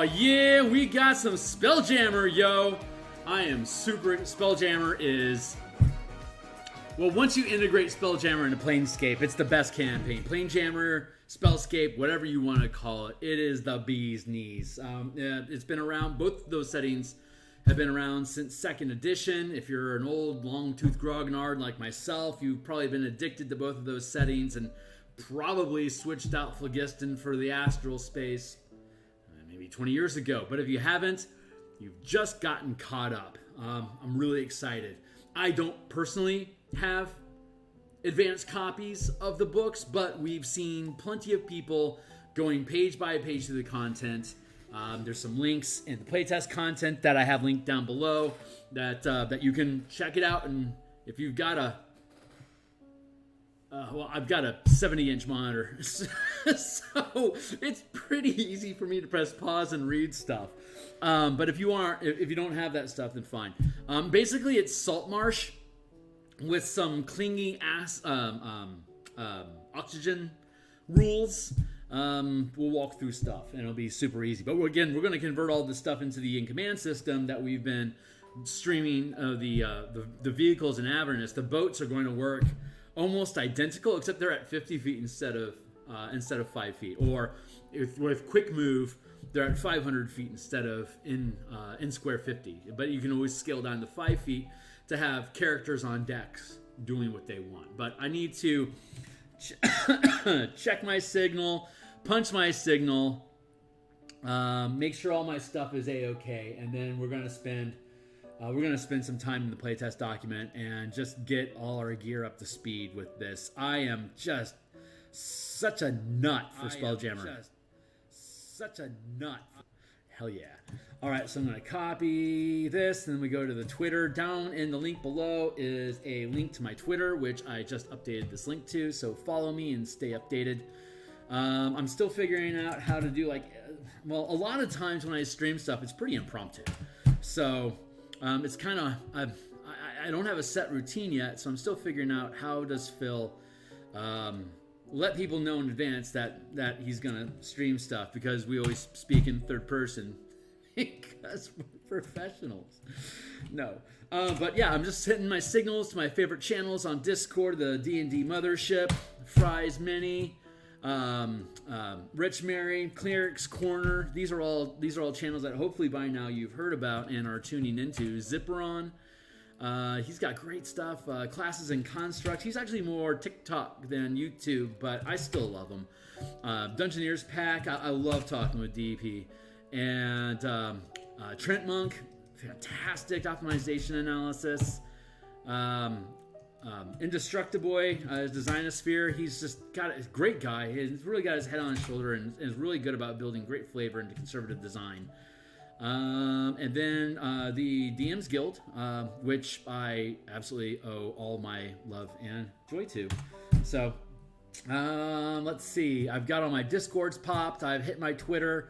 Yeah, we got some Spelljammer, yo! I am super... Spelljammer is... Well, once you integrate Spelljammer into Planescape, it's the best campaign. Planejammer, Spellscape, whatever you want to call it. It is the bee's knees. It's been around, both of those settings have been around since 2nd edition. If you're an old, long-toothed grognard like myself, you've probably been addicted to both of those settings and probably switched out Phlogiston for the Astral Space maybe 20 years ago. But if you haven't, you've just gotten caught up. I'm really excited. I don't personally have advanced copies of the books, but we've seen plenty of people going page by page through the content. There's some links in the playtest content that I have linked down below that you can check it out. And if you've got a well, I've got a 70-inch monitor, so it's pretty easy for me to press pause and read stuff. But if you don't have that stuff, then fine. Basically, it's Saltmarsh with some clingy oxygen rules. We'll walk through stuff, and it'll be super easy. But again, we're going to convert all this stuff into the in-command system that we've been streaming. The vehicles in Avernus, the boats are going to work almost identical, except they're at 50 feet instead of 5 feet. Or with quick move, they're at 500 feet instead of in square 50. But you can always scale down to 5 feet to have characters on decks doing what they want. But I need to check my signal, punch my signal, make sure all my stuff is a-okay, and then we're gonna spend some time in the playtest document and just get all our gear up to speed with this. I am just such a nut for Spelljammer. Such a nut. Hell yeah. All right, so I'm going to copy this, and then we go to the Twitter. Down in the link below is a link to my Twitter, which I just updated this link to, so follow me and stay updated. I'm still figuring out how to do, a lot of times when I stream stuff, it's pretty impromptu. So it's kind of, I don't have a set routine yet, so I'm still figuring out how does Phil let people know in advance that he's going to stream stuff, because we always speak in third person because we're professionals. No. But yeah, I'm just hitting my signals to my favorite channels on Discord, the D&D Mothership, Fry's Mini, Rich Mary, Cleric's Corner. These are all channels that hopefully by now you've heard about and are tuning into. Zipperon, he's got great stuff. Classes and Constructs. He's actually more TikTok than YouTube, but I still love him. Dungeoneers Pack. I love talking with DP. And Trent Monk, fantastic optimization analysis. Indestructiboy, Designosphere, he's just got a great guy. He's really got his head on his shoulder and is really good about building great flavor into conservative design. And then the DMsGuild, which I absolutely owe all my love and joy to. So let's see. I've got all my Discords popped. I've hit my Twitter.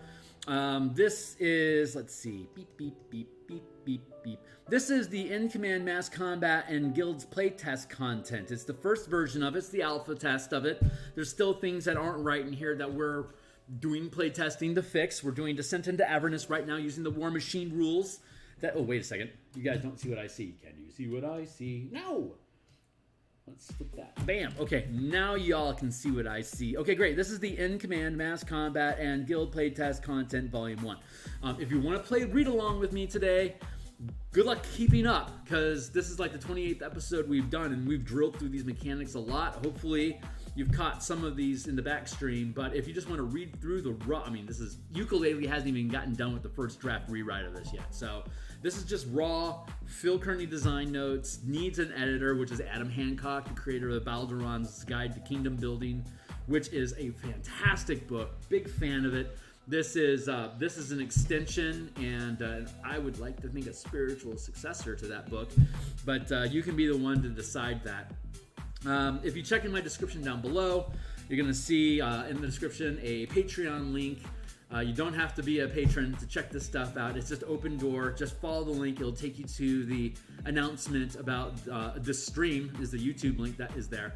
This is, let's see, beep, beep, beep, beep, beep, beep. This is the in-command mass combat and guilds playtest content. It's the first version of it. It's the alpha test of it. There's still things that aren't right in here that we're doing playtesting to fix. We're doing Descent into Avernus right now using the War Machine rules. Oh, wait a second. You guys don't see what I see. Can you see what I see? No! Let's flip that. Bam! Okay, now y'all can see what I see. Okay, great. This is the in-command mass combat and guild playtest content volume 1. If you want to play read-along with me today, good luck keeping up, because this is like the 28th episode we've done, and we've drilled through these mechanics a lot. Hopefully, you've caught some of these in the back stream, but if you just want to read through the raw, Ukulele hasn't even gotten done with the first draft rewrite of this yet, so this is just raw Phil Kearney design notes, needs an editor, which is Adam Hancock, the creator of Balduran's Guide to Kingdom Building, which is a fantastic book. Big fan of it. This is an extension, and I would like to think a spiritual successor to that book, but you can be the one to decide that. If you check in my description down below, you're going to see in the description a Patreon link. You don't have to be a patron to check this stuff out. It's just open door. Just follow the link. It'll take you to the announcement about this stream is the YouTube link that is there.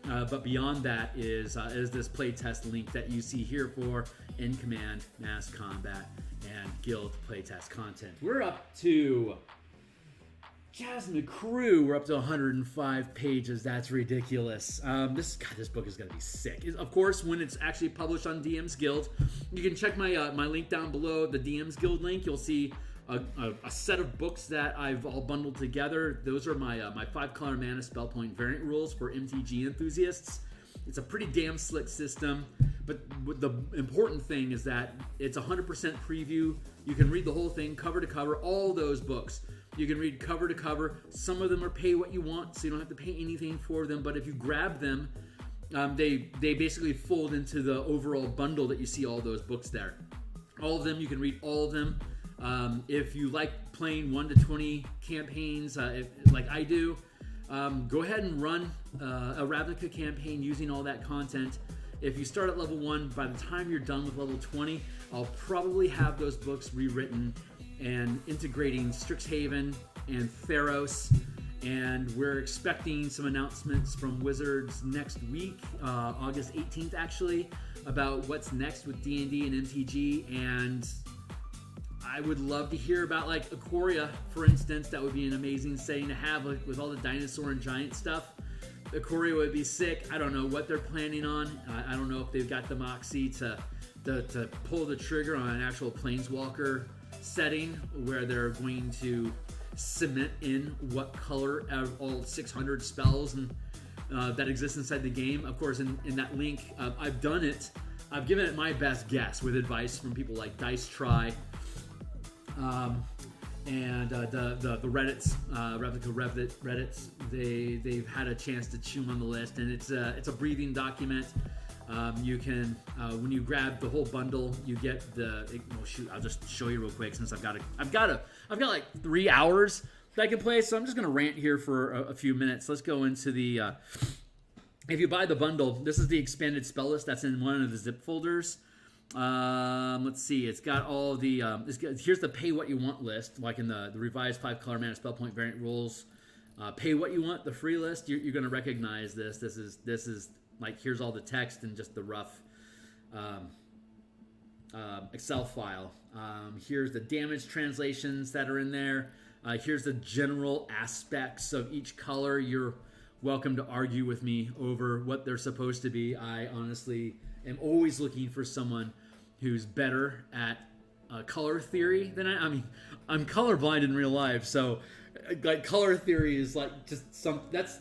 But beyond that is this playtest link that you see here for In Command, Mass Combat, and Guild playtest content. We're up to Jasmine Crew. We're up to 105 pages. That's ridiculous. This book is gonna be sick. Of course, when it's actually published on DMsGuild, you can check my my link down below, the DMsGuild link. You'll see a set of books that I've all bundled together. Those are my my 5-color mana spell point variant rules for MTG enthusiasts. It's a pretty damn slick system, but the important thing is that it's 100% preview. You can read the whole thing cover to cover, all those books. You can read cover to cover. Some of them are pay what you want, so you don't have to pay anything for them, but if you grab them, they basically fold into the overall bundle that you see all those books there. All of them, you can read all of them. If you like playing 1 to 20 campaigns, like I do, go ahead and run a Ravnica campaign using all that content. If you start at level 1, by the time you're done with level 20, I'll probably have those books rewritten and integrating Strixhaven and Theros. And we're expecting some announcements from Wizards next week, August 18th actually, about what's next with D&D and MTG. And I would love to hear about like Ikoria, for instance. That would be an amazing setting to have, like, with all the dinosaur and giant stuff. Ikoria would be sick. I don't know what they're planning on. I don't know if they've got the moxie to pull the trigger on an actual Planeswalker setting where they're going to cement in what color of all 600 spells and that exist inside the game. Of course, in that link, I've done it. I've given it my best guess with advice from people like Dice Try, and the Reddits, Ravnica Reddits. They've had a chance to chew on the list, and it's a breathing document. You can when you grab the whole bundle, you get I'll just show you real quick since I've got like 3 hours that I can play, so I'm just gonna rant here for a few minutes. Let's go into the if you buy the bundle, this is the expanded spell list that's in one of the zip folders. Let's see, it's got all the here's the pay what you want list, like in the revised 5-color mana spell point variant rules. Pay what you want, the free list. You're gonna recognize this. This is like, here's all the text and just the rough Excel file. Here's the damage translations that are in there. Here's the general aspects of each color. You're welcome to argue with me over what they're supposed to be. I honestly am always looking for someone who's better at color theory than I mean, I'm colorblind in real life, so like color theory is like just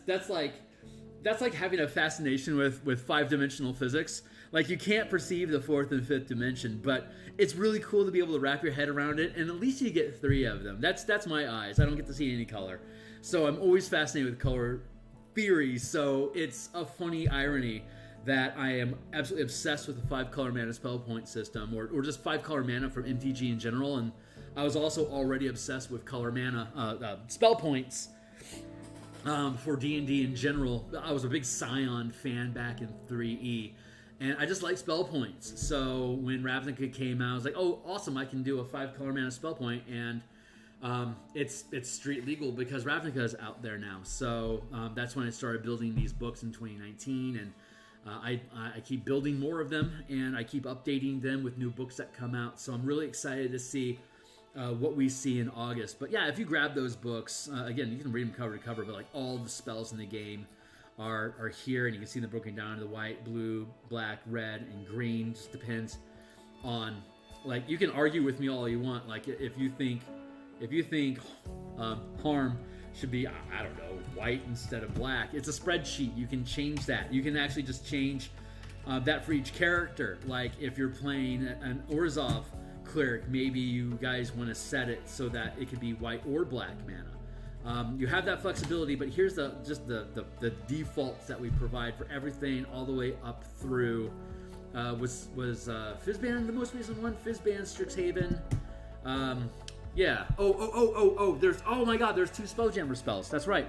that's like having a fascination with 5-dimensional physics. Like, you can't perceive the 4th and 5th dimension, but it's really cool to be able to wrap your head around it, and at least you get 3 of them. That's my eyes. I don't get to see any color. So I'm always fascinated with color theory, so it's a funny irony that I am absolutely obsessed with the 5-color mana spell point system, or just 5-color mana from MTG in general, and I was also already obsessed with color mana spell points for D&D in general. I was a big Scion fan back in 3E, and I just like spell points. So when Ravnica came out, I was like, oh, awesome, I can do a 5-color mana spell point, and it's street legal because Ravnica is out there now. So that's when I started building these books in 2019, and I keep building more of them, and I keep updating them with new books that come out. So I'm really excited to see what we see in August. But yeah, if you grab those books, again, you can read them cover to cover, but like all the spells in the game are here, and you can see them broken down into white, blue, black, red, and green. Just depends on, like, you can argue with me all you want. Like, if you think harm should be, I don't know, white instead of black, it's a spreadsheet. You can change that. You can actually just change that for each character. Like, if you're playing an Orzhov cleric, maybe you guys want to set it so that it could be white or black mana. You have that flexibility, but here's the defaults that we provide for everything all the way up through. Was Fizban the most recent one? Fizban, Strixhaven. Yeah. Oh my God, there's 2 Spelljammer spells. That's right.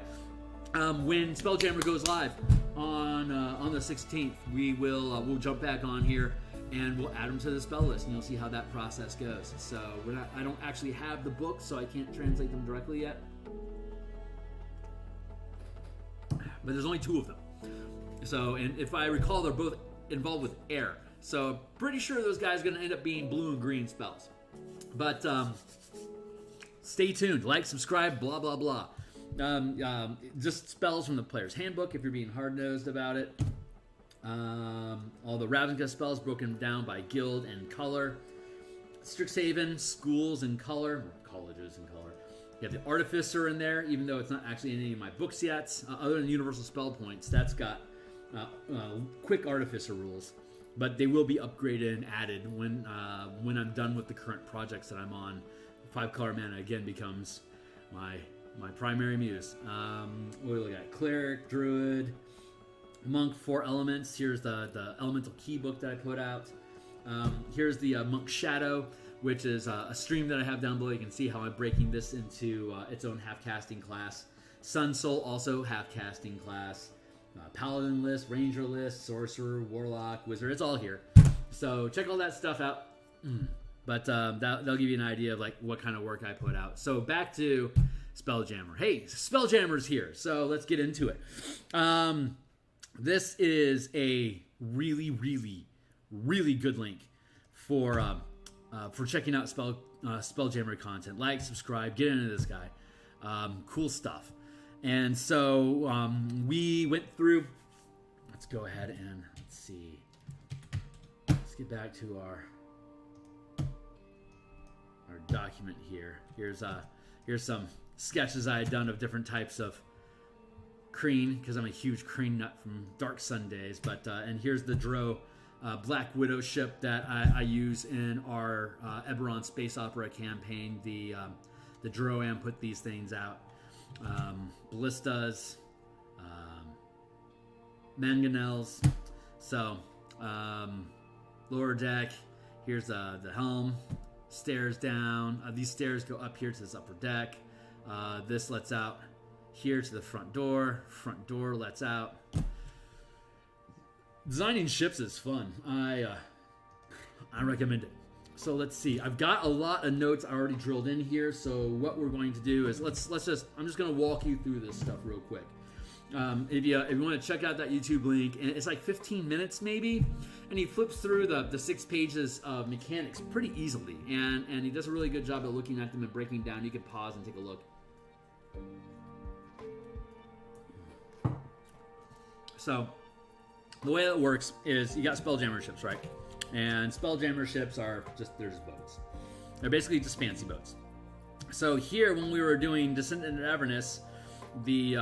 When Spelljammer goes live on the 16th, we'll jump back on here and we'll add them to the spell list, and you'll see how that process goes. So I don't actually have the book, so I can't translate them directly yet. But there's only 2 of them. So, and if I recall, they're both involved with air. So, pretty sure those guys are going to end up being blue and green spells. But stay tuned. Like, subscribe, blah, blah, blah. Just spells from the player's handbook if you're being hard-nosed about it. All the Ravnica spells broken down by guild and color. Strixhaven, schools and color, or colleges and color. You have the Artificer in there, even though it's not actually in any of my books yet. Other than Universal Spell Points, that's got quick Artificer rules. But they will be upgraded and added when I'm done with the current projects that I'm on. 5-color mana again becomes my primary muse. What do we look at? Cleric, Druid, Monk, 4 elements. Here's the Elemental Key book that I put out. Here's the Monk Shadow, which is a stream that I have down below. You can see how I'm breaking this into its own half-casting class. Sun Soul, also half-casting class. Paladin list, Ranger list, Sorcerer, Warlock, Wizard. It's all here. So check all that stuff out. But that'll give you an idea of like what kind of work I put out. So back to Spelljammer. Hey, Spelljammer's here. So let's get into it. This is a really, really, really good link for checking out Spelljammer content. Like, subscribe, get into this guy. Cool stuff. And so we went through. Let's go ahead and let's see. Let's get back to our document here. Here's some sketches I had done of different types of Kreen, because I'm a huge Kreen nut from Dark Sun days. But and here's the Drow Black Widow ship that I use in our Eberron Space Opera campaign. The Drow put these things out. Ballistas, mangonels. So lower deck. Here's the Helm. Stairs down. These stairs go up here to this upper deck. This lets out here to the front door. Front door lets out. Designing ships is fun. I recommend it. So let's see. I've got a lot of notes already drilled in here. So what we're going to do is I'm just going to walk you through this stuff real quick. If you want to check out that YouTube link, and it's like 15 minutes maybe, and he flips through the 6 pages of mechanics pretty easily, and he does a really good job of looking at them and breaking down. You can pause and take a look. So the way that works is you got Spelljammer ships, right? And Spelljammer ships they're just boats. They're basically just fancy boats. So here, when we were doing Descent into Avernus, the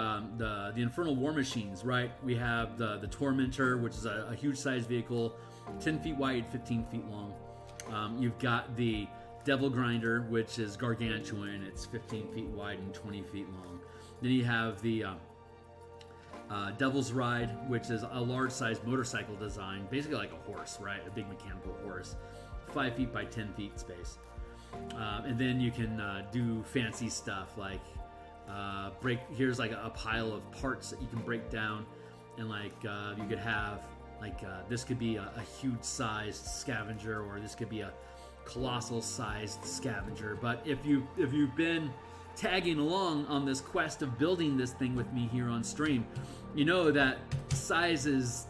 Infernal War Machines, right? We have the Tormentor, which is a huge size vehicle, 10 feet wide, 15 feet long. You've got the Devil Grinder, which is gargantuan. It's 15 feet wide and 20 feet long. Then you have the Devil's Ride, which is a large-sized motorcycle design, basically like a horse, right? A big mechanical horse, 5 feet by 10 feet space. And then you can do fancy stuff like here's like a pile of parts that you can break down, and like you could have like this could be a huge-sized scavenger, or this could be a colossal-sized scavenger. But if you've been tagging along on this quest of building this thing with me here on stream, you know that size is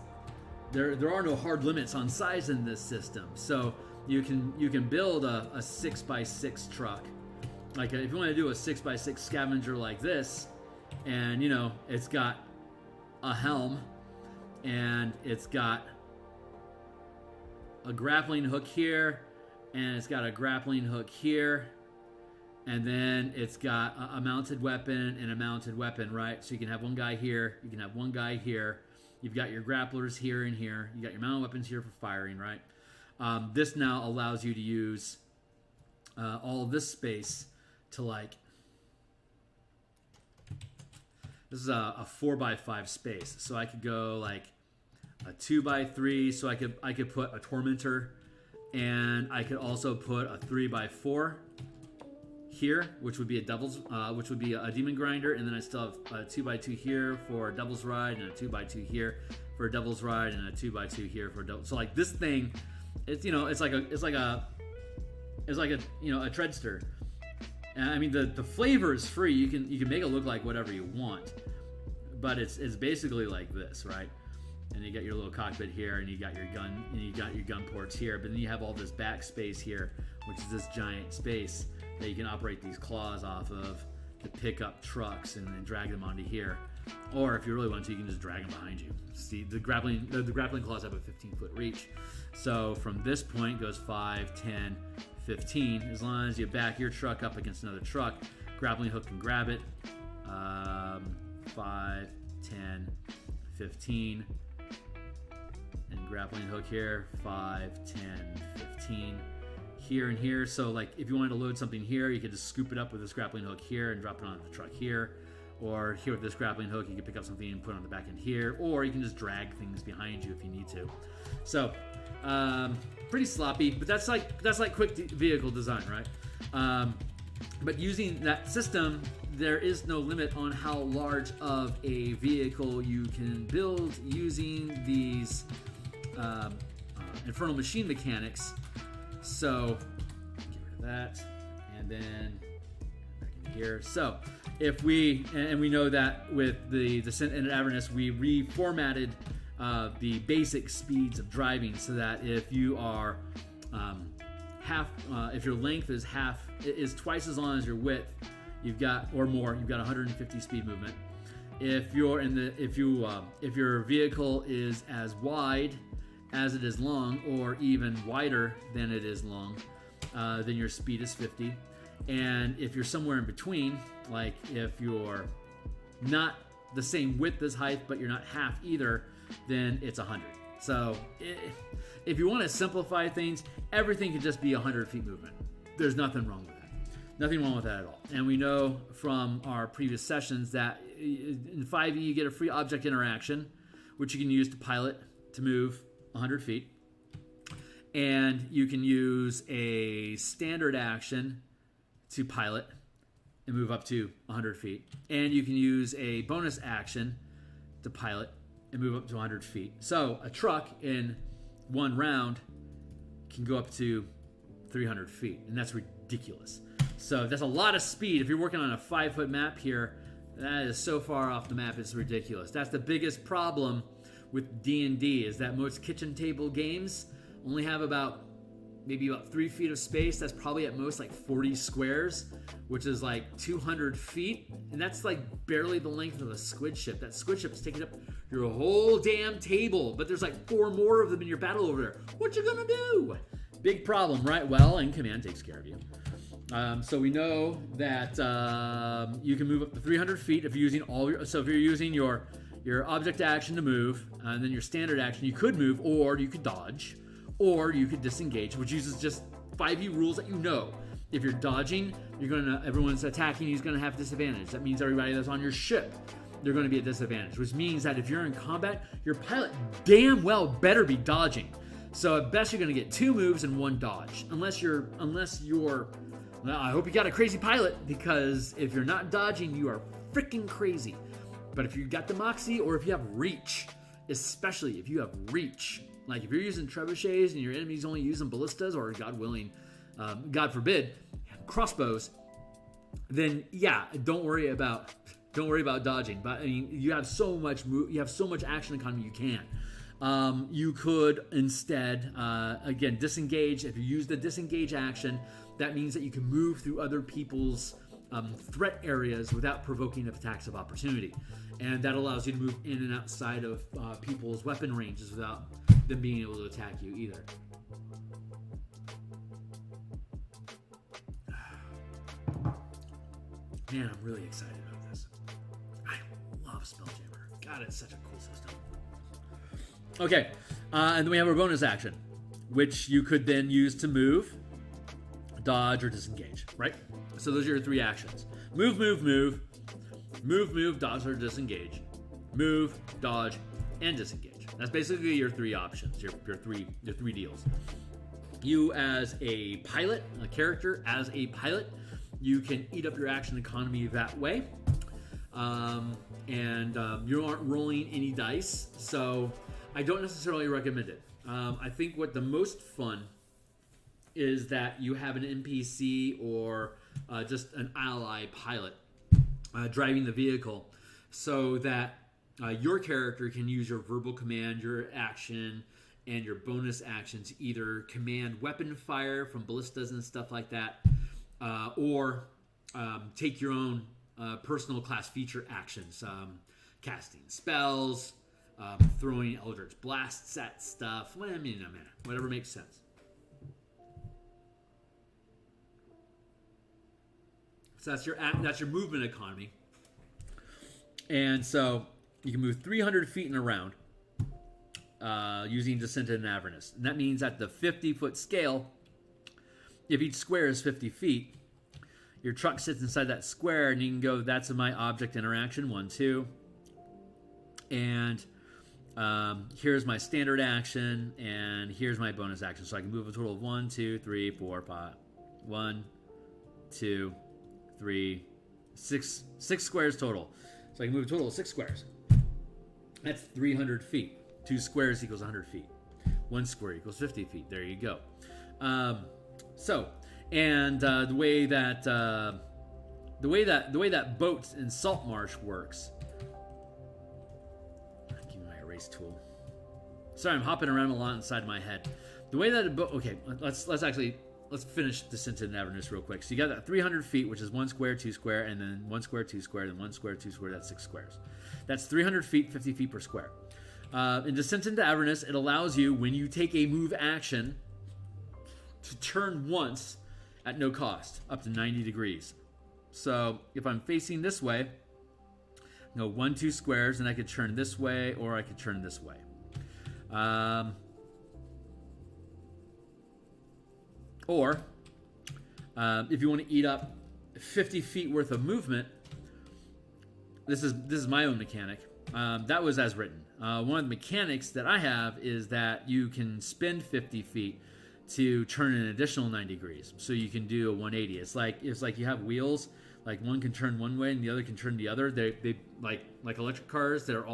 there are no hard limits on size in this system. So you can build a 6x6 truck. Like if you want to do a 6x6 scavenger like this, and you know it's got a helm, and it's got a grappling hook here, and it's got a grappling hook here, and then it's got a mounted weapon and a mounted weapon, right? So you can have one guy here, you can have one guy here. You've got your grapplers here and here. You got your mounted weapons here for firing, right? This now allows you to use all of this space to like. This is a 4x5 space, so I could go like a 2x3. So I could put a Tormentor, and I could also put a 3x4 here, which would be which would be a Demon Grinder, and then I still have a 2x2 here for a Devil's Ride, and a 2x2 here for a Devil's Ride, and a 2x2 here for a Devil. So like this thing, it's it's like a treadster. And I mean the flavor is free. You can make it look like whatever you want, but it's basically like this, right? and you got your little cockpit here, and you got your gun, and you got your gun ports here. But then you have all this back space here, which is this giant space that you can operate these claws off of to pick up trucks and then drag them onto here. Or if you really want to, you can just drag them behind you. See, the grappling claws have a 15-foot reach. So from this point goes 5, 10, 15. As long as you back your truck up against another truck, grappling hook can grab it. 5, 10, 15. And grappling hook here, 5, 10, 15. Here and here. So like if you wanted to load something here, you could just scoop it up with this grappling hook here and drop it onto the truck here. Or here with this grappling hook, you can pick up something and put it on the back end here. Or you can just drag things behind you if you need to. So pretty sloppy, but that's like quick vehicle design, right? But using that system, there is no limit on how large of a vehicle you can build using these infernal machine mechanics. So get rid of that, and then back in here. So if we know that with the Descent into Avernus, we reformatted the basic speeds of driving so that if you are if your length is twice as long as your width, you've got 150 speed movement. If your vehicle is as wide as it is long, or even wider than it is long, then your speed is 50. And if you're somewhere in between, like if you're not the same width as height, but you're not half either, then it's 100. So if you want to simplify things, everything could just be 100 feet movement. There's nothing wrong with that. Nothing wrong with that at all. And we know from our previous sessions that in 5e you get a free object interaction, which you can use to pilot to move 100 feet. And you can use a standard action to pilot and move up to 100 feet. And you can use a bonus action to pilot and move up to 100 feet. So a truck in one round can go up to 300 feet, and that's ridiculous. So that's a lot of speed. If you're working on a 5-foot map here, that is so far off the map, it's ridiculous. That's the biggest problem with D&D, is that most kitchen table games only have maybe about 3 feet of space. That's probably at most like 40 squares, which is like 200 feet. And that's like barely the length of a squid ship. That squid ship is taking up your whole damn table, but there's like 4 more of them in your battle over there. What you gonna do? Big problem, right? Well, and command takes care of you. So we know that you can move up to 300 feet if you're using if you're using your object action to move, and then your standard action, you could move, or you could dodge, or you could disengage, which uses just 5e rules that you know. If you're dodging, everyone's attacking, he's gonna have disadvantage. That means everybody that's on your ship, they're gonna be at disadvantage, which means that if you're in combat, your pilot damn well better be dodging. So at best, you're gonna get 2 moves and 1 dodge, unless you're. Well, I hope you got a crazy pilot, because if you're not dodging, you are freaking crazy. But if you got the moxie, or if you have reach, especially if you have reach, like if you're using trebuchets and your enemy's only using ballistas, or God willing, God forbid, crossbows, then yeah, don't worry about dodging. But I mean, you have so much action economy you can. You could instead, again, disengage. If you use the disengage action, that means that you can move through other people's threat areas without provoking attacks of opportunity. And that allows you to move in and outside of people's weapon ranges without them being able to attack you either. Man, I'm really excited about this. I love Spelljammer. God, it's such a cool system. Okay, and then we have our bonus action, which you could then use to move, dodge, or disengage, right? So those are your 3 actions. Move, dodge, or disengage. Move, dodge, and disengage. That's basically your 3 options, your three deals. You as a pilot, a character as a pilot, you can eat up your action economy that way. And you aren't rolling any dice, so I don't necessarily recommend it. I think what the most fun is that you have an NPC or just an ally pilot driving the vehicle, so that your character can use your verbal command, your action, and your bonus action to either command weapon fire from ballistas and stuff like that, or take your own personal class feature actions, casting spells, throwing Eldritch Blasts at stuff. Well, I mean, no, man, whatever makes sense. So that's your movement economy. And so you can move 300 feet in a round using Descendant and Avernus. And that means at the 50-foot scale, if each square is 50 feet, your truck sits inside that square, and you can go, that's my object interaction, 1, 2. And here's my standard action, and here's my bonus action. So I can move a total of 1, 2, 3, 4, 5. 1, 2, 3, 6 squares total. So I can move a total of 6 squares. That's 300 feet. 2 squares equals 100 feet. 1 square equals 50 feet. There you go. The way that boats in Saltmarsh works. Give me my erase tool. Sorry, I'm hopping around a lot inside my head. The way that a boat. Okay, let's finish Descent and Avernus real quick. So you got that 300 feet, which is 1 square, 2 square, and then 1 square, 2 square, then 1 square, 2 square. That's 6 squares. That's 300 feet, 50 feet per square. In Descent into Avernus, it allows you, when you take a move action, to turn once at no cost, up to 90 degrees. So if I'm facing this way, go 1, 2 squares, and I could turn this way, or I could turn this way. If you want to eat up 50 feet worth of movement, this is my own mechanic. That was as written. One of the mechanics that I have is that you can spend 50 feet to turn an additional 90 degrees. So you can do a 180. It's like you have wheels. Like one can turn one way and the other can turn the other. They like electric cars. They're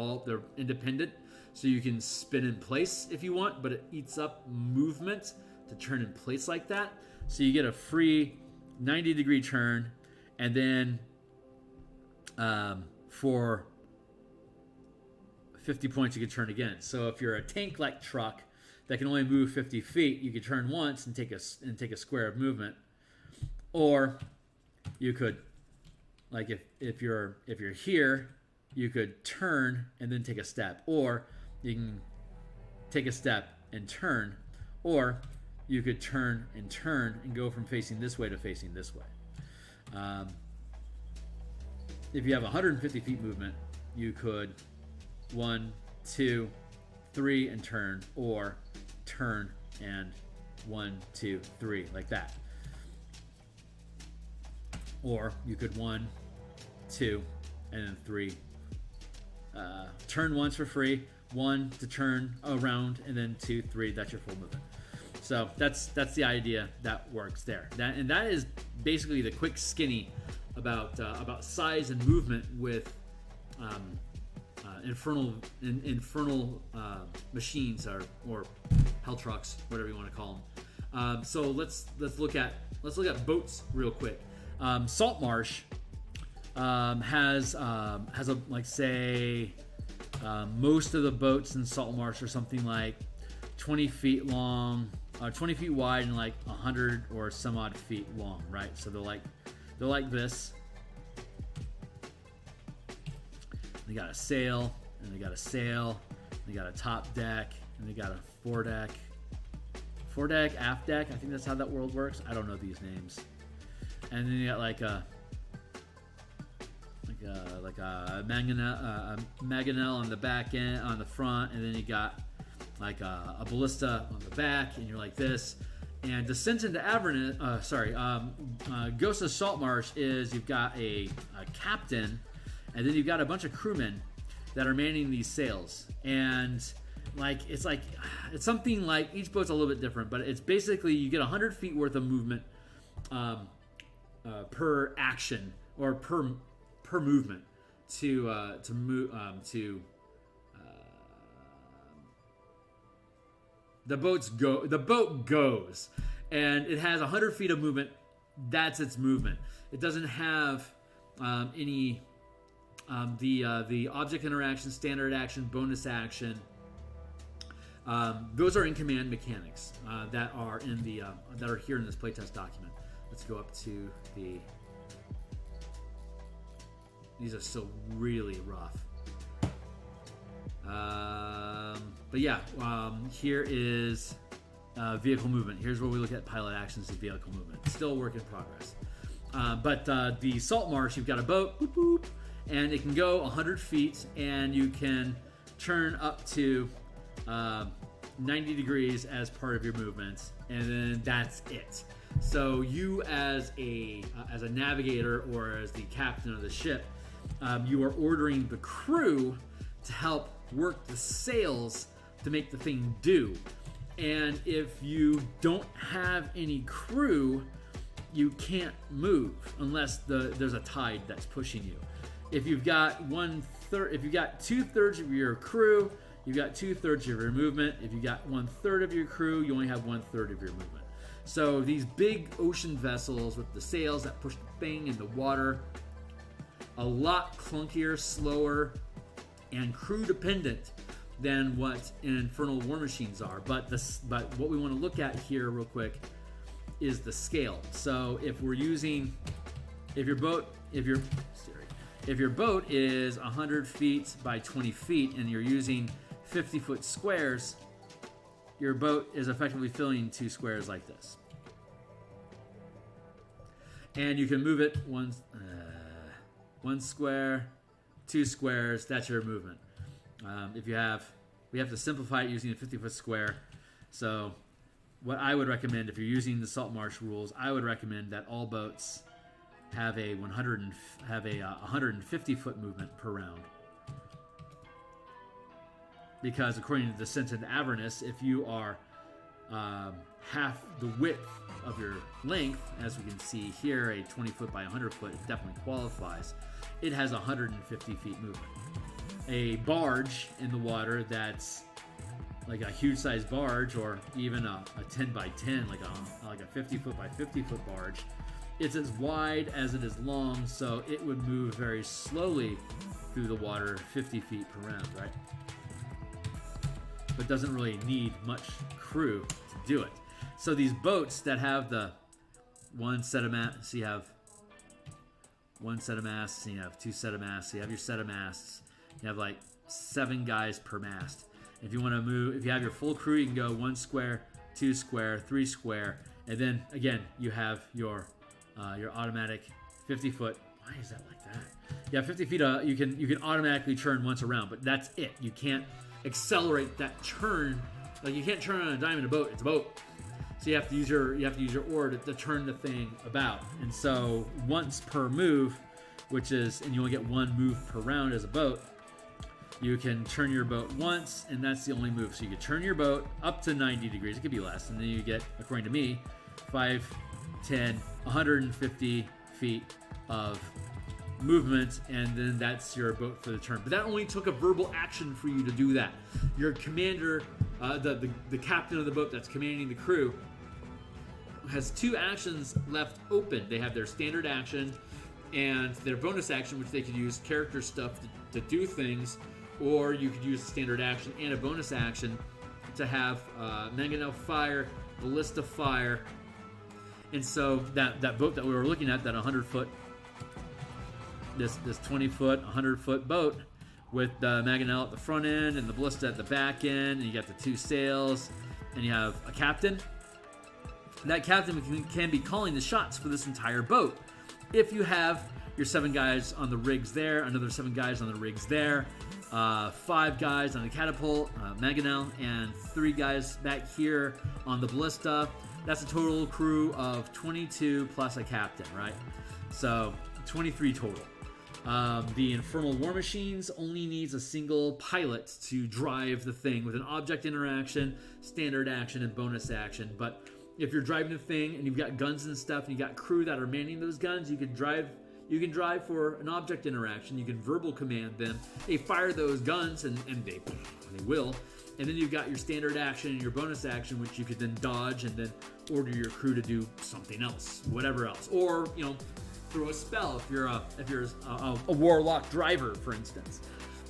independent. So you can spin in place if you want, but it eats up movement to turn in place like that. So you get a free 90 degree turn, and then for 50 points you can turn again. So if you're a tank-like truck that can only move 50 feet, you could turn once and take a square of movement. Or you could, like if you're here, you could turn and then take a step. Or you can take a step and turn. Or you could turn and go from facing this way to facing this way. If you have 150 feet movement, you could 1, 2, 3 and turn, or turn and 1, 2, 3 like that. Or you could 1, 2, and then 3. Turn once for free, 1 to turn around, and then 2, 3. That's your full movement. So that's the idea that works there. That is basically the quick skinny about size and movement with infernal machines or hell trucks, whatever you want to call them. So let's look at boats real quick. Saltmarsh has a, like, say, most of the boats in Saltmarsh are something like 20 feet long, 20 feet wide, and like 100 or some odd feet long, right? So they're like this. They got a sail, and they got a sail, they got a top deck, and they got a foredeck, aft deck. I think that's how that world works. I don't know these names. And then you got like a mangonel on the back end, on the front, and then you got like a ballista on the back, and you're like this. And Descent into Avernus, Ghost of Saltmarsh is you've got a captain, and then you've got a bunch of crewmen that are manning these sails. And it's something like, each boat's a little bit different, but it's basically you get 100 feet worth of movement per action, or per movement to move the boat goes, and it has 100 feet of movement. That's its movement. It doesn't have any The object interaction, standard action, bonus action, those are in command mechanics that are in the that are here in this playtest document. Let's go up to the. These are still really rough. But yeah, here is vehicle movement. Here's where we look at pilot actions and vehicle movement. Still a work in progress. But the salt marsh, you've got a boat, boop, boop, and it can go 100 feet, and you can turn up to 90 degrees as part of your movement, and then that's it. So you as a navigator or as the captain of the ship, you are ordering the crew to help work the sails to make the thing do. And if you don't have any crew, you can't move unless there's a tide that's pushing you. If you've got 2/3 of your crew, you've got 2/3 of your movement. If you got 1/3 of your crew, you only have 1/3 of your movement. So these big ocean vessels with the sails that push the thing in the water, a lot clunkier, slower, and crew dependent than what Infernal War Machines are. But what we want to look at here real quick is the scale. So if your boat is 100 feet by 20 feet and you're using 50-foot squares, your boat is effectively filling 2 squares like this. And you can move it one square, 2 squares, that's your movement. We have to simplify it using a 50-foot square. So what I would recommend, if you're using the salt marsh rules, I would recommend that all boats have a 150-foot movement per round. Because according to Descent into Avernus, if you are half the width of your length, as we can see here, a 20-foot by 100-foot, it definitely qualifies. It has 150 feet movement. A barge in the water that's like a huge size barge, or even a 10 by 10, like a 50-foot by 50-foot barge, it's as wide as it is long, so it would move very slowly through the water, 50 feet per round, right? But doesn't really need much crew to do it. So these boats that have the one set of masts, so you have one set of masts, and you have 2 set of masts, so you have your set of masts, you have like 7 guys per mast. If you want to move, if you have your full crew, you can go 1 square, 2 square, 3 square, and then again you have your automatic 50-foot. Why is that like that? Yeah, 50 feet. You can automatically turn once around, but that's it. You can't accelerate that turn. Like you can't turn on a dime in a boat. It's a boat, so you have to use your oar to turn the thing about. And so once per move, which is, and you only get 1 move per round as a boat. You can turn your boat once, and that's the only move. So you can turn your boat up to 90 degrees. It could be less, and then you get, according to me, 5, 10, 150 feet of movement, and then that's your boat for the turn. But that only took a verbal action for you to do that. Your commander, the captain of the boat that's commanding the crew, has 2 actions left open. They have their standard action and their bonus action, which they could use character stuff to do things, or you could use a standard action and a bonus action to have mangonel fire, ballista fire. And so that boat that we were looking at, that 100-foot, this 20-foot, 100-foot boat with the mangonel at the front end and the ballista at the back end, and you got the 2 sails, and you have a captain. That captain can be calling the shots for this entire boat. If you have your 7 guys on the rigs there, another 7 guys on the rigs there, 5 guys on the catapult, mangonel, and 3 guys back here on the ballista, that's a total crew of 22 plus a captain, right? So 23 total. The Infernal War Machines only needs a single pilot to drive the thing with an object interaction, standard action, and bonus action. But if you're driving the thing and you've got guns and stuff, and you got crew that are manning those guns, you can drive for an object interaction. You can verbal command them. They fire those guns, and they will. And then you've got your standard action and your bonus action, which you could then dodge and then order your crew to do something else, whatever else. Or, throw a spell if you're a warlock driver, for instance.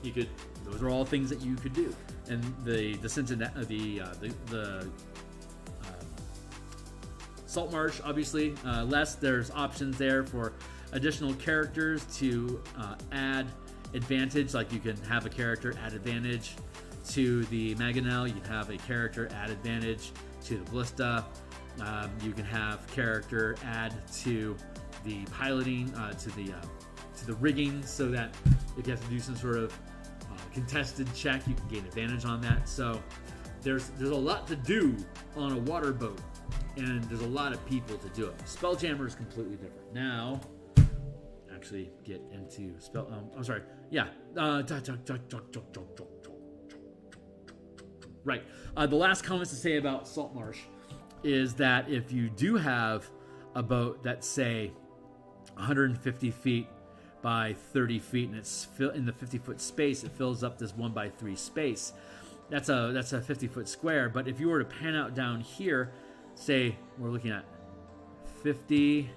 You could. Those are all things that you could do. And the Salt Marsh, obviously, less. There's options there for additional characters to add advantage. Like you can have a character add advantage to the Mangonel. You can have a character add advantage to the Ballista. You can have character add to the piloting, to the rigging, so that if you have to do some sort of contested check, you can gain advantage on that. So there's a lot to do on a water boat, and there's a lot of people to do it. Spelljammer is completely different. Now, actually get into I'm sorry. Yeah. Right. The last comments to say about Salt Marsh is that if you do have a boat that's, say, 150 feet by 30 feet, and it's in the 50-foot space, it fills up this 1x3 space. That's a 50-foot square. But if you were to pan out down here, say we're looking at 50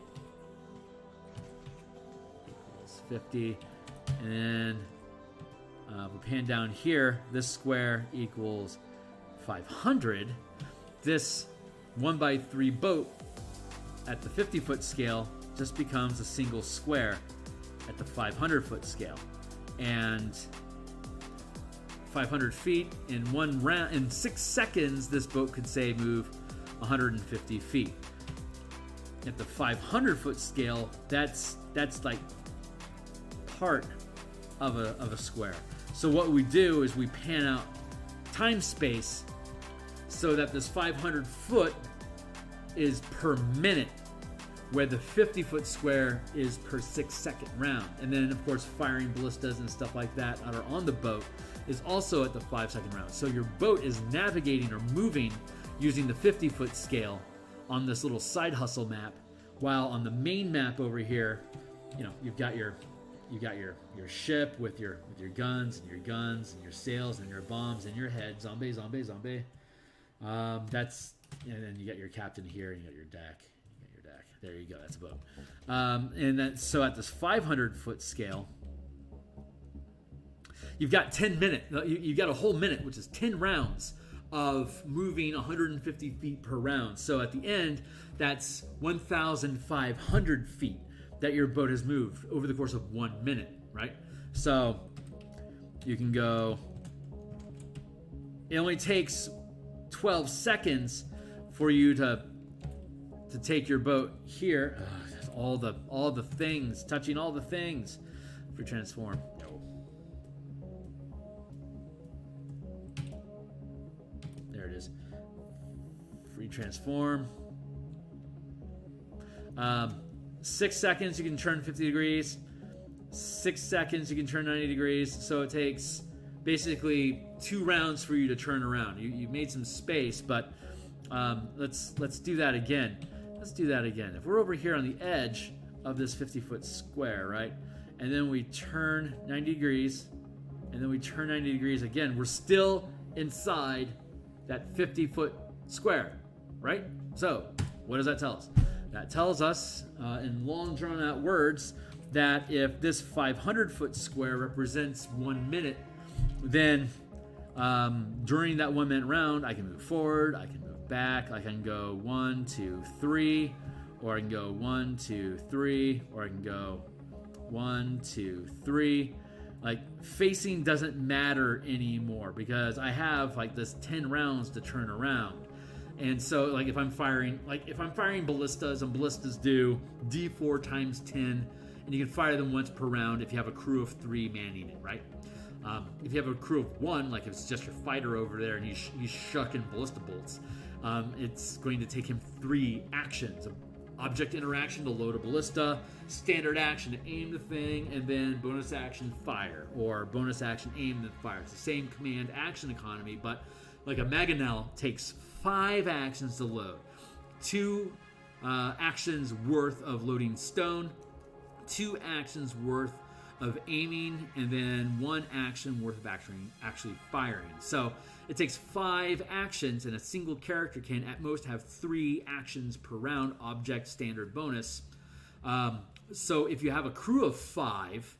equals 50, and then we pan down here, this square equals 500. This 1x3 boat at the 50-foot scale just becomes a single square at the 500-foot scale. And 500 feet in one round, in 6 seconds, this boat could, say, move 150 feet. At the 500-foot scale, that's like part of a square. So what we do is we pan out time space so that this 500 foot is per minute, where the 50-foot square is per 6-second round. And then, of course, firing ballistas and stuff like that are on the boat is also at the 5-second round. So your boat is navigating or moving using the 50-foot scale on this little side hustle map, while on the main map over here, you've got your ship with your guns and your sails and your bombs and your head, zombie. And then you got your captain here, and you got your deck. There you go. That's a boat. And then, so at this 500-foot scale, you've got 10 minutes. You've got a whole minute, which is 10 rounds of moving 150 feet per round. So at the end, that's 1,500 feet that your boat has moved over the course of 1 minute, right? So you can go. It only takes 12 seconds for you to take your boat here. All the things, touching all the things. Free transform. No. There it is. Free transform. 6 seconds you can turn 50 degrees. 6 seconds you can turn 90 degrees. So it takes basically 2 rounds for you to turn around. You made some space, but let's do that again. If we're over here on the edge of this 50-foot square, right? And then we turn 90 degrees, and then we turn 90 degrees again. We're still inside that 50-foot square, right? So what does that tell us? That tells us, in long drawn-out words, that if this 500-foot square represents 1 minute, then during that 1 minute round, I can move forward, I can move back, I can go 1, 2, 3, or I can go 1, 2, 3, or I can go 1, 2, 3. Like, facing doesn't matter anymore because I have like this 10 rounds to turn around. And so, like, if I'm firing ballistas, and ballistas do D4 times 10, and you can fire them once per round if you have a crew of 3 manning it, right? If you have a crew of 1, like if it's just your fighter over there and he's shucking ballista bolts, it's going to take him 3 actions. Object interaction to load a ballista, standard action to aim the thing, and then bonus action fire, or bonus action aim and then fire. It's the same command action economy, but like a Mangonel takes 5 actions to load. 2 actions worth of loading stone, 2 actions worth of aiming, and then 1 action worth of actually firing. So it takes 5 actions, and a single character can at most have 3 actions per round, object, standard, bonus. So if you have a crew of 5,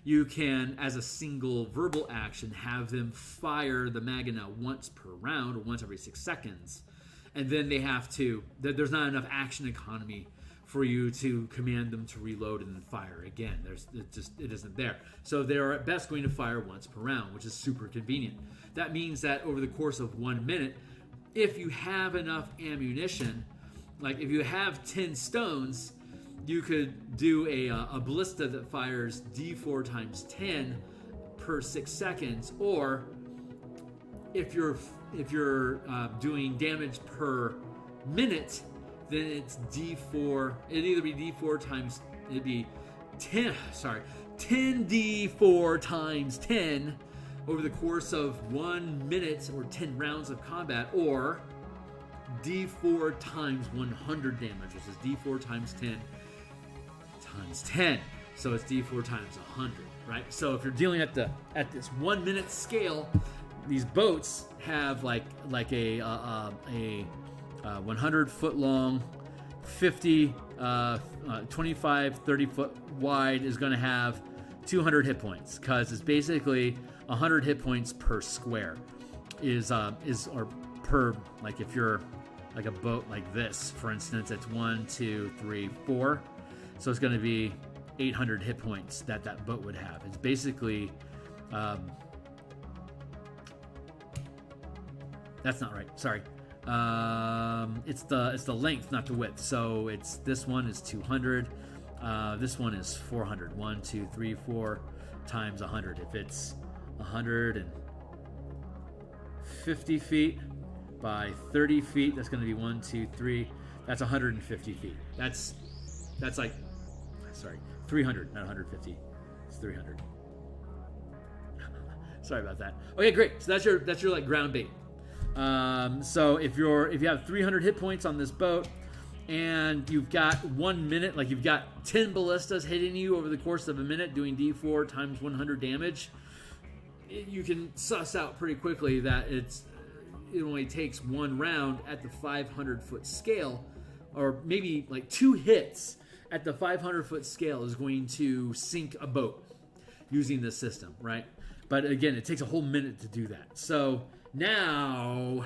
you can, as a single verbal action, have them fire the Magana once per round, or once every 6 seconds. And then they have to, there's not enough action economy for you to command them to reload and then fire again. It isn't there. So they're at best going to fire once per round, which is super convenient. That means that over the course of 1 minute, if you have enough ammunition, like if you have 10 stones, you could do a ballista that fires D4 times 10 per 6 seconds, or if you're doing damage per minute, then it's D4. It'd either be D4 times, it'd be 10D4 times 10 over the course of 1 minute or 10 rounds of combat, or D4 times 100 damage, which is D4 times 10 times 10. So it's D4 times 100, right? So if you're dealing at this 1 minute scale, these boats have like a 100 foot long, 50, 25, 30 foot wide is going to have 200 hit points, because it's basically 100 hit points per square or per, like if you're like a boat like this, for instance, it's 1, 2, 3, 4. So it's going to be 800 hit points that boat would have. It's basically, that's not right. Sorry. It's the length, not the width. So this one is 200. This one is 400. 1, 2, 3, 4 times 100. If it's 150 feet by 30 feet, that's going to be 1, 2, 3. That's 150 feet. That's like, sorry, 300, not 150. It's 300. Sorry about that. Okay, great. So that's your like ground bait. So if you have 300 hit points on this boat, and you've got 1 minute, like you've got 10 ballistas hitting you over the course of a minute, doing D4 times 100 damage, you can suss out pretty quickly that it only takes 1 round at the 500 foot scale, or maybe like 2 hits at the 500 foot scale is going to sink a boat using this system, right? But again, it takes a whole minute to do that. So now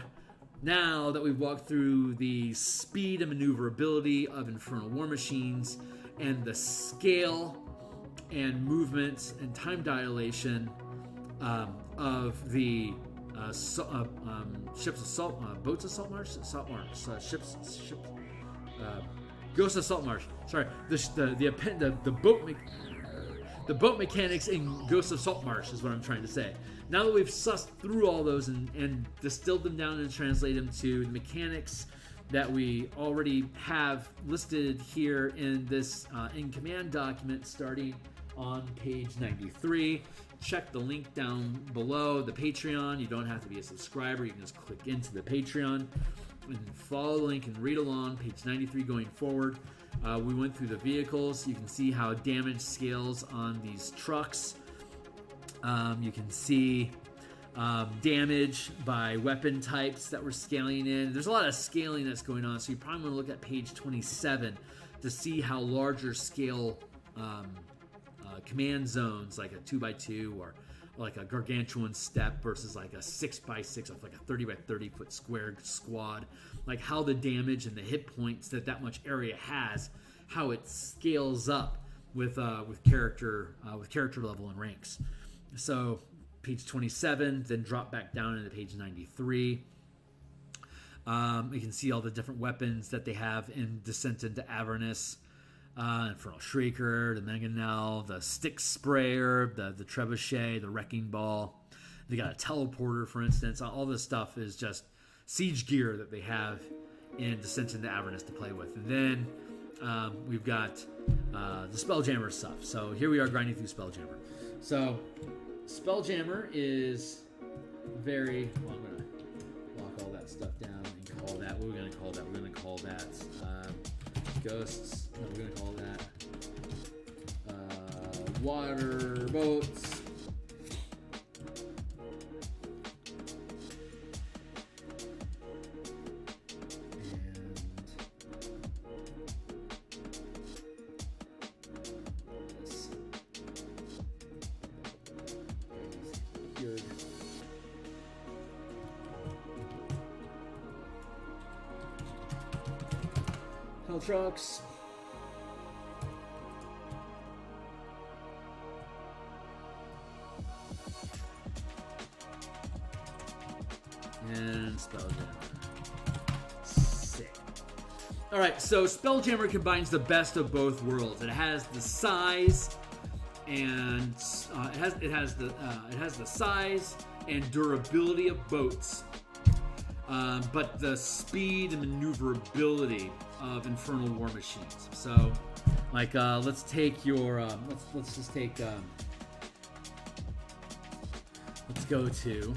that we've walked through the speed and maneuverability of Infernal War Machines and the scale and movement and time dilation of the ships of salt, boats of salt marsh, ships, Ghosts of Salt Marsh. Sorry, the boat mechanics in Ghosts of Salt Marsh is what I'm trying to say. Now that we've sussed through all those and distilled them down and translated them to the mechanics that we already have listed here in this in command document, starting on page 93. Check the link down below, the Patreon. You don't have to be a subscriber. You can just click into the Patreon and follow the link and read along, page 93 going forward. We went through the vehicles. You can see how damage scales on these trucks. You can see damage by weapon types that we're scaling in. There's a lot of scaling that's going on, so you probably want to look at page 27 to see how larger scale command zones, like a 2x2 or like a gargantuan step versus like a 6x6 of like a 30x30 foot square squad, like how the damage and the hit points that much area has, how it scales up with character level and ranks. So page 27, then drop back down into page 93. You can see all the different weapons that they have in Descent into Avernus. Infernal Shrieker, the Mangonel, the Stick Sprayer, the Trebuchet, the Wrecking Ball. They got a teleporter, for instance. All this stuff is just siege gear that they have in Descent into Avernus to play with. And then we've got the Spelljammer stuff. So here we are grinding through Spelljammer. So Spelljammer is very... Well, I'm going to lock all that stuff down and call that... What are we going to call that? We're going to call that... Ghosts. No, we're going to call that water boats. Untitled trucks. And Spelljammer. Sick. Alright, so Spelljammer combines the best of both worlds. It has the size and it has the size and durability of boats, but the speed and maneuverability of infernal war machines. So, like, let's take your let's just take let's go to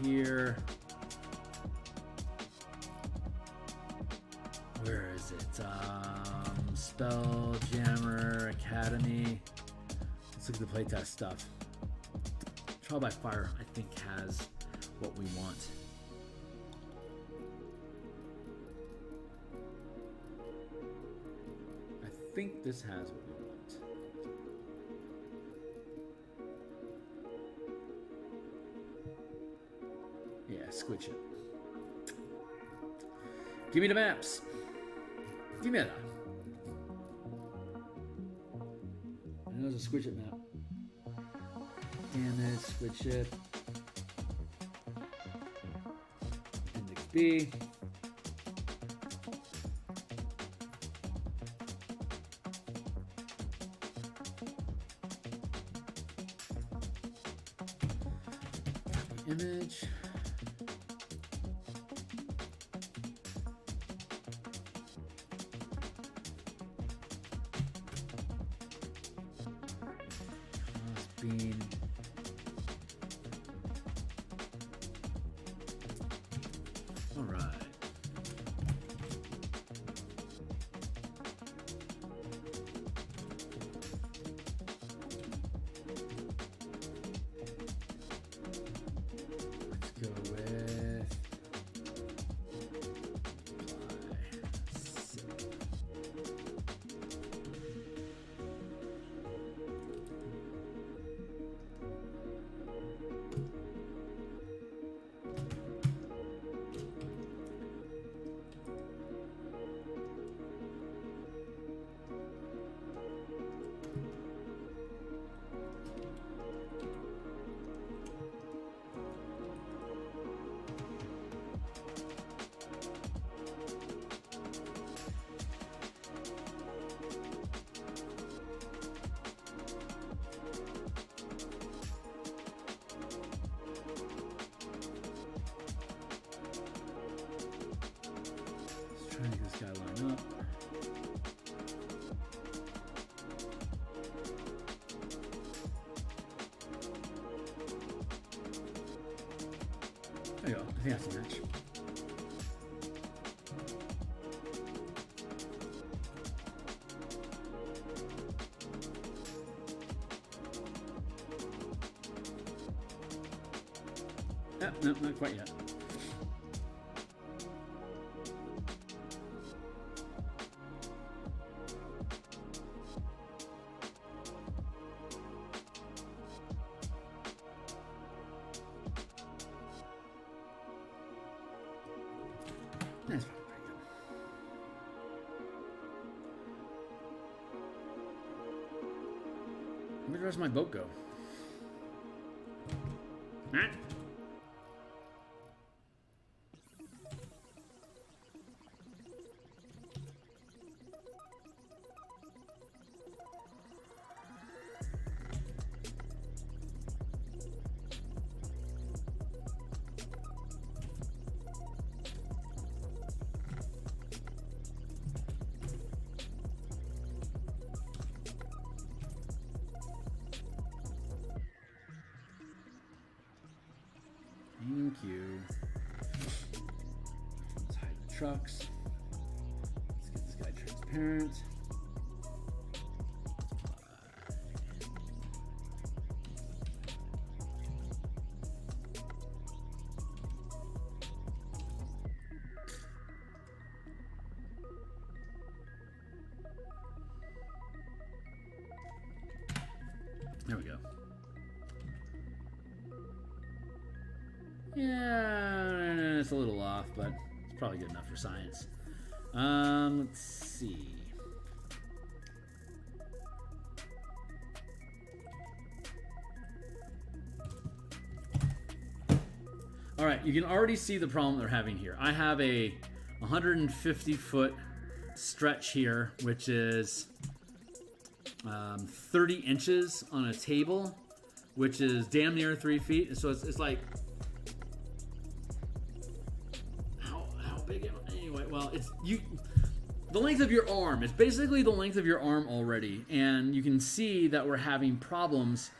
here. Where is it? Spelljammer Academy. Let's look at the playtest stuff. Trial by Fire, I think, has what we want. I think this has what we want. Yeah, switch it. Give me the maps. Give me that. And there's a switch it map. Damage, switch it. Index B. Image. Bean. All right. Let's go with trying to get this guy lined up. There you go. I think that's a match. No, not quite yet. That's probably pretty good. Where did the rest of my boat go? Matt? Thank you. Let's hide the trucks. Let's get this guy transparent. There we go. it's a little off, but it's probably good enough for science. Let's see. All right, you can already see the problem they're having here. I have a 150-foot stretch here, which is 30 inches on a table, which is damn near 3 feet. So it's like, how big am I? Anyway, well, it's the length of your arm. It's basically the length of your arm already, and you can see that we're having problems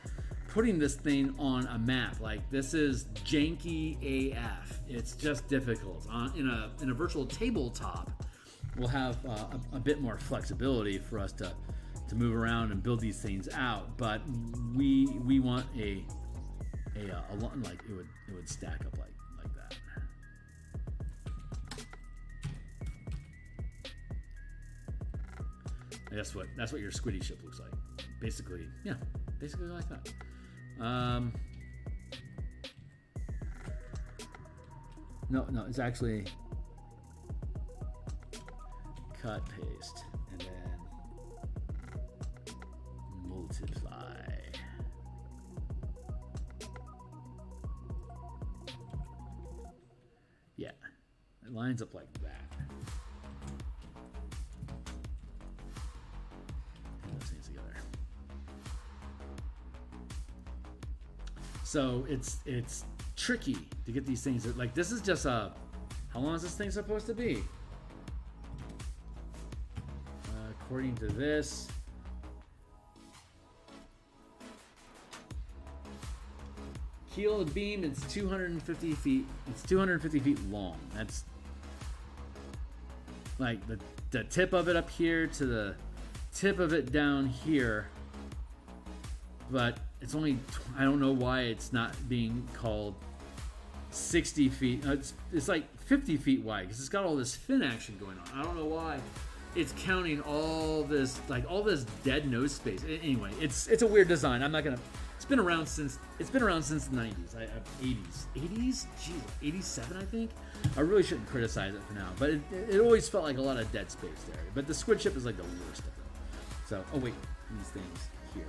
putting this thing on a map. Like, this is janky AF. It's just difficult. In a virtual tabletop, we'll have a bit more flexibility for us to move around and build these things out. But we want a like it would stack up like that. That's what your squiddy ship looks like. Basically, yeah, basically like that. No, it's actually cut, paste, and then multiply. Yeah, it lines up like that. Put those things together. So it's tricky to get these things. Like, this is just how long is this thing supposed to be? According to this, keel of beam, it's 250 feet. It's 250 feet long. That's like the tip of it up here to the tip of it down here. But it's only, I don't know why it's not being called 60 feet. It's like 50 feet wide because it's got all this fin action going on. I don't know why it's counting all this, like all this dead nose space. Anyway, it's a weird design. I'm not gonna. It's been around since the 90s. 80s. Jeez, 87, I think. I really shouldn't criticize it for now, but it always felt like a lot of dead space there. But the squid ship is like the worst of them. So, oh wait, these things here.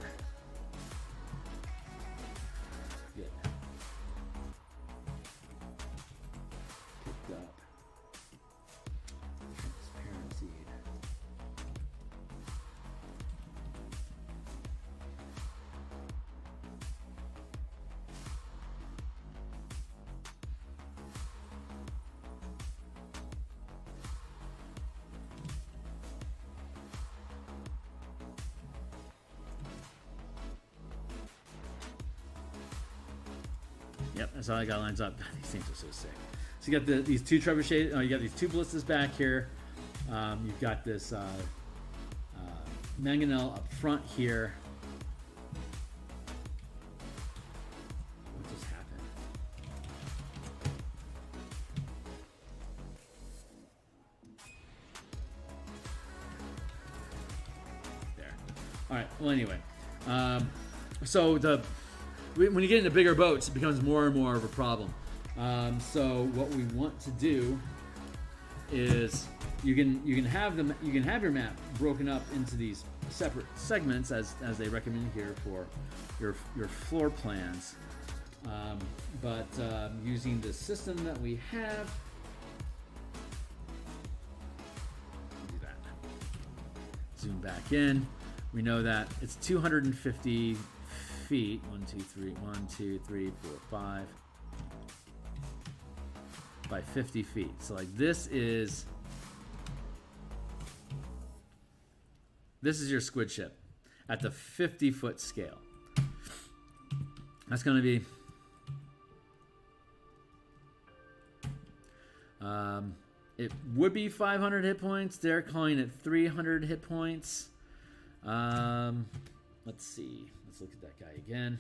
Yep, that's how I got lines up. God, these things are so sick. So you got these two trebuchets. You got these two ballistas back here. You've got this mangonel up front here. What just happened? There. All right. Well, anyway, so when you get into bigger boats, it becomes more and more of a problem. So what we want to do is you can have your map broken up into these separate segments as they recommend here for your floor plans. But using the system that we have, do that. Zoom back in. We know that it's 250 feet. 1, 2, 3, 4, 5 by 50 feet. So like this is your squid ship at the 50-foot scale. That's going to be it would be 500 hit points. They're calling it 300 hit points. Let's see. Let's look at that guy again.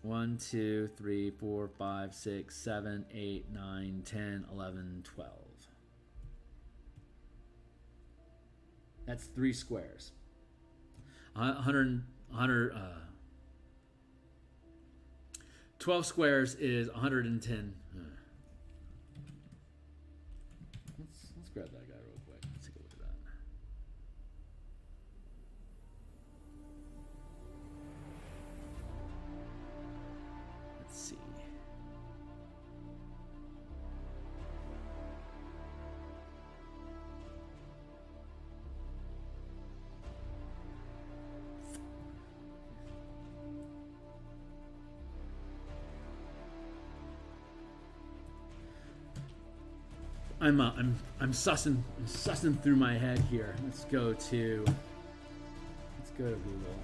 1, 2, 3, 4, 5, 6, 7, 8, 9, 10, 11, 12. That's 3 squares. 100 12 squares is 110. Let's grab that guy real quick. Let's take a look at that. Let's see. I'm sussing through my head here. Let's go to Google.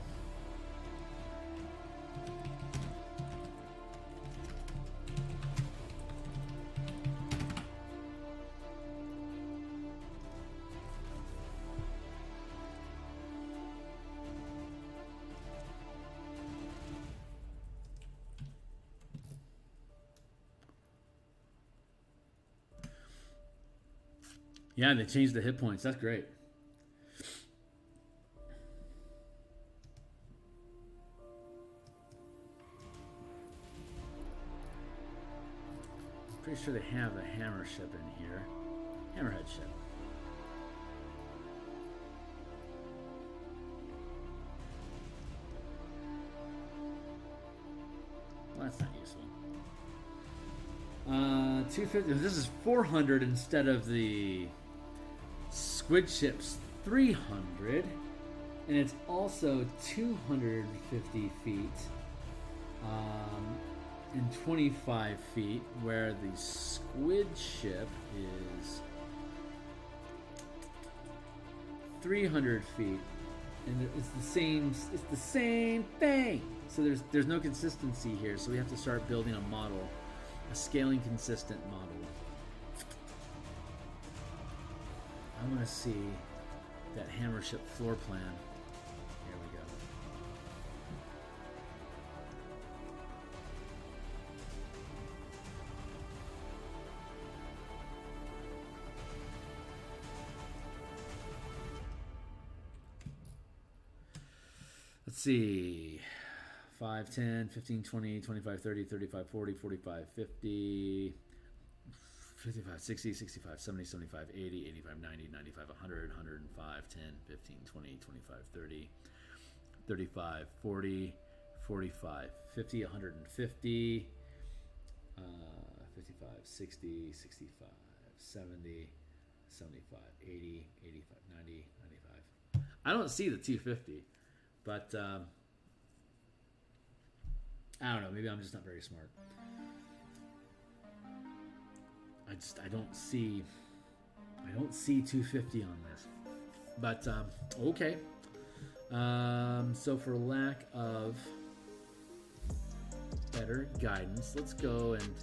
Yeah, they changed the hit points. That's great. Pretty sure they have a hammer ship in here. Hammerhead ship. Well, that's not useful. 250. This is 400 instead of the squid ship's 300, and it's also 250 feet and 25 feet, where the squid ship is 300 feet, and it's the same thing. So there's no consistency here. So we have to start building a model, a scaling consistent model. I want to see that hammer ship floor plan. Here we go. Let's see. 5, 10, 15, 20, 25, 30, 35, 40, 45, 50... 55, 60, 65, 70, 75, 80, 85, 90, 95, 100, 105, 10, 15, 20, 25, 30, 35, 40, 45, 50, 150, 55, 60, 65, 70, 75, 80, 85, 90, 95. I don't see the 250, but I don't know. Maybe I'm just not very smart. I don't see 250 on this, but okay. So for lack of better guidance, let's go and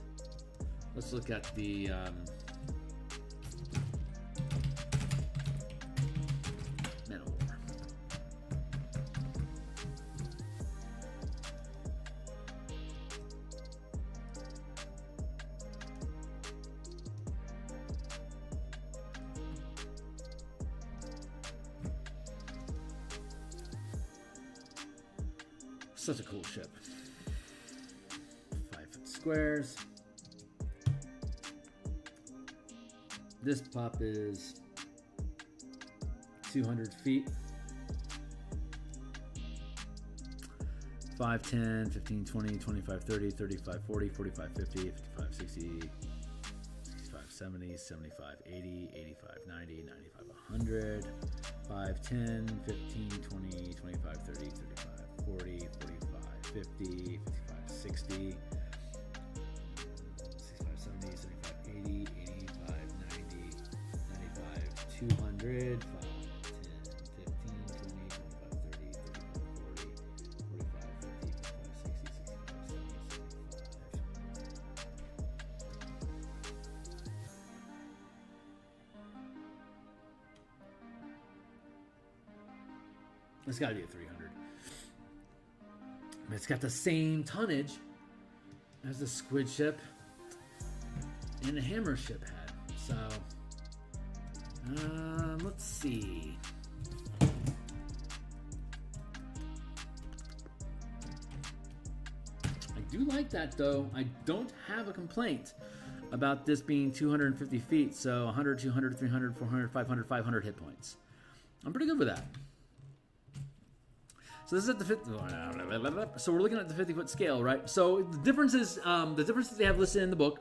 let's look at the Men of War. Such a cool ship. 5 foot squares. This pop is 200 feet. 5, 10, 15, 20, 25, 30, 35, 40, 45, 50, 55, 60, 65, 70, 75, 80, 85, 90, 95, 100. 5, 10, 15, 20, 25, 30, 35. 40, 45, 50, 55, 60, 65, 70, 75, 80, 85, 90, 95, 200, 5, 10, 15, 20, 25, 30, 35, 40, 45, 50, 55, 60, 65, 70, 75. It's got to be a 300. It's got the same tonnage as the squid ship and the hammer ship had. So, let's see. I do like that, though. I don't have a complaint about this being 250 feet, so 100, 200, 300, 400, 500, 500 hit points. I'm pretty good with that. So this is at the 50. So we're looking at the 50-foot scale, right? So the differences that they have listed in the book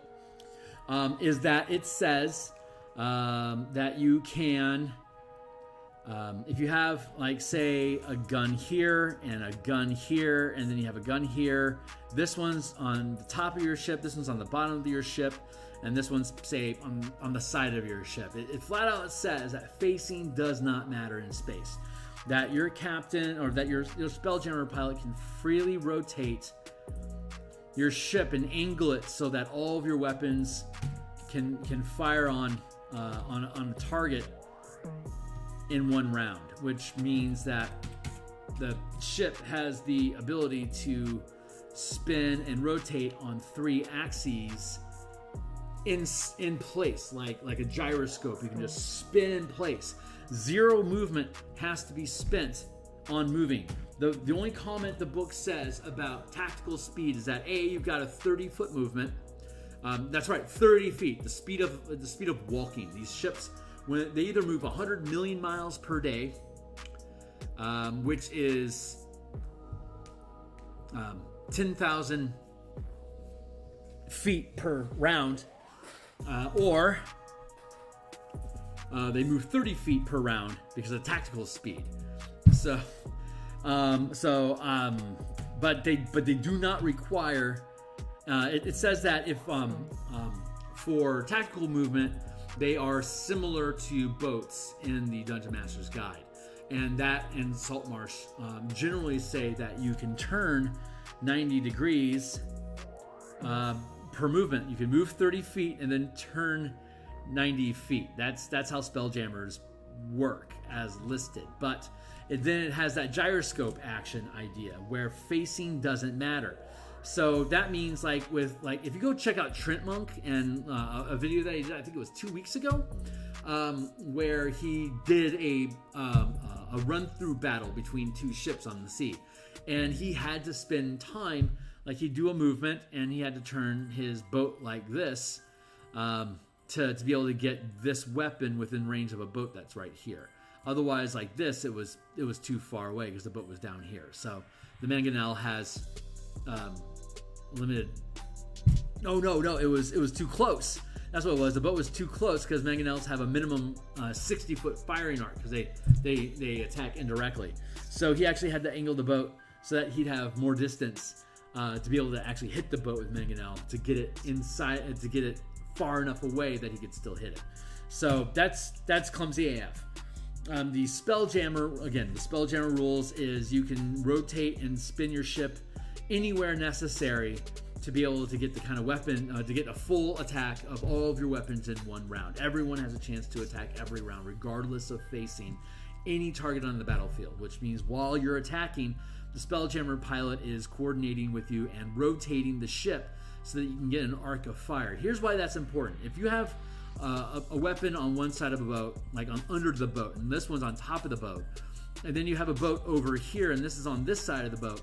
is that it says that you can, if you have, like, say, a gun here and a gun here, and then you have a gun here. This one's on the top of your ship. This one's on the bottom of your ship. And this one's, say, on the side of your ship. It flat out says that facing does not matter in space. That your captain or that your Spelljammer pilot can freely rotate your ship and angle it so that all of your weapons can fire on a target in one round, which means that the ship has the ability to spin and rotate on 3 axes in place, like a gyroscope. You can just spin in place. 0 movement has to be spent on moving. The only comment the book says about tactical speed is that you've got a 30-foot movement. That's right, 30 feet. The speed of walking. These ships, when they either move 100 million miles per day, which is 10,000 feet per round, or they move 30 feet per round because of tactical speed. But they do not require. It says that if for tactical movement, they are similar to boats in the Dungeon Master's Guide, and that in Saltmarsh generally say that you can turn 90 degrees per movement. You can move 30 feet and then turn 90 feet. That's how Spelljammers work as listed. But then it has that gyroscope action idea where facing doesn't matter. So that means if you go check out Trent Monk and a video that he did, I think it was 2 weeks ago, where he did a run-through battle between 2 ships on the sea, and he had to spend time, like he'd do a movement and he had to turn his boat like this to be able to get this weapon within range of a boat that's right here. Otherwise, like this, it was too far away because the boat was down here. So the mangonel has limited. No, it was too close. That's what it was. The boat was too close because mangonels have a minimum 60-foot firing arc because they attack indirectly. So he actually had to angle the boat so that he'd have more distance to be able to actually hit the boat with mangonel to get it inside, to get it far enough away that he could still hit it. So that's clumsy AF. The Spelljammer rules is you can rotate and spin your ship anywhere necessary to be able to get the kind of weapon, to get a full attack of all of your weapons in one round. Everyone has a chance to attack every round, regardless of facing any target on the battlefield, which means while you're attacking, the Spelljammer pilot is coordinating with you and rotating the ship so that you can get an arc of fire. Here's why that's important. If you have a weapon on one side of a boat, like under the boat, and this one's on top of the boat, and then you have a boat over here, and this is on this side of the boat,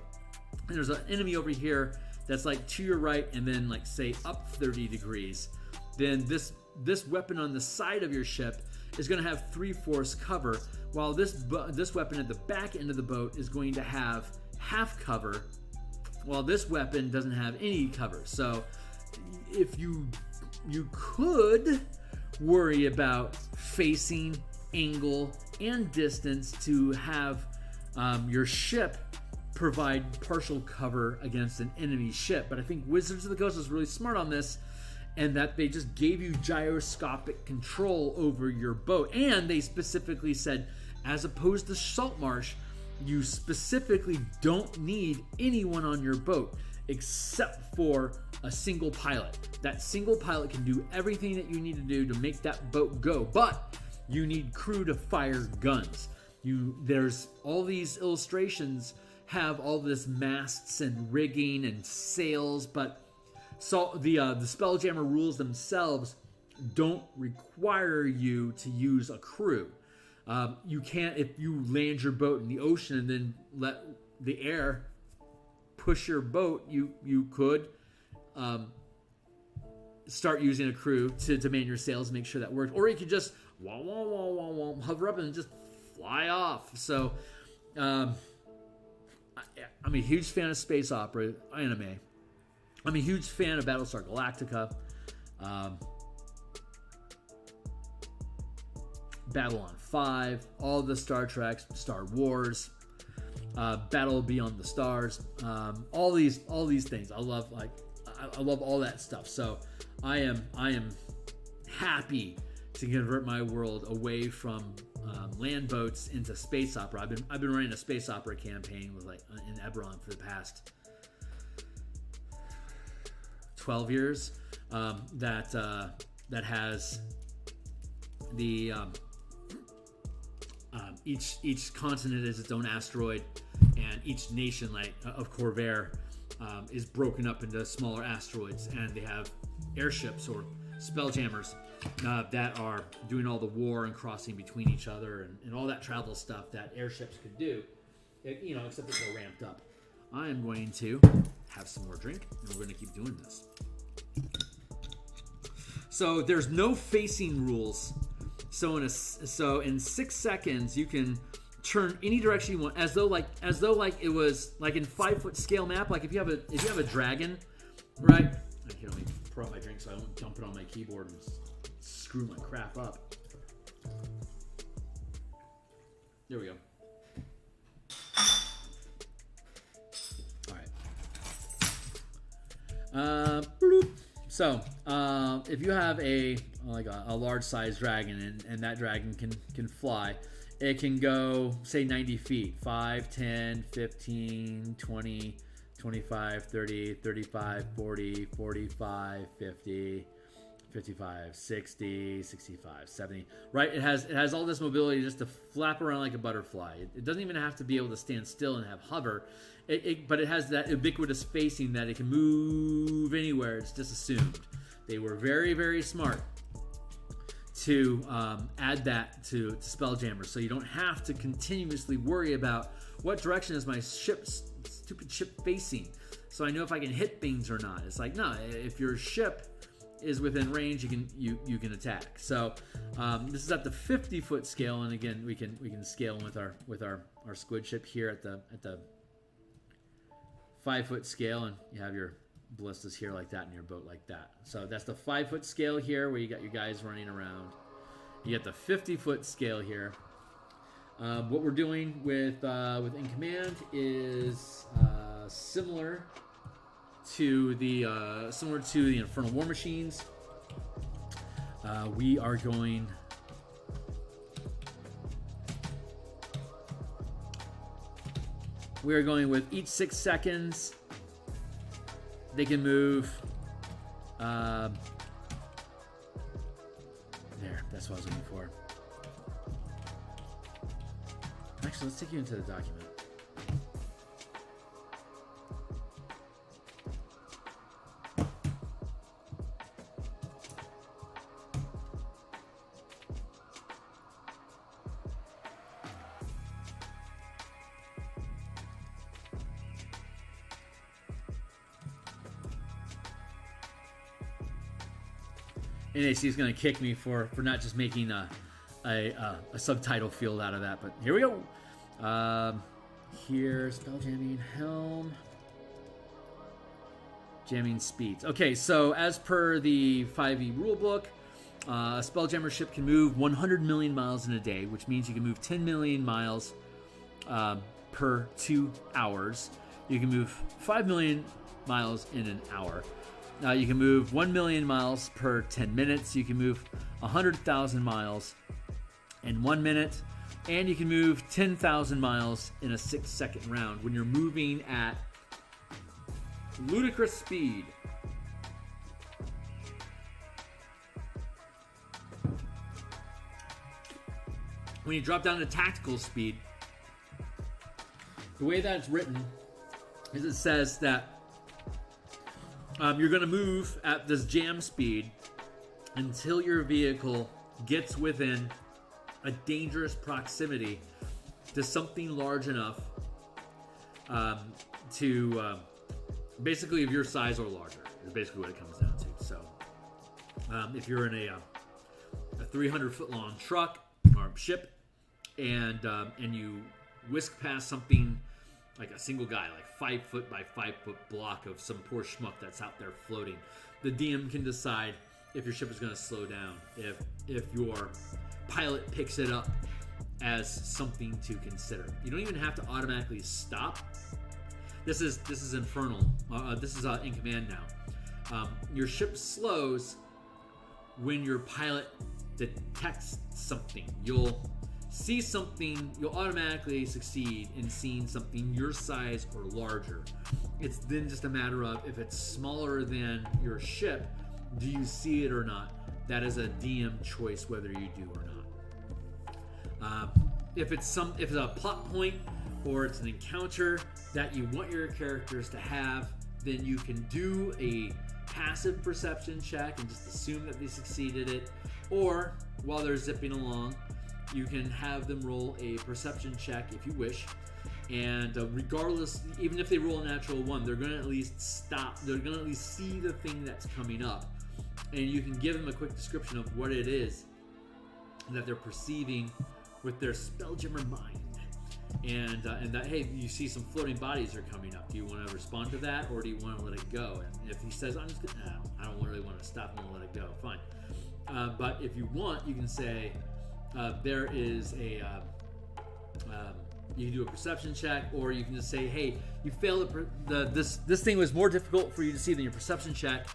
and there's an enemy over here that's like to your right, and then like say up 30 degrees, then this weapon on the side of your ship is going to have 3/4 cover, while this weapon at the back end of the boat is going to have half cover, while this weapon doesn't have any cover. So if you could worry about facing, angle, and distance to have your ship provide partial cover against an enemy ship. But I think Wizards of the Coast was really smart on this, and that they just gave you gyroscopic control over your boat. And they specifically said, as opposed to Saltmarsh, you specifically don't need anyone on your boat except for a single pilot. That single pilot can do everything that you need to do to make that boat go, but you need crew to fire guns. There's all these illustrations have all this masts and rigging and sails, but the Spelljammer rules themselves don't require you to use a crew. You can't, if you land your boat in the ocean and then let the air push your boat, you could start using a crew to man your sails and make sure that works. Or you could just hover up and just fly off. So I'm a huge fan of space opera anime. I'm a huge fan of Battlestar Galactica. Babylon 5, all the Star Treks, Star Wars, Battle Beyond the Stars, all these things. I love all that stuff. So I am happy to convert my world away from land boats into space opera. I've been running a space opera campaign with in Eberron for the past 12 years. That has the each continent is its own asteroid, and each nation of Corvair is broken up into smaller asteroids, and they have airships or spelljammers that are doing all the war and crossing between each other and all that travel stuff that airships could do, except that they're ramped up. I am going to have some more drink, and we're going to keep doing this. So there's no facing rules. So in 6 seconds you can turn any direction you want, as though it was like in 5 foot scale map. Like if you have a dragon, right? Here, let me pour out my drink so I don't dump it on my keyboard and screw my crap up. There we go. All right. So if you have a large size dragon and that dragon can fly, it can go, say, 90 feet, 5, 10, 15, 20, 25, 30, 35, 40, 45, 50, 55, 60, 65, 70, right? It has all this mobility just to flap around like a butterfly. It doesn't even have to be able to stand still and have hover, but it has that ubiquitous facing that it can move anywhere. It's just assumed. They were very, very smart to add that to Spelljammer, so you don't have to continuously worry about what direction is my stupid ship facing, so I know if I can hit things or not. It's like, no, if your ship is within range, you can attack. So this is at the 50-foot scale, and again we can scale with our squid ship here at the 5-foot scale, and you have your ballistas here like that and your boat like that. So that's the 5-foot scale here where you got your guys running around. You got the 50-foot scale here. What we're doing with In Command is similar to the Infernal War Machines. We are going with each 6 seconds they can move. There, that's what I was looking for. Actually, let's take you into the document. NAC is going to kick me for not just making a subtitle field out of that, but here we go. Here, spell jamming, Helm, jamming speeds. Okay, so as per the 5e rulebook, a Spelljammer ship can move 100 million miles in a day, which means you can move 10 million miles per 2 hours. You can move 5 million miles in an hour. You can move 1 million miles per 10 minutes. You can move 100,000 miles in 1 minute. And you can move 10,000 miles in a 6-second round when you're moving at ludicrous speed. When you drop down to tactical speed, the way that it's written is it says that you're going to move at this jam speed until your vehicle gets within a dangerous proximity to something large enough to basically of your size or larger is basically what it comes down to. So if you're in a 300-foot long truck or ship, and you whisk past something like a single guy, like 5 foot by 5 foot block of some poor schmuck that's out there floating, the DM can decide if your ship is going to slow down, if your pilot picks it up as something to consider. You don't even have to automatically stop. This is infernal. This is in command now. Your ship slows when your pilot detects something. You'll see something, you'll automatically succeed in seeing something your size or larger. It's then just a matter of, if it's smaller than your ship, do you see it or not? That is a DM choice whether you do or not. If it's a plot point or it's an encounter that you want your characters to have, then you can do a passive perception check and just assume that they succeeded it. Or while they're zipping along, you can have them roll a perception check if you wish, and regardless, even if they roll a natural 1, they're going to at least stop. They're going to at least see the thing that's coming up, and you can give them a quick description of what it is that they're perceiving with their Spelljammer mind, and that, hey, you see some floating bodies are coming up. Do you want to respond to that, or do you want to let it go? And if he says, I'm just gonna, I don't really want to stop and let it go, fine. But if you want, you can say, there is a you can do a perception check, or you can just say, hey, you failed this thing was more difficult for you to see than your perception check,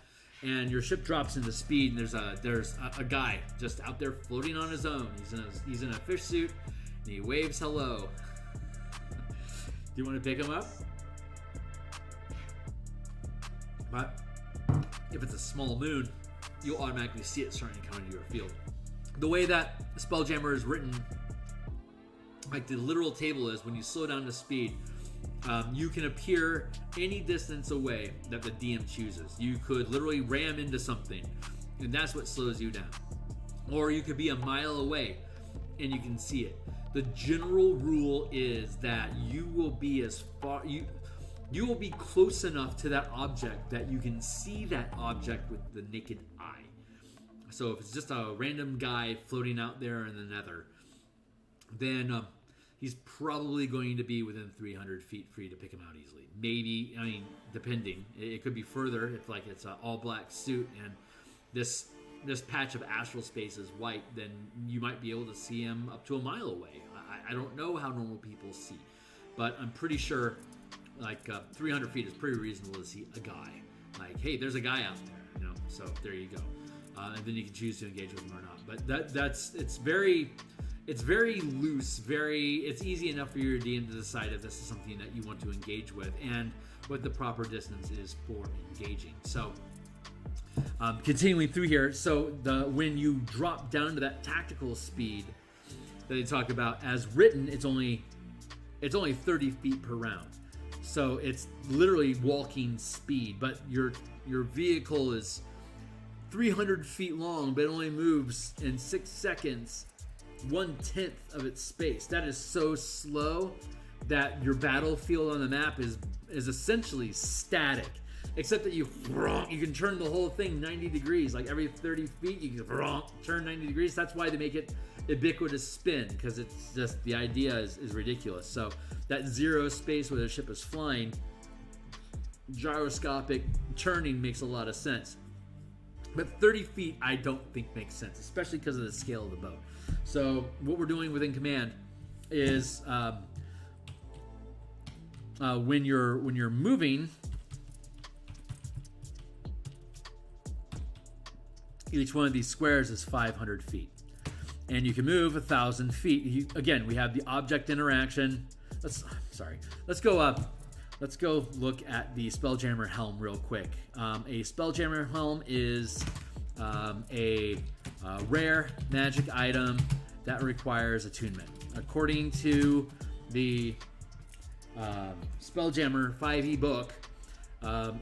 and your ship drops into speed, and there's a guy just out there floating on his own. He's in a fish suit, and he waves hello. Do you want to pick him up? But if it's a small moon, you'll automatically see it starting to come into your field. The way that Spelljammer is written, like the literal table is, when you slow down to speed, you can appear any distance away that the DM chooses. You could literally ram into something, and that's what slows you down. Or you could be a mile away, and you can see it. The general rule is that you will be you will be close enough to that object that you can see that object with the naked eye. So if it's just a random guy floating out there in the nether, then he's probably going to be within 300 feet for you to pick him out easily. Maybe, I mean, depending. It could be further if like it's an all-black suit and this patch of astral space is white, then you might be able to see him up to a mile away. I don't know how normal people see, but I'm pretty sure like 300 feet is pretty reasonable to see a guy. Like, hey, there's a guy out there, so there you go. And then you can choose to engage with him or not. But it's very loose, it's easy enough for your DM to decide if this is something that you want to engage with and what the proper distance is for engaging. So continuing through here, so when you drop down to that tactical speed that they talk about, as written, it's only 30 feet per round. So it's literally walking speed, but your vehicle is 300 feet long, but it only moves in 6 seconds, 1/10 of its space. That is so slow that your battlefield on the map is essentially static, except that you can turn the whole thing 90 degrees. Like every 30 feet, you can turn 90 degrees. That's why they make it ubiquitous spin, because it's just, the idea is ridiculous. So that zero space where the ship is flying, gyroscopic turning makes a lot of sense. But 30 feet, I don't think makes sense, especially because of the scale of the boat. So what we're doing within command is when you're moving, each one of these squares is 500 feet, and you can move 1,000 feet. Again, we have the object interaction. Let's go look at the Spelljammer Helm real quick. A Spelljammer Helm is a rare magic item that requires attunement. According to the Spelljammer 5e book,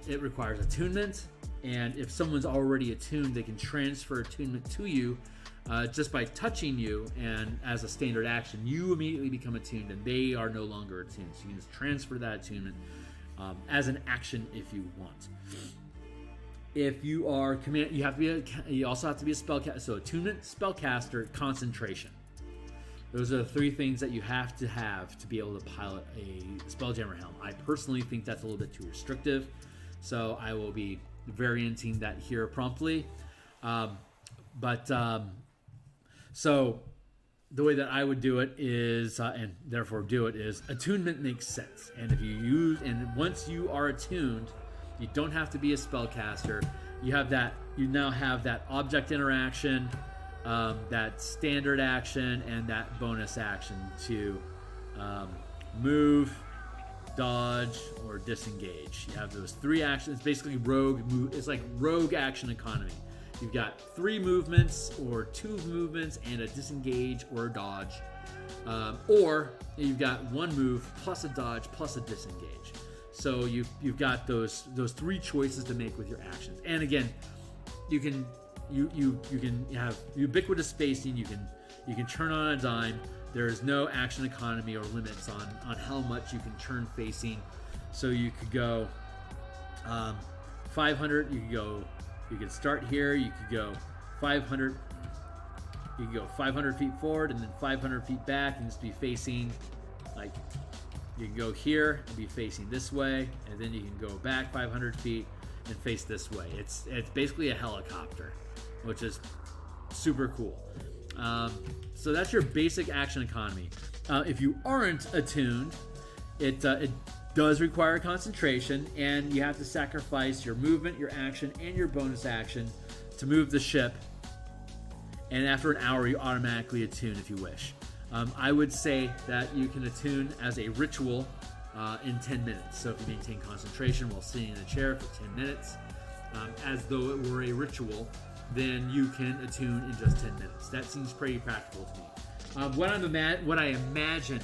it requires attunement, and if someone's already attuned, they can transfer attunement to you just by touching you, and as a standard action, you immediately become attuned, and they are no longer attuned. So you can just transfer that attunement as an action if you want. If you are command, you also have to be a spellcaster. So attunement, spellcaster, concentration. Those are the three things that you have to be able to pilot a Spelljammer Helm. I personally think that's a little bit too restrictive, so I will be varianting that here promptly. So the way that I would do it is, and therefore do it, is attunement makes sense. And if you use, and once you are attuned, you don't have to be a spellcaster. You now have that object interaction, that standard action, and that bonus action to move, dodge, or disengage. You have those three actions. Basically, it's like rogue action economy. You've got 3 movements or 2 movements and a disengage or a dodge. Or you've got 1 move plus a dodge plus a disengage. So you've got those 3 choices to make with your actions. And again, you can have ubiquitous spacing. You can turn on a dime. There is no action economy or limits on how much you can turn facing. So you could go 500. You could start here. You could go 500. You could go 500 feet forward and then 500 feet back, and just be facing like. You can go here and be facing this way, and then you can go back 500 feet and face this way. It's basically a helicopter, which is super cool. So that's your basic action economy. If you aren't attuned, it does require concentration, and you have to sacrifice your movement, your action, and your bonus action to move the ship. And after an hour, you automatically attune if you wish. I would say that you can attune as a ritual in 10 minutes. So if you maintain concentration while sitting in a chair for 10 minutes, as though it were a ritual, then you can attune in just 10 minutes. That seems pretty practical to me. What I imagine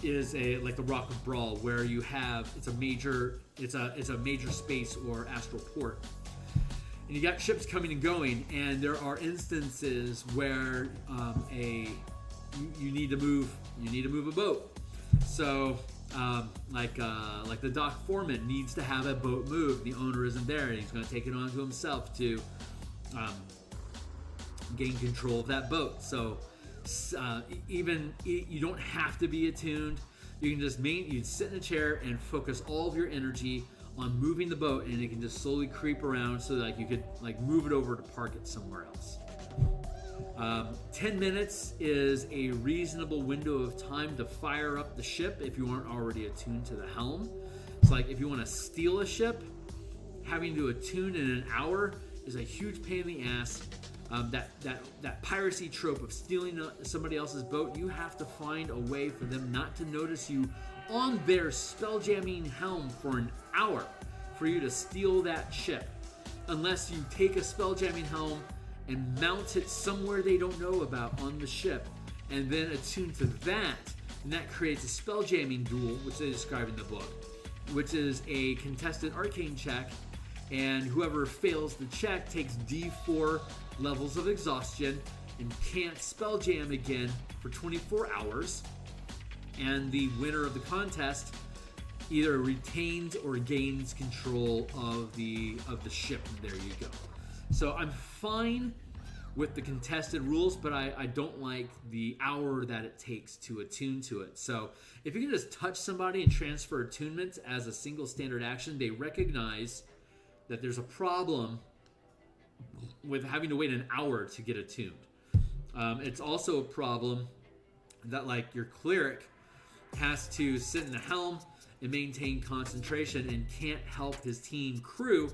is like the Rock of Brawl, where you have it's a major space or astral port. And you got ships coming and going, and there are instances where you need to move a boat. So like the dock foreman needs to have a boat move. The owner isn't there, and he's going to take it onto himself to gain control of that boat. So even you don't have to be attuned. You can just you sit in a chair and focus all of your energy on moving the boat, and it can just slowly creep around so that you could move it over to park it somewhere else. 10 minutes is a reasonable window of time to fire up the ship if you aren't already attuned to the helm. It's like if you want to steal a ship, having to attune in an hour is a huge pain in the ass. That piracy trope of stealing somebody else's boat, you have to find a way for them not to notice you on their spelljamming helm for an hour for you to steal that ship, unless you take a spelljamming helm and mount it somewhere they don't know about on the ship, and then attune to that, and that creates a spelljamming duel, which they describe in the book, which is a contested arcane check, and whoever fails the check takes D4 levels of exhaustion and can't spelljam again for 24 hours. And the winner of the contest either retains or gains control of the ship. And there you go. So I'm fine with the contested rules, but I don't like the hour that it takes to attune to it. So if you can just touch somebody and transfer attunement as a single standard action, they recognize that there's a problem with having to wait an hour to get attuned. It's also a problem that your cleric has to sit in the helm and maintain concentration and can't help his team crew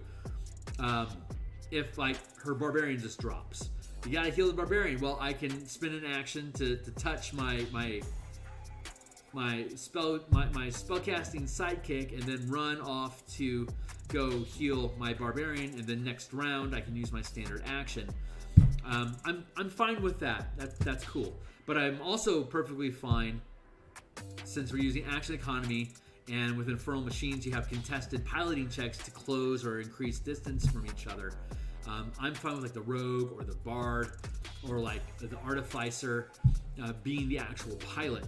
if her barbarian just drops. You gotta heal the barbarian. Well, I can spend an action to touch my spellcasting sidekick and then run off to go heal my barbarian, and then next round I can use my standard action. I'm fine with that. That's cool. But I'm also perfectly fine, since we're using action economy, and with Infernal Machines you have contested piloting checks to close or increase distance from each other. I'm fine with the rogue or the bard or the artificer being the actual pilot.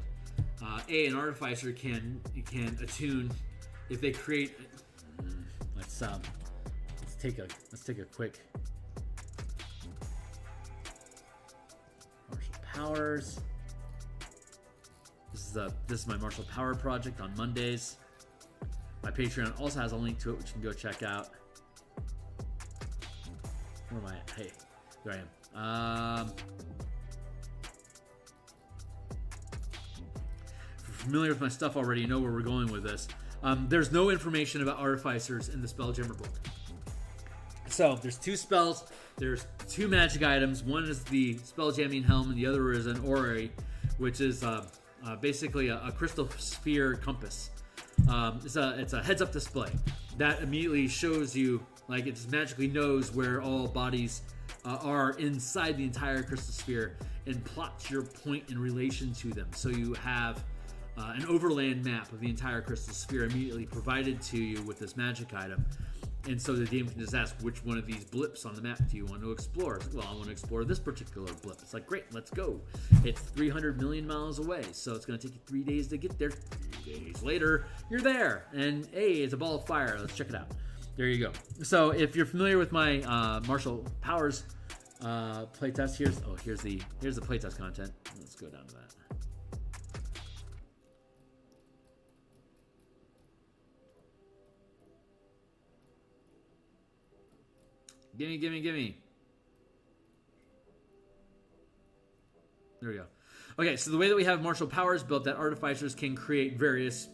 an artificer can attune if they create. Let's take a quick martial powers. This is my martial power project on Mondays. My Patreon also has a link to it, which you can go check out. Where am I at? Hey, there I am. If you're familiar with my stuff already, you know where we're going with this. There's no information about artificers in the Spelljammer book. So there's 2 spells. There's 2 magic items. One is the Spelljamming Helm, and the other is an orrery, which is basically a crystal sphere compass. It's a heads-up display that immediately shows you, like, it just magically knows where all bodies are inside the entire crystal sphere and plots your point in relation to them. So you have an overland map of the entire crystal sphere immediately provided to you with this magic item. And so the DM can just ask, which one of these blips on the map do you want to explore? It's like, well, I want to explore this particular blip. It's like, great, let's go. It's 300 million miles away, so it's going to take you 3 days to get there. 3 days later, you're there. And hey, it's a ball of fire. Let's check it out. There you go. So if you're familiar with my martial powers playtest, here's the playtest content. Let's go down to that. Gimme. There we go. Okay, so the way that we have martial powers built, that artificers can create various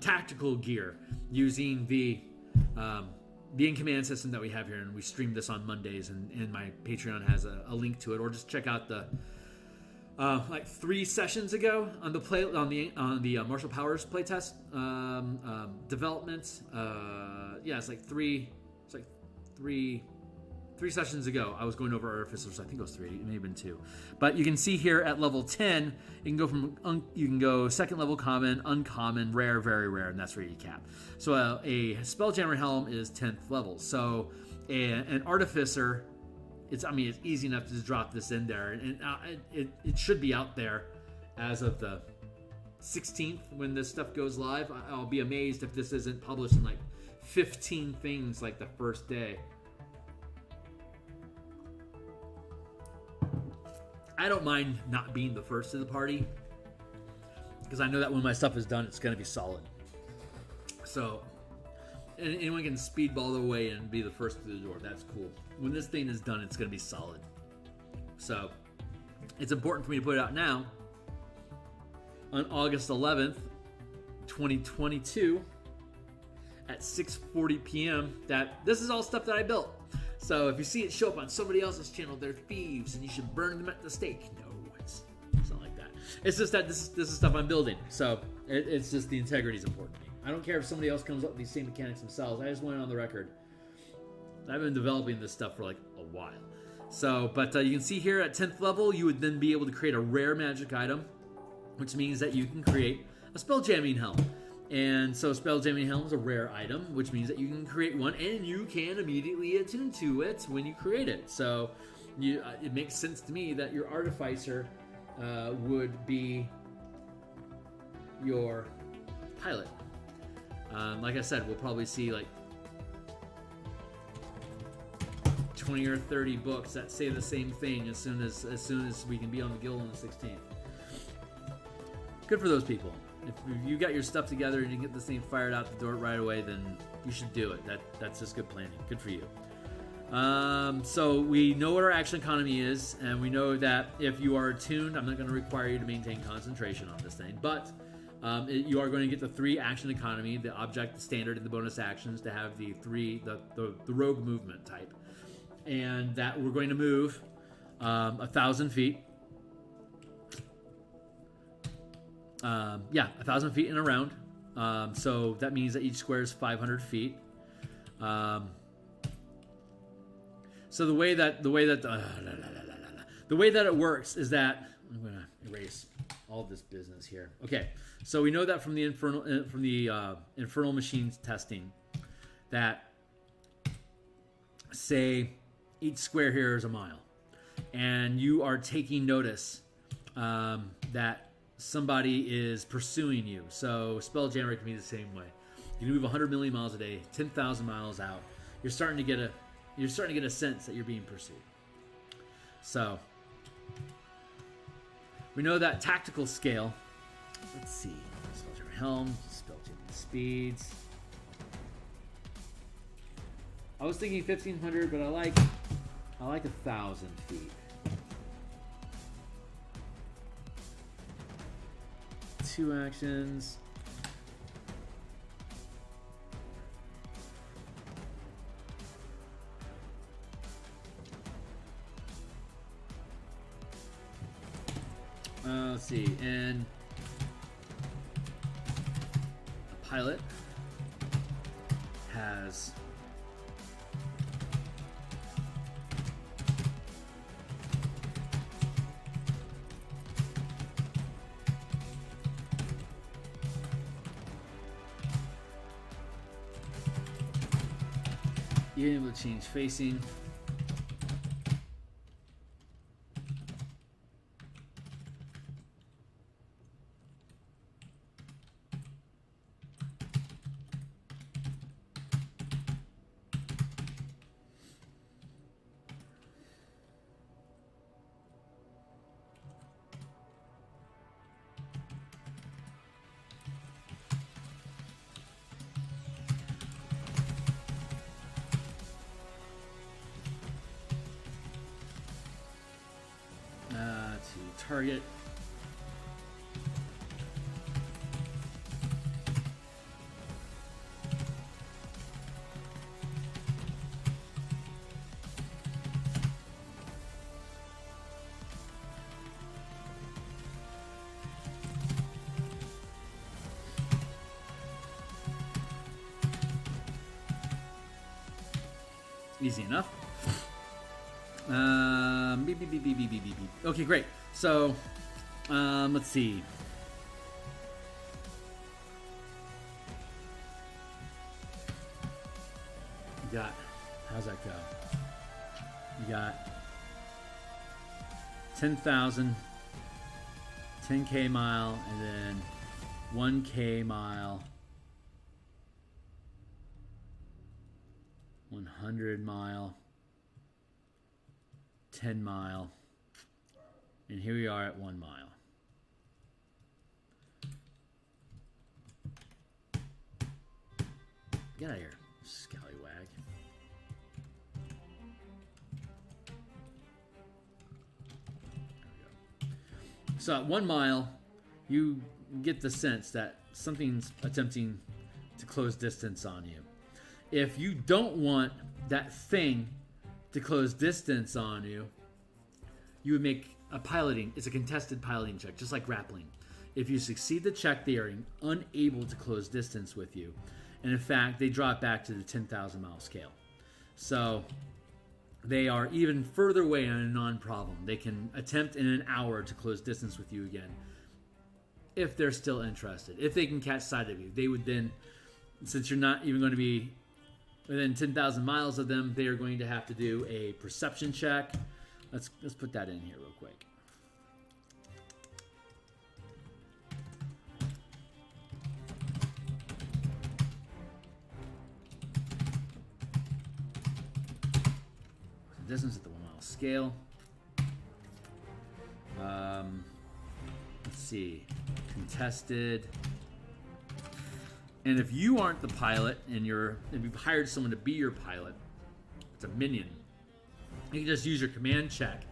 tactical gear using the in-command system that we have here, and we stream this on Mondays, and my Patreon has a link to it, or just check out the like 3 sessions ago on the martial powers playtest development. It's like three sessions ago, I was going over artificers. I think it was 3. It may have been 2. But you can see here at level 10, you can go second level common, uncommon, rare, very rare, and that's where you cap. So a Spelljammer Helm is 10th level. So an artificer, it's easy enough to just drop this in there, and it should be out there as of the 16th when this stuff goes live. I'll be amazed if this isn't published in like 15 things like the first day. I don't mind not being the first to the party, because I know that when my stuff is done, it's going to be solid. So anyone can speedball their way and be the first through the door. That's cool. When this thing is done, it's going to be solid. So it's important for me to put it out now on August 11th, 2022 at 6:40 p.m. that this is all stuff that I built. So if you see it show up on somebody else's channel, they're thieves and you should burn them at the stake. No, it's not like that. It's just that this is stuff I'm building. So it's just the integrity is important to me. I don't care if somebody else comes up with these same mechanics themselves. I just went on the record. I've been developing this stuff for like a while. So, but you can see here at 10th level, you would then be able to create a rare magic item, which means that you can create a Spelljamming Helm. And so Spelljamming Helm is a rare item, which means that you can create one and you can immediately attune to it when you create it. So it makes sense to me that your artificer would be your pilot. Like I said, we'll probably see like 20 or 30 books that say the same thing as soon as we can be on the guild on the 16th. Good for those people. If you got your stuff together and you get this thing fired out the door right away, then you should do it. That's just good planning. Good for you. So we know what our action economy is, and we know that if you are attuned, I'm not going to require you to maintain concentration on this thing, but you are going to get the 3 action economy, the object, the standard, and the bonus actions to have the rogue movement type. And that we're going to move 1,000 feet. 1,000 feet and around. So that means that each square is 500 feet. So the way that it works is that I'm going to erase all this business here. Okay, so we know that from the infernal machines testing that say each square here is a mile, and you are taking notice that somebody is pursuing you. So Spelljammer can be the same way. You can move 100 million miles a day, 10,000 miles out. You're starting to get a sense that you're being pursued. So we know that tactical scale. Let's see. Spelljammer Helm, Spelljammer Speeds. I was thinking 1,500, but I like 1,000 feet. 2 actions. Let's see, and a pilot has being able to change facing. Target. Easy enough. Okay, great. So, let's see. You got, how's that go? You got 10,000, 10K mile, and then 1K mile, 100 mile, 10 mile. And here we are at 1 mile. Get out of here, scallywag. There we go. So at 1 mile, you get the sense that something's attempting to close distance on you. If you don't want that thing to close distance on you, you would make it's a contested piloting check, just like grappling. If you succeed the check, they are unable to close distance with you. And in fact, they drop back to the 10,000 mile scale. So they are even further away on a non-problem. They can attempt in an hour to close distance with you again, if they're still interested. If they can catch sight of you, they would then, since you're not even going to be within 10,000 miles of them, they are going to have to do a perception check. Let's put that in here real quick. Distance at the 1 mile scale. Let's see. Contested. And if you aren't the pilot and if you've hired someone to be your pilot, it's a minion. You can just use your command check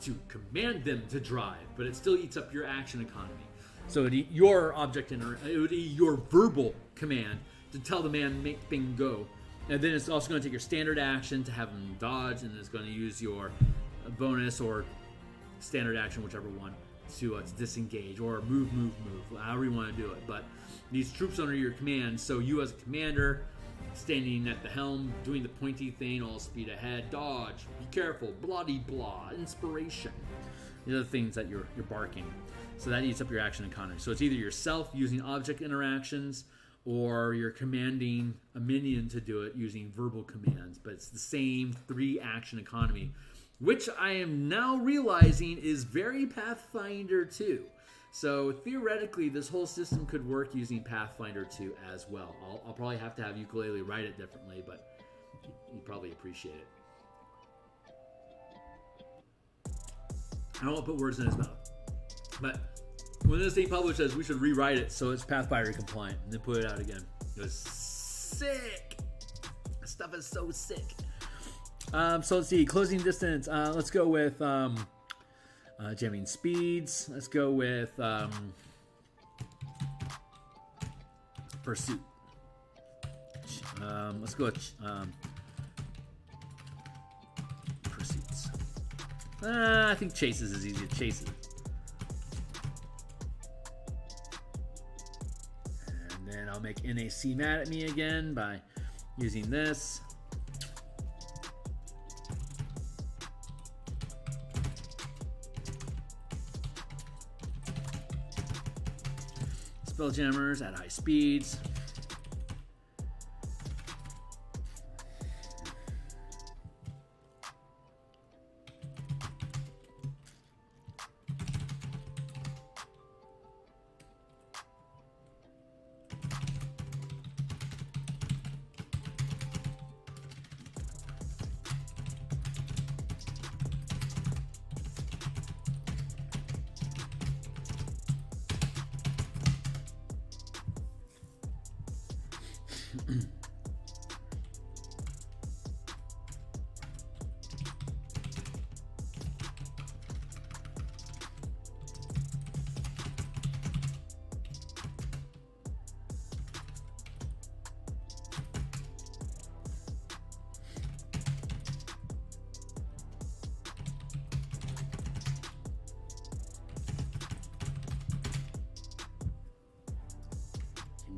to command them to drive, but it still eats up your action economy. So it would eat your it would eat your verbal command to tell the man make thing go. And then it's also going to take your standard action to have them dodge, and it's going to use your bonus or standard action, whichever one, to disengage or move, however you want to do it. But these troops under your command, so you as a commander, standing at the helm, doing the pointy thing, all speed ahead, dodge, be careful, bloody blah, inspiration. These are the things that you're barking. So that eats up your action economy. So it's either yourself using object interactions, or you're commanding a minion to do it using verbal commands. But it's the same 3 action economy, which I am now realizing is very Pathfinder 2. So theoretically, this whole system could work using Pathfinder 2 as well. I'll probably have to have Ukulele write it differently, but you probably appreciate it. I don't want to put words in his mouth. But when this thing published says we should rewrite it so it's Pathfinder compliant and then put it out again. It was sick. This stuff is so sick. So let's see. Closing distance. Let's go with jamming speeds. Let's go with pursuit. Let's go with pursuits. I think chases is easier. Chases. And then I'll make NAC mad at me again by using this. Spelljammers at high speeds.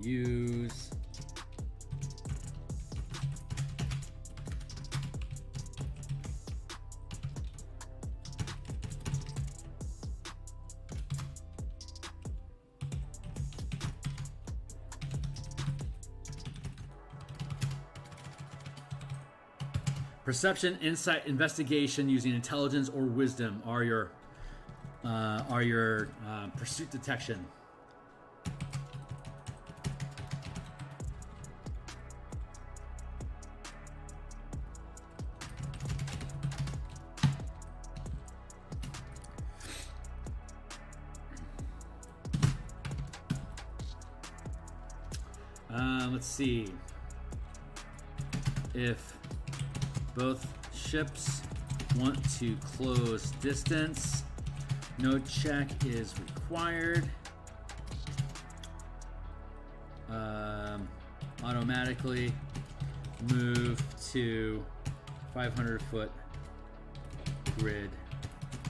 Use perception, insight, investigation using intelligence or wisdom are your pursuit detection. Let's see. If both ships want to close distance, no check is required. Automatically move to 500-foot grid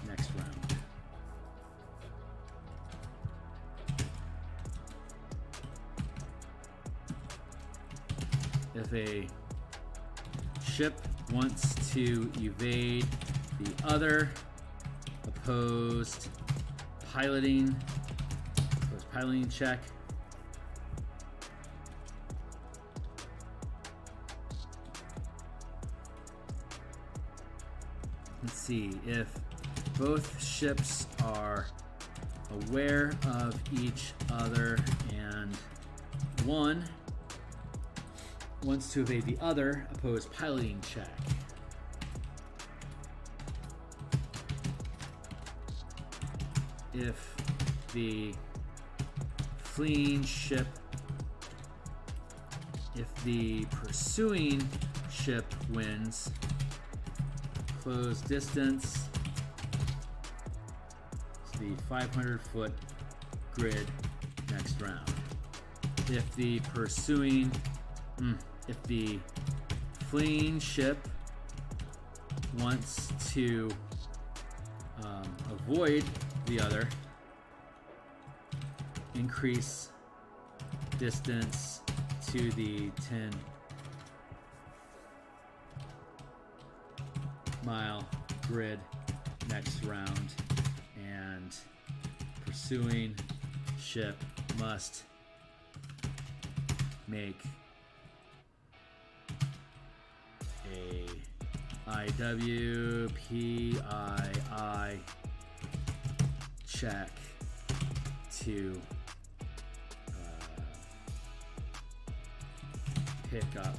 next round. If a ship wants to evade the other, opposed piloting check. Let's see, if both ships are aware of each other and one wants to evade the other, opposed piloting check. If the fleeing ship, if the pursuing ship wins, close distance to the 500-foot grid next round. If the fleeing ship wants to avoid the other, increase distance to the 10-mile grid next round, and pursuing ship must make a IWPII check to pick up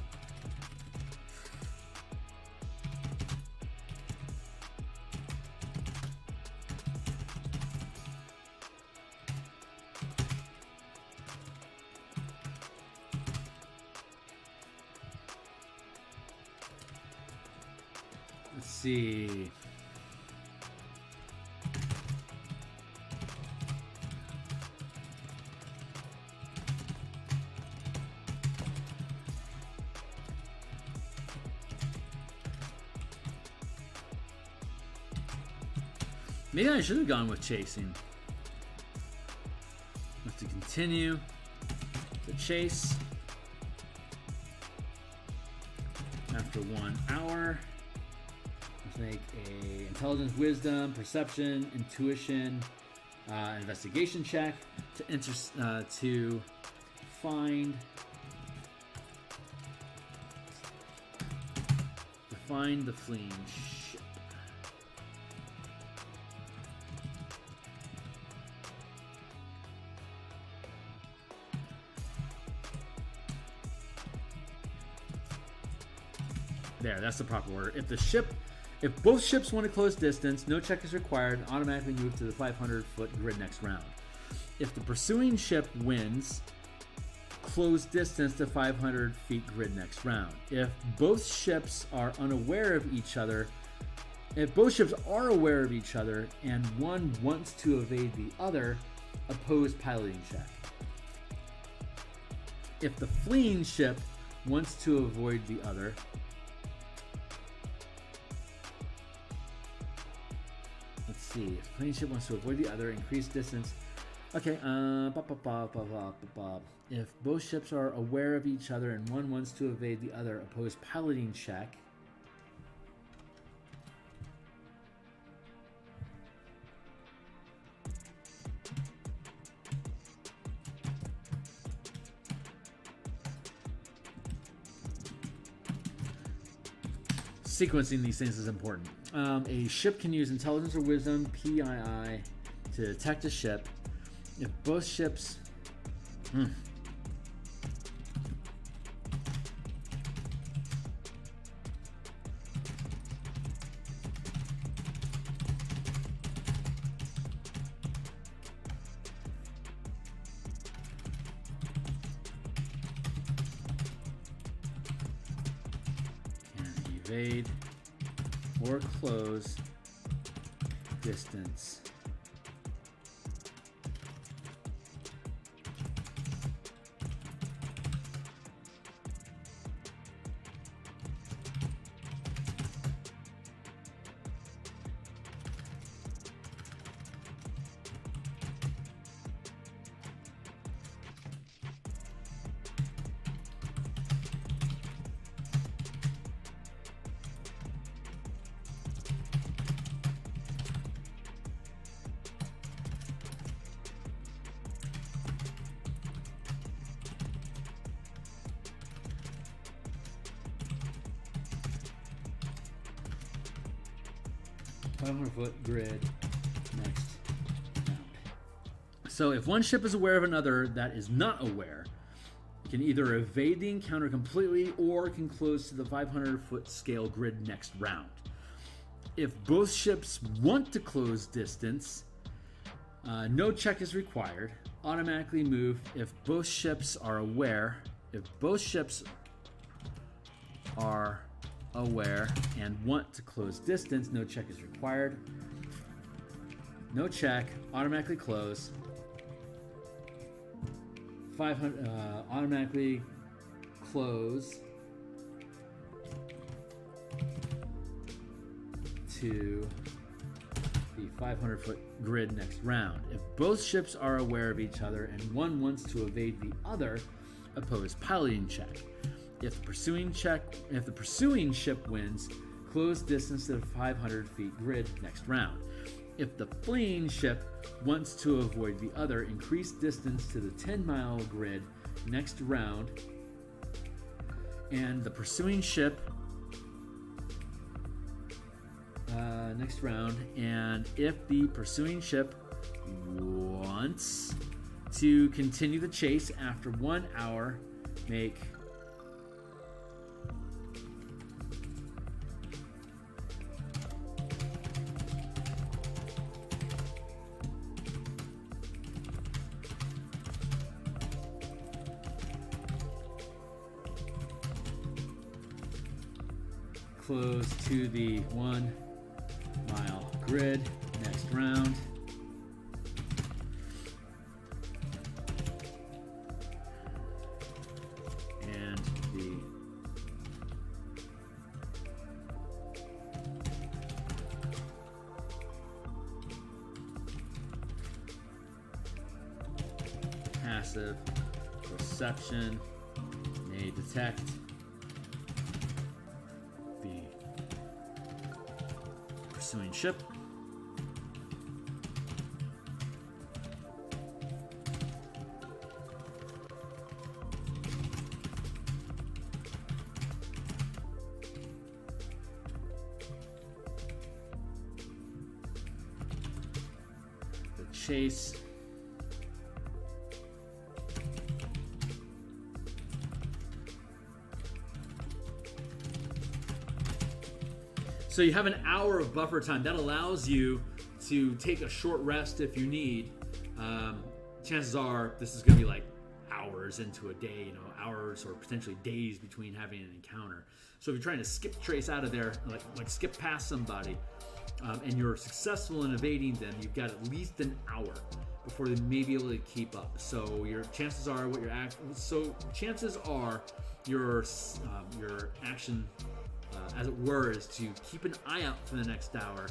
let's see. Maybe I should have gone with chasing. Let's to continue the chase. After 1 hour, let's make a intelligence, wisdom, perception, intuition, investigation check to find the fleeing ship. There, that's the proper order. If both ships want to close distance, no check is required and automatically move to the 500-foot grid next round. If the pursuing ship wins, close distance to 500 feet grid next round. If both ships are aware of each other and one wants to evade the other, oppose piloting check. If the fleeing ship wants to avoid the other, let's see. If the fleeing ship wants to avoid the other, increase distance. Okay. If both ships are aware of each other and one wants to evade the other, oppose piloting check. Sequencing these things is important. A ship can use intelligence or wisdom, PII, to detect a ship. If both ships... evade or close distance. Foot grid next round. So if one ship is aware of another that is not aware, it can either evade the encounter completely or can close to the 500-foot scale grid next round. If both ships want to close distance, no check is required. Automatically move if both ships are aware. If both ships are aware and want to close distance, no check is required. No check, automatically close. 500 automatically close to the 500-foot grid next round. If both ships are aware of each other and one wants to evade the other, oppose piloting check. If the pursuing ship wins, close distance to the 500 feet grid next round. If the fleeing ship wants to avoid the other, increase distance to the 10-mile grid next round. And the pursuing ship next round. And if the pursuing ship wants To continue the chase after 1 hour, make close to the 1 mile grid next round. And the passive perception may detect the pursuing ship. The chase so you have an hour of buffer time. That allows you to take a short rest if you need. Chances are this is going to be like hours into a day, you know, hours or potentially days between having an encounter. So if you're trying to skip trace out of there, like skip past somebody, and you're successful in evading them, you've got at least an hour before they may be able to keep up. So your chances are your action, as it were, is to keep an eye out for the next hour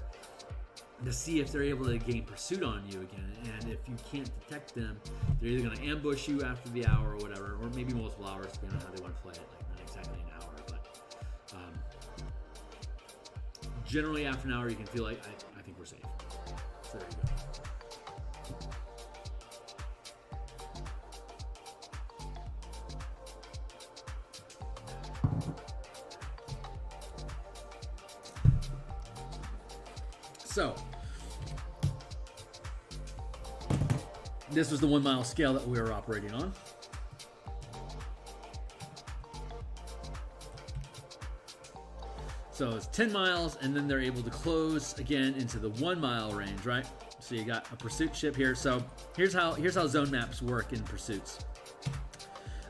to see if they're able to gain pursuit on you again. And if you can't detect them, they're either going to ambush you after the hour or whatever, or maybe multiple hours, depending on how they want to play it. Like not exactly an hour, but generally after an hour, you can feel like I think we're safe. So there you go. So, this was the 1 mile scale that we were operating on. So it's 10 miles, and then they're able to close again into the 1 mile range, right? So you got a pursuit ship here. So here's how zone maps work in pursuits.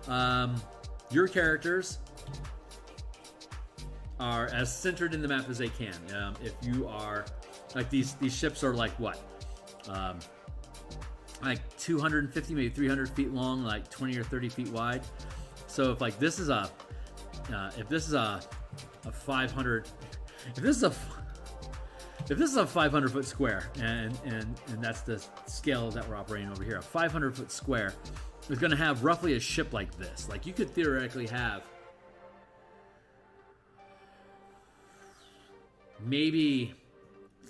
Your characters are as centered in the map as they can. If you are like these ships are like what, like 250, maybe 300 feet long, like 20 or 30 feet wide. So if like this is a 500, if this is a 500 foot square, and that's the scale that we're operating over here, a 500 foot square is going to have roughly a ship like this. Like you could theoretically have maybe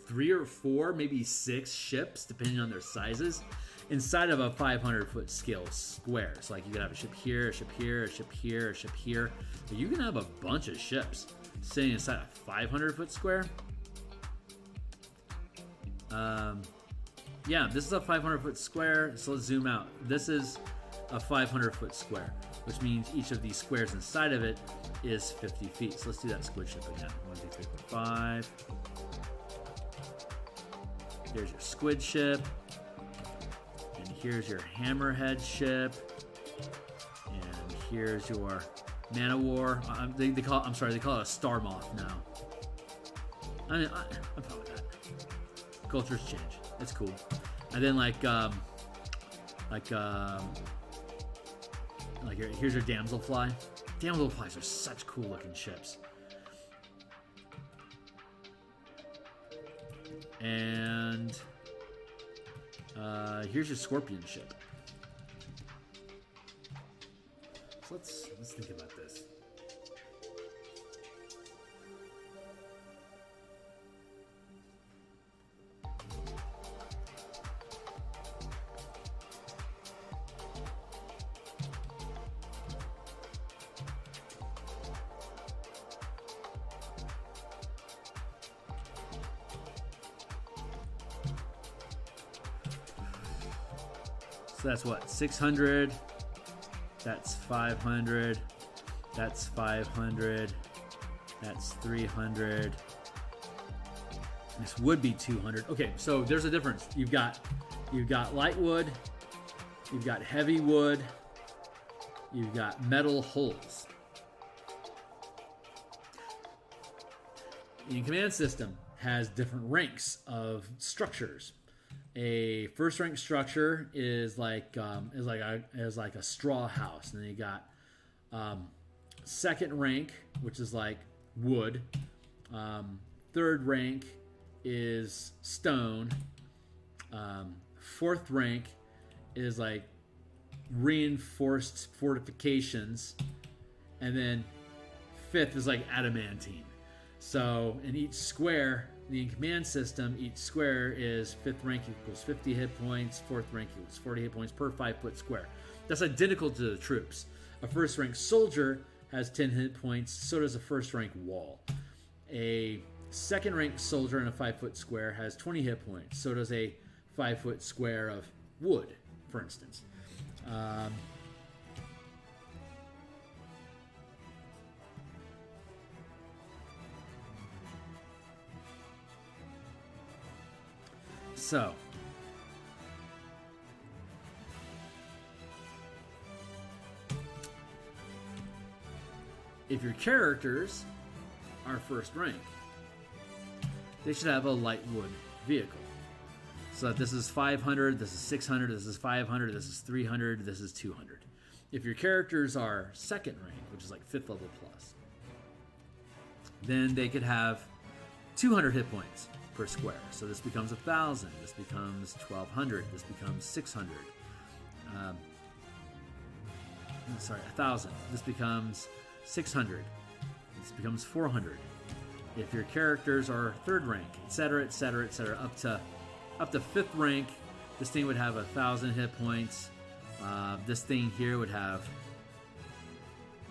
3 or 4, maybe 6 ships, depending on their sizes, inside of a 500 foot scale square. So like you could have a ship here, a ship here, a ship here, a ship here. But you can have a bunch of ships sitting inside a 500 foot square. Yeah, this is a 500 foot square. So let's zoom out. This is a 500 foot square, which means each of these squares inside of it is 50 feet. So let's do that squid ship again. 1, 2, 3, 4, 5. Here's your squid ship. And here's your hammerhead ship. And here's your man of war. They call it a star moth now. I'm fine with that. Cultures change. It's cool. And then here's your damselfly. Damselflies are such cool looking ships. And here's your scorpion ship. So let's think about this. So that's what, 600. That's 500. That's 500. That's 300. This would be 200. Okay, so there's a difference. You've got light wood. You've got heavy wood. You've got metal hulls. The command system has different ranks of structures. A first rank structure is like a straw house, and then you got second rank, which is like wood. Third rank is stone. Fourth rank is like reinforced fortifications, and then fifth is like adamantine. So in each square, the command system, each square is fifth rank equals 50 hit points, fourth rank equals 40 hit points per 5 foot square. That's identical to the troops. A first rank soldier has 10 hit points, so does a first rank wall. A second rank soldier in a 5 foot square has 20 hit points, so does a 5 foot square of wood, for instance. So, if your characters are first rank, they should have a light wood vehicle. So this is 500, this is 600, this is 500, this is 300, this is 200. If your characters are second rank, which is like 5th level plus, then they could have 200 hit points per square. So this becomes 1,000, this becomes 1,200, this becomes 600. 1,000. This becomes 600. This becomes 400. If your characters are third rank, etc., etc., etc., up to 5th rank, this thing would have 1,000 hit points. This thing here would have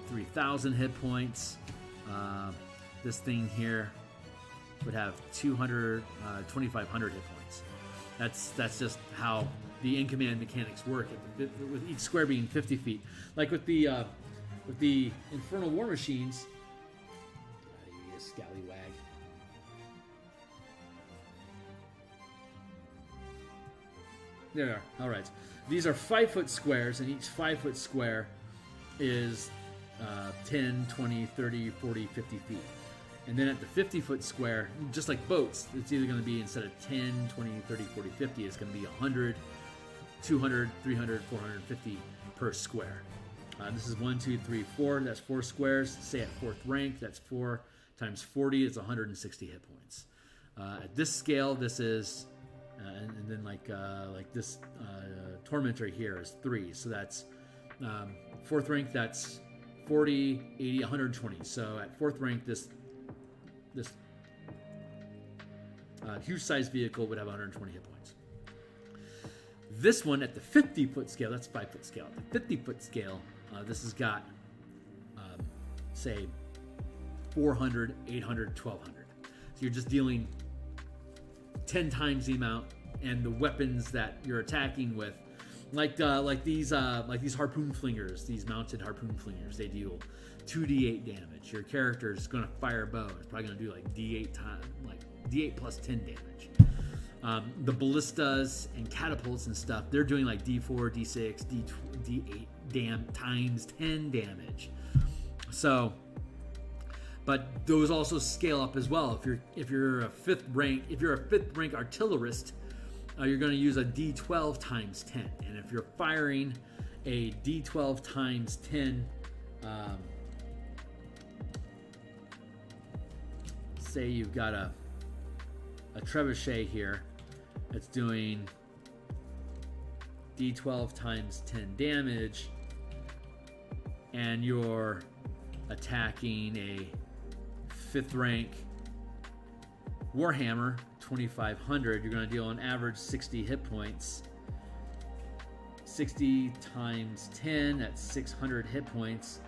3,000 hit points. This thing here would have 2,500 hit points. That's just how the in-command mechanics work, with each square being 50 feet. Like with the Infernal War Machines. Get out of here, you scallywag. There we are. All right. These are 5 foot squares, and each 5 foot square is 10, 20, 30, 40, 50 feet. And then at the 50 foot square, just like boats, it's either going to be, instead of 10, 20, 30, 40, 50, it's going to be 100, 200, 300, 450 per square. This is 1, 2, 3, 4. That's 4 squares. Say at 4th rank, that's 4 times 40 is 160 hit points. At this scale, this is, and then like this Tormentor here is 3. So that's 4th rank, that's 40, 80, 120. So at 4th rank, this huge size vehicle would have 120 hit points. This one at the 50 foot scale, that's 5 foot scale. At the 50 foot scale, this has got, say, 400, 800, 1,200. So you're just dealing 10 times the amount, and the weapons that you're attacking with, like these harpoon flingers, these mounted harpoon flingers, they deal 2d8 damage. Your character is going to fire a bow. It's probably going to do like d8 times, like d8 plus 10 damage. The ballistas and catapults and stuff, they're doing like d4, d6, d8 times 10 damage. So, but those also scale up as well. If you're a 5th rank artillerist, you're going to use a d12 times 10. And if you're firing a d12 times 10, say you've got a trebuchet here that's doing d12 times 10 damage, and you're attacking a 5th rank Warhammer 2,500, you're going to deal on average 60 hit points. 60 times 10, that's 600 hit points.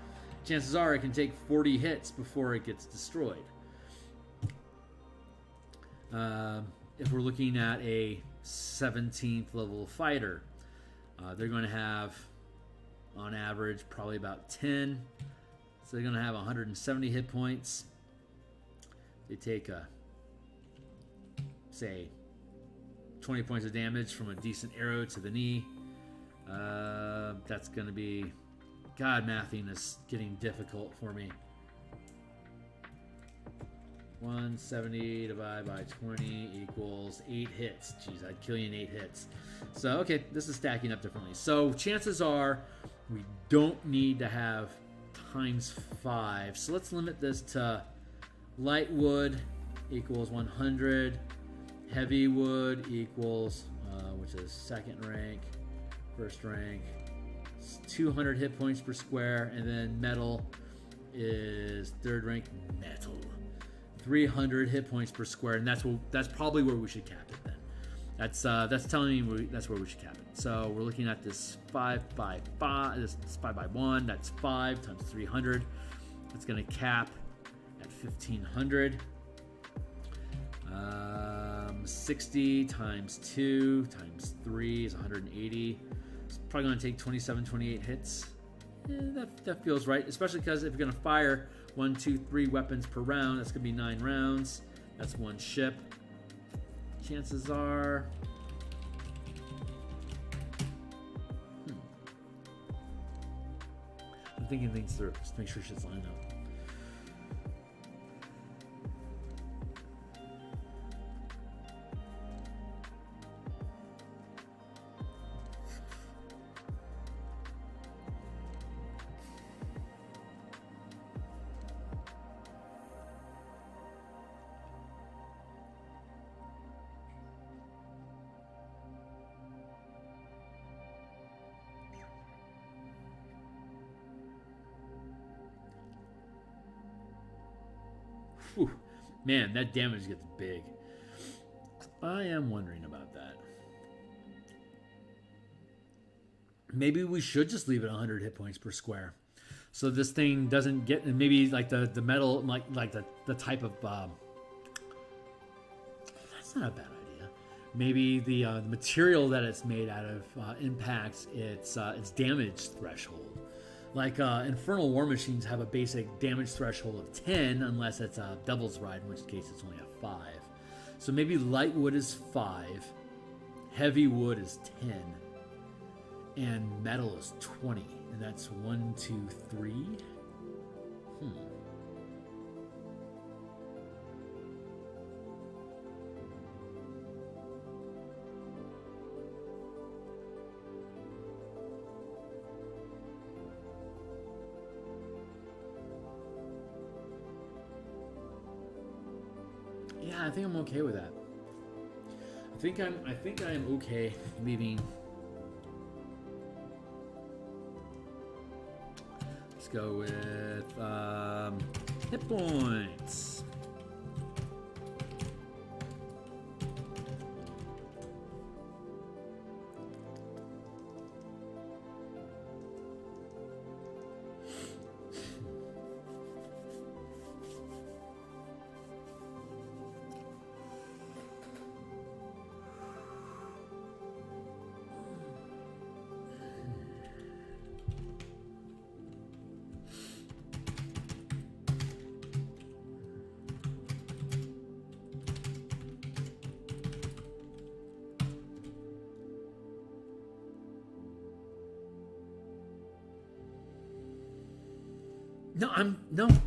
Chances are it can take 40 hits before it gets destroyed. If we're looking at a 17th level fighter, They're going to have, on average, probably about 10. So they're going to have 170 hit points. They take say 20 points of damage from a decent arrow to the knee. That's going to be, God, mathing is getting difficult for me. 170 divided by 20 equals 8 hits. Jeez, I'd kill you in 8 hits. So, okay, this is stacking up differently. So chances are we don't need to have times 5. So let's limit this to light wood equals 100. Heavy wood equals, which is second rank, first rank, 200 hit points per square. And then metal is third rank metal. 300 hit points per square, and that's probably where we should cap it then. That's telling me that's where we should cap it. So we're looking at this 5 by 5, this 5 by 1, that's 5 times 300. It's going to cap at 1500. 60 times 2 times 3 is 180. It's probably going to take 27, 28 hits. That feels right, especially because if you're going to fire 1, 2, 3 weapons per round, that's going to be 9 rounds. That's one ship. Chances are... I'm thinking things through. Just make sure shit's lined up. Whew. Man, that damage gets big. I am wondering about that. Maybe we should just leave it 100 hit points per square, so this thing doesn't get. And maybe like the metal, like the type of. That's not a bad idea. Maybe the material that it's made out of impacts its damage threshold. Like Infernal War Machines have a basic damage threshold of 10 unless it's a Devil's Ride, in which case it's only a 5. So maybe light wood is 5, heavy wood is 10, and metal is 20. And that's 1, 2, 3. Yeah, I think I'm okay with that. I think I am okay leaving. Let's go with hit points.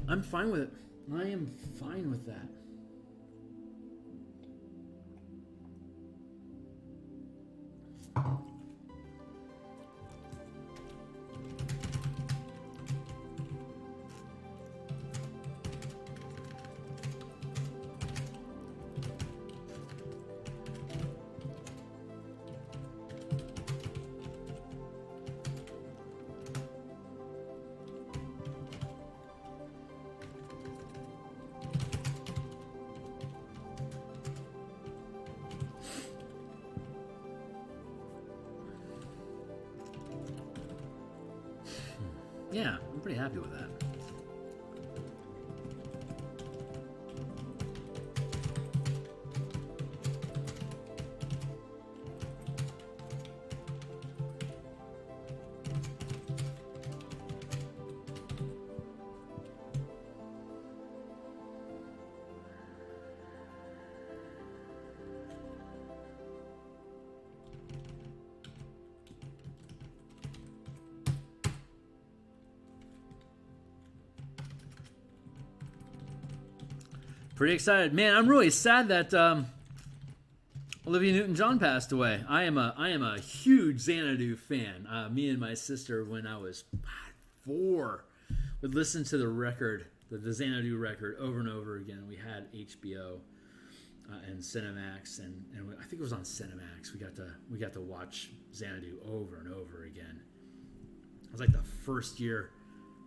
I'm fine with it. I am fine with that. Yeah, I'm pretty happy with that. Pretty excited, man. I'm really sad that Olivia Newton-John passed away. I am a huge Xanadu fan. Me and my sister, when I was 4, would listen to the record, the Xanadu record, over and over again. We had HBO and Cinemax, and I think it was on Cinemax. We got to watch Xanadu over and over again. It was like the first year.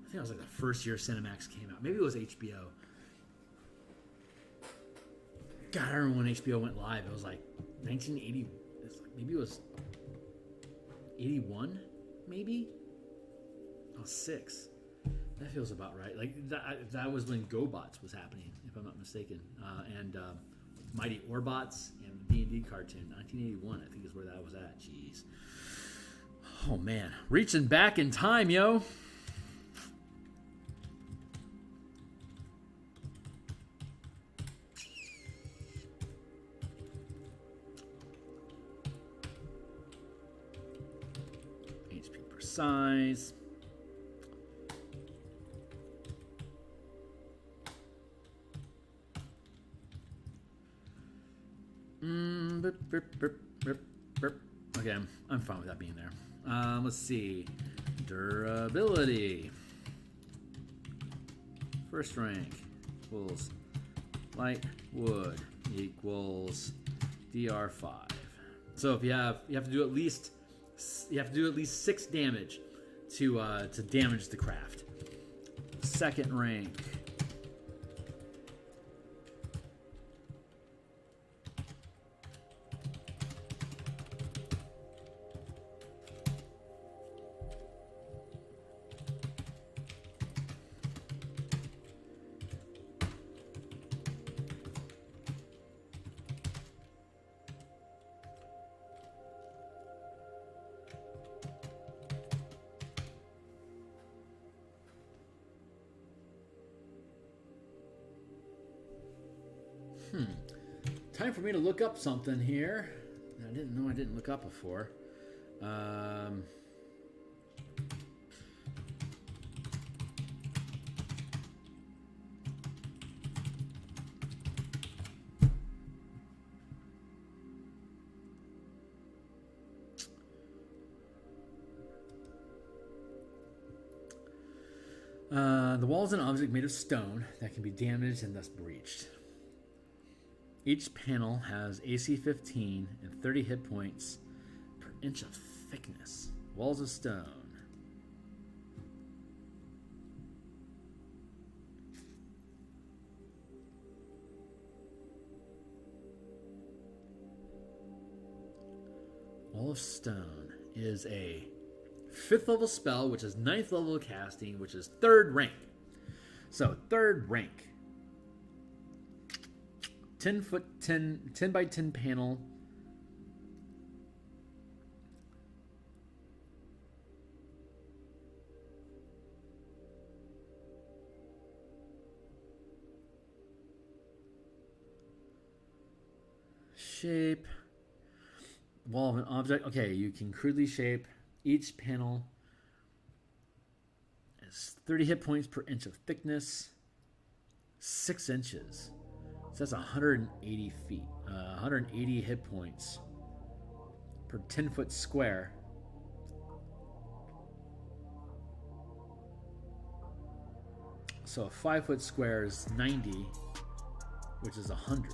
I think it was like the first year Cinemax came out. Maybe it was HBO. God, I remember when HBO went live. It was like 1980. Maybe it was 81. Maybe I was 6. That feels about right. Like that was when GoBots was happening, if I'm not mistaken, and Mighty Orbots and the D&D cartoon. 1981, I think, is where that was at. Jeez. Oh man, reaching back in time, yo. HP per size. Okay, I'm fine with that being there. Let's see. Durability. First rank equals light wood equals DR5. So if you have to do at least 6 damage to damage the craft. Second rank. Time for me to look up something here. I didn't know I didn't look up before. The wall is an object made of stone that can be damaged and thus breached. Each panel has AC 15 and 30 hit points per inch of thickness. Walls of stone. Wall of Stone is a 5th level spell, which is 9th level casting, which is 3rd rank. So 3rd rank. 10 by 10 panel. Shape. Wall of an object. Okay, you can crudely shape. Each panel is 30 hit points per inch of thickness. 6 inches. So that's 180 feet. 180 hit points per 10-foot square. So a 5-foot square is 90, which is 100.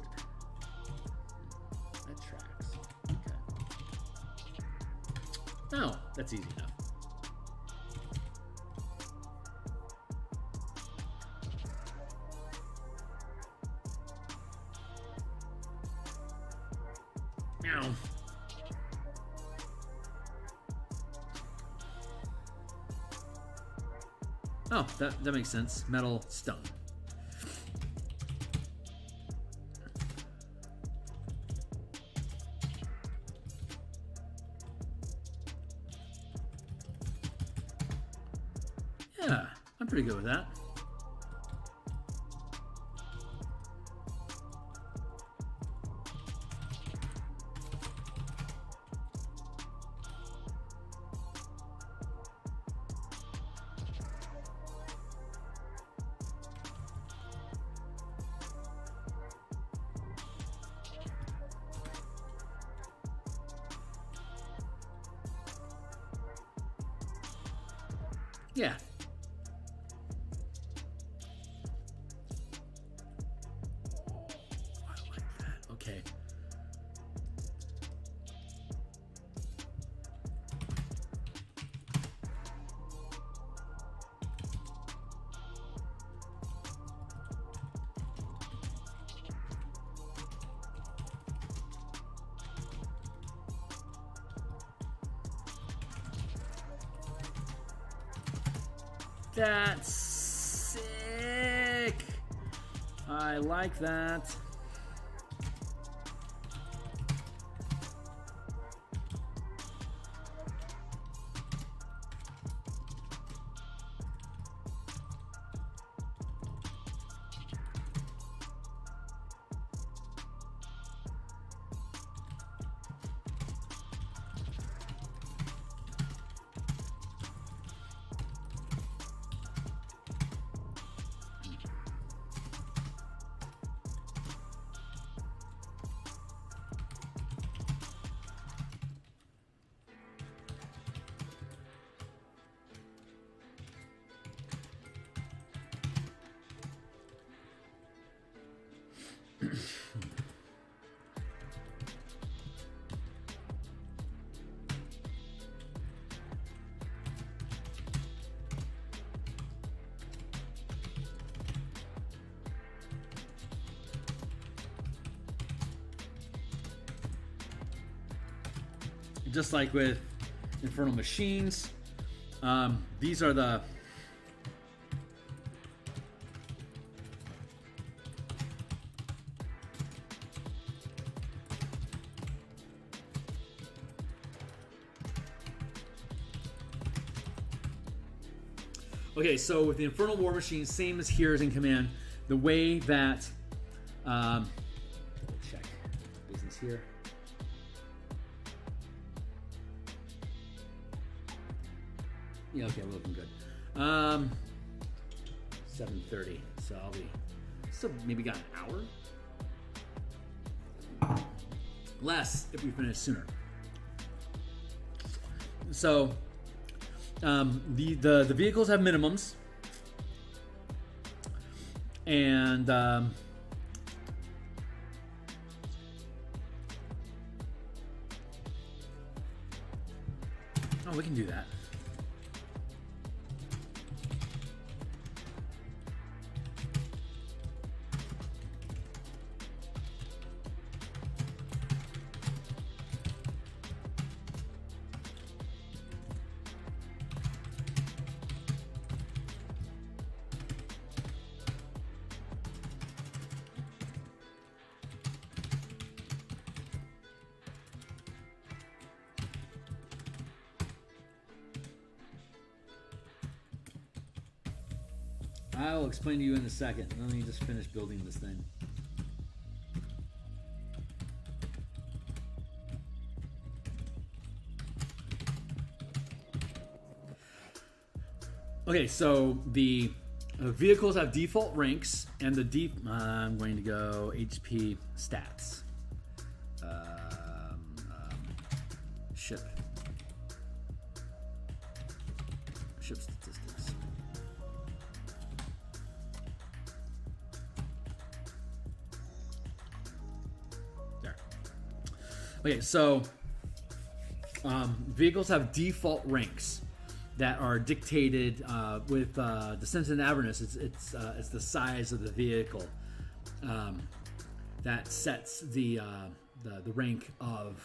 That tracks. Okay. Oh, that's easy enough. Oh, that makes sense. Metal, stone. Yeah, I'm pretty good with that. Yeah. I like that. Okay. That's sick. I like that. Just like with Infernal Machines, these are the okay. So with the Infernal War Machine, same as here as in Command, the way that check business here. Yeah, okay, we're looking good. 7:30, so I'll be maybe got an hour less if we finish sooner. So the vehicles have minimums, and oh, we can do that. I'll explain to you in a second. Let me just finish building this thing. Okay, so the vehicles have default ranks, and the I'm going to go HP stats. Ship statistics. There. Okay, so vehicles have default ranks that are dictated with Descent into Avernus. It's the size of the vehicle that sets the rank of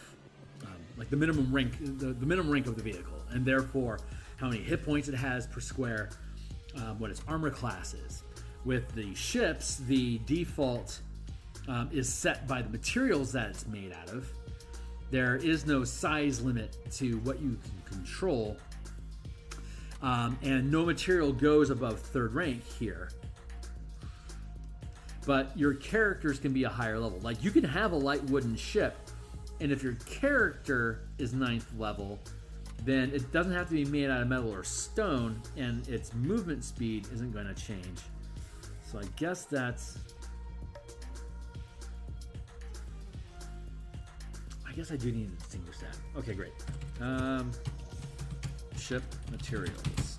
like the minimum rank of the vehicle, and therefore how many hit points it has per square, what its armor class is. With the ships, the default is set by the materials that it's made out of. There is no size limit to what you can control. And no material goes above 3rd rank here. But your characters can be a higher level. Like, you can have a light wooden ship, and if your character is 9th level, then it doesn't have to be made out of metal or stone, and its movement speed isn't going to change. So I guess that's... I guess I do need to distinguish that. Okay, great. Ship materials.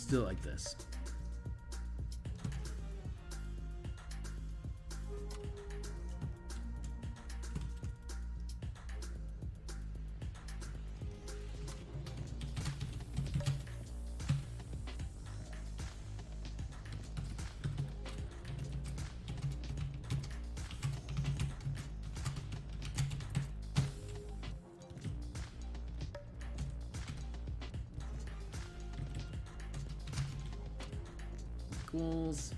Let's do it like this. Equals.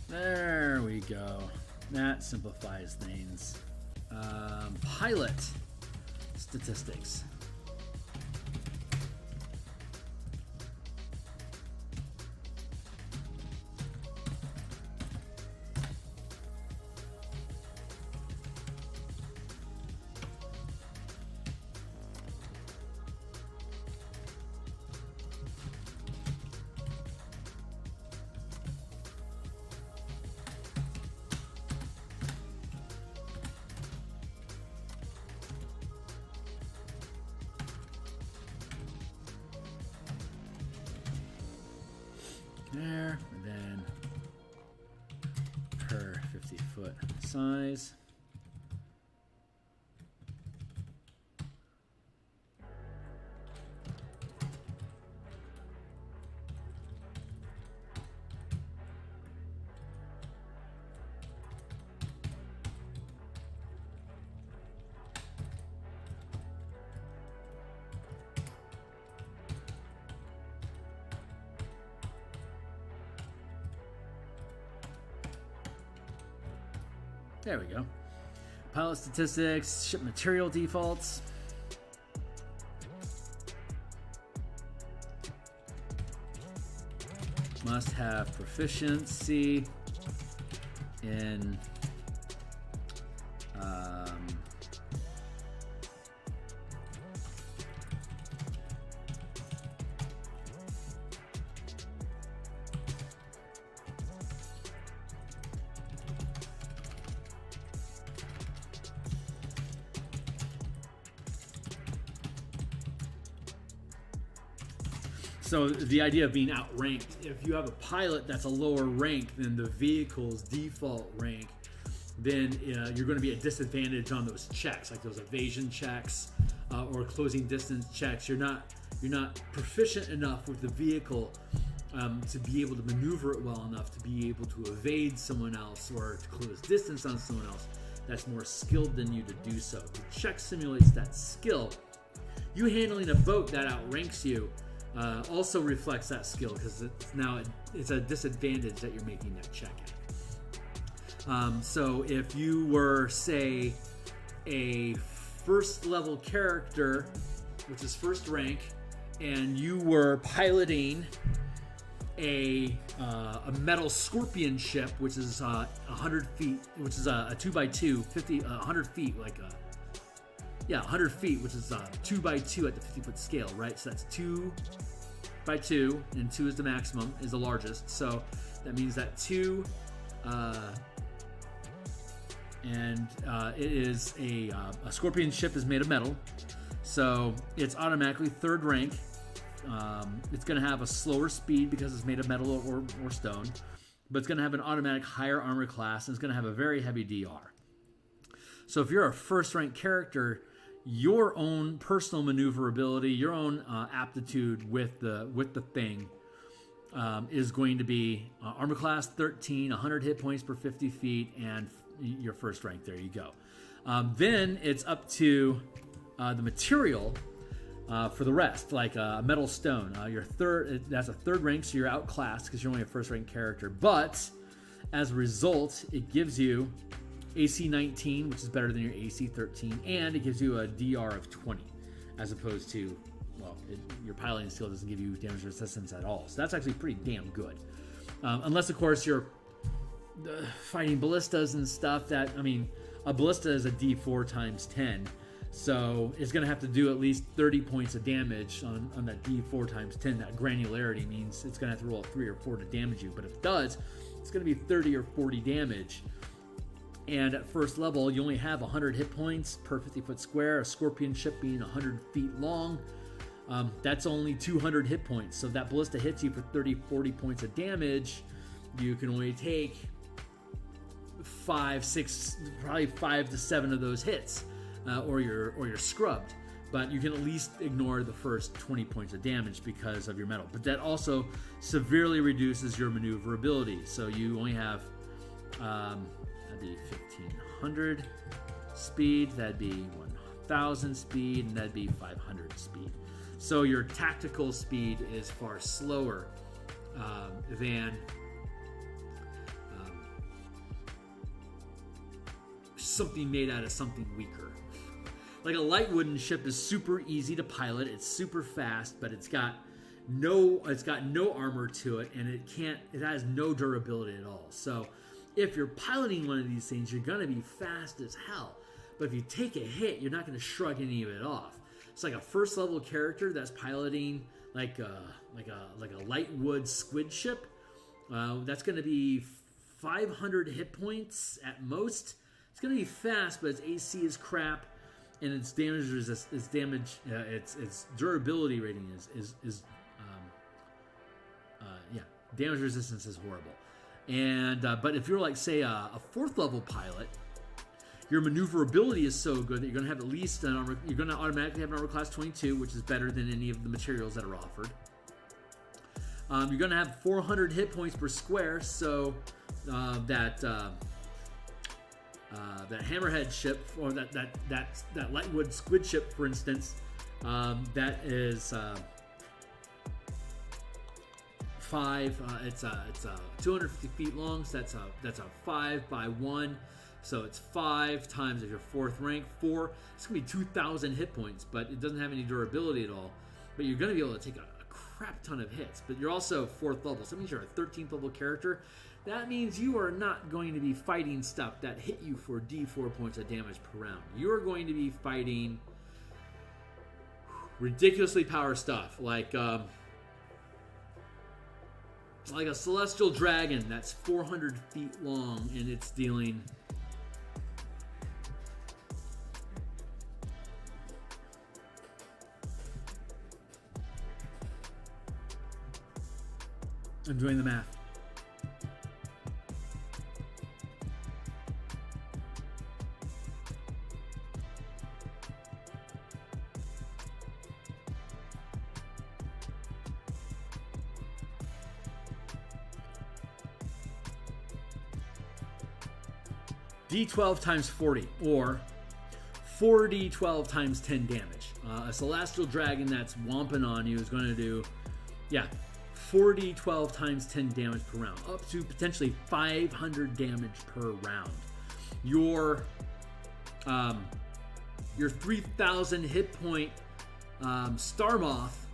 There we go. That simplifies things. Pilot statistics. There, and then per 50-foot size. There we go. Pilot statistics, ship material defaults. Must have proficiency in So the idea of being outranked, if you have a pilot that's a lower rank than the vehicle's default rank, then you're going to be at disadvantage on those checks, like those evasion checks or closing distance checks. You're not proficient enough with the vehicle to be able to maneuver it well enough to be able to evade someone else or to close distance on someone else that's more skilled than you to do so. The check simulates that skill. You handling a boat that outranks you also reflects that skill, because it's a disadvantage that you're making that check at. So if you were, say, a first level character, which is first rank, and you were piloting a metal scorpion ship, which is 100 feet, which is a 2x2, 100 feet, 100 feet, which is 2x2 at the 50-foot scale, right? So that's 2x2, and 2 is the maximum, is the largest. So that means that 2, and it is a scorpion ship is made of metal, so it's automatically third rank. It's going to have a slower speed because it's made of metal or stone, but it's going to have an automatic higher armor class, and it's going to have a very heavy DR. So if you're a first rank character, your own personal maneuverability, your own aptitude with the thing is going to be armor class 13, 100 hit points per 50 feet, and your first rank. There you go. Then it's up to the material. For the rest, like Metal Stone, your third, that's a third rank, so you're outclassed because you're only a first rank character. But as a result, it gives you AC 19, which is better than your AC 13, and it gives you a DR of 20, as opposed to, well, your piloting skill doesn't give you damage resistance at all. So that's actually pretty damn good. Unless, of course, you're fighting ballistas and stuff. That, I mean, a ballista is a D4 times 10. So it's going to have to do at least 30 points of damage on that D4 times 10. That granularity means it's going to have to roll a 3 or 4 to damage you. But if it does, it's going to be 30 or 40 damage. And at first level, you only have 100 hit points per 50-foot square. A scorpion ship being 100 feet long, that's only 200 hit points. So if that ballista hits you for 30, 40 points of damage, you can only take 5, 6, probably 5 to 7 of those hits. Or you're scrubbed, but you can at least ignore the first 20 points of damage because of your metal. But that also severely reduces your maneuverability. So you only have that'd be 1500 speed, that'd be 1000 speed, and that'd be 500 speed. So your tactical speed is far slower than something made out of something weaker. Like a light wooden ship is super easy to pilot. It's super fast, but it's got no armor to it, and it has no durability at all. So if you're piloting one of these things, you're gonna be fast as hell. But if you take a hit, you're not gonna shrug any of it off. It's like a first level character that's piloting like a light wood squid ship. That's gonna be 500 hit points at most. It's gonna be fast, but its AC is crap. And its damage its durability rating damage resistance is horrible. And but if you're like, say, a 4th level pilot, your maneuverability is so good that you're going to have at least an armor. You're going to automatically have an armor class 22, which is better than any of the materials that are offered. You're going to have 400 hit points per square, so that hammerhead ship, or that lightwood squid ship, for instance, that is 5. It's 250 feet long, so that's a 5 by 1. So it's 5 times if you're 4th rank. 4. It's gonna be 2,000 hit points, but it doesn't have any durability at all. But you're gonna be able to take a crap ton of hits. But you're also 4th level, so that means you're a 13th level character. That means you are not going to be fighting stuff that hit you for D4 points of damage per round. You are going to be fighting ridiculously power stuff, like a celestial dragon that's 400 feet long, and it's dealing I'm doing the math. D12 times 40, or 4d12 times 10 damage. A celestial dragon that's whomping on you is going to do, 4d12 times 10 damage per round, up to potentially 500 damage per round. Your 3,000 hit point Star Moth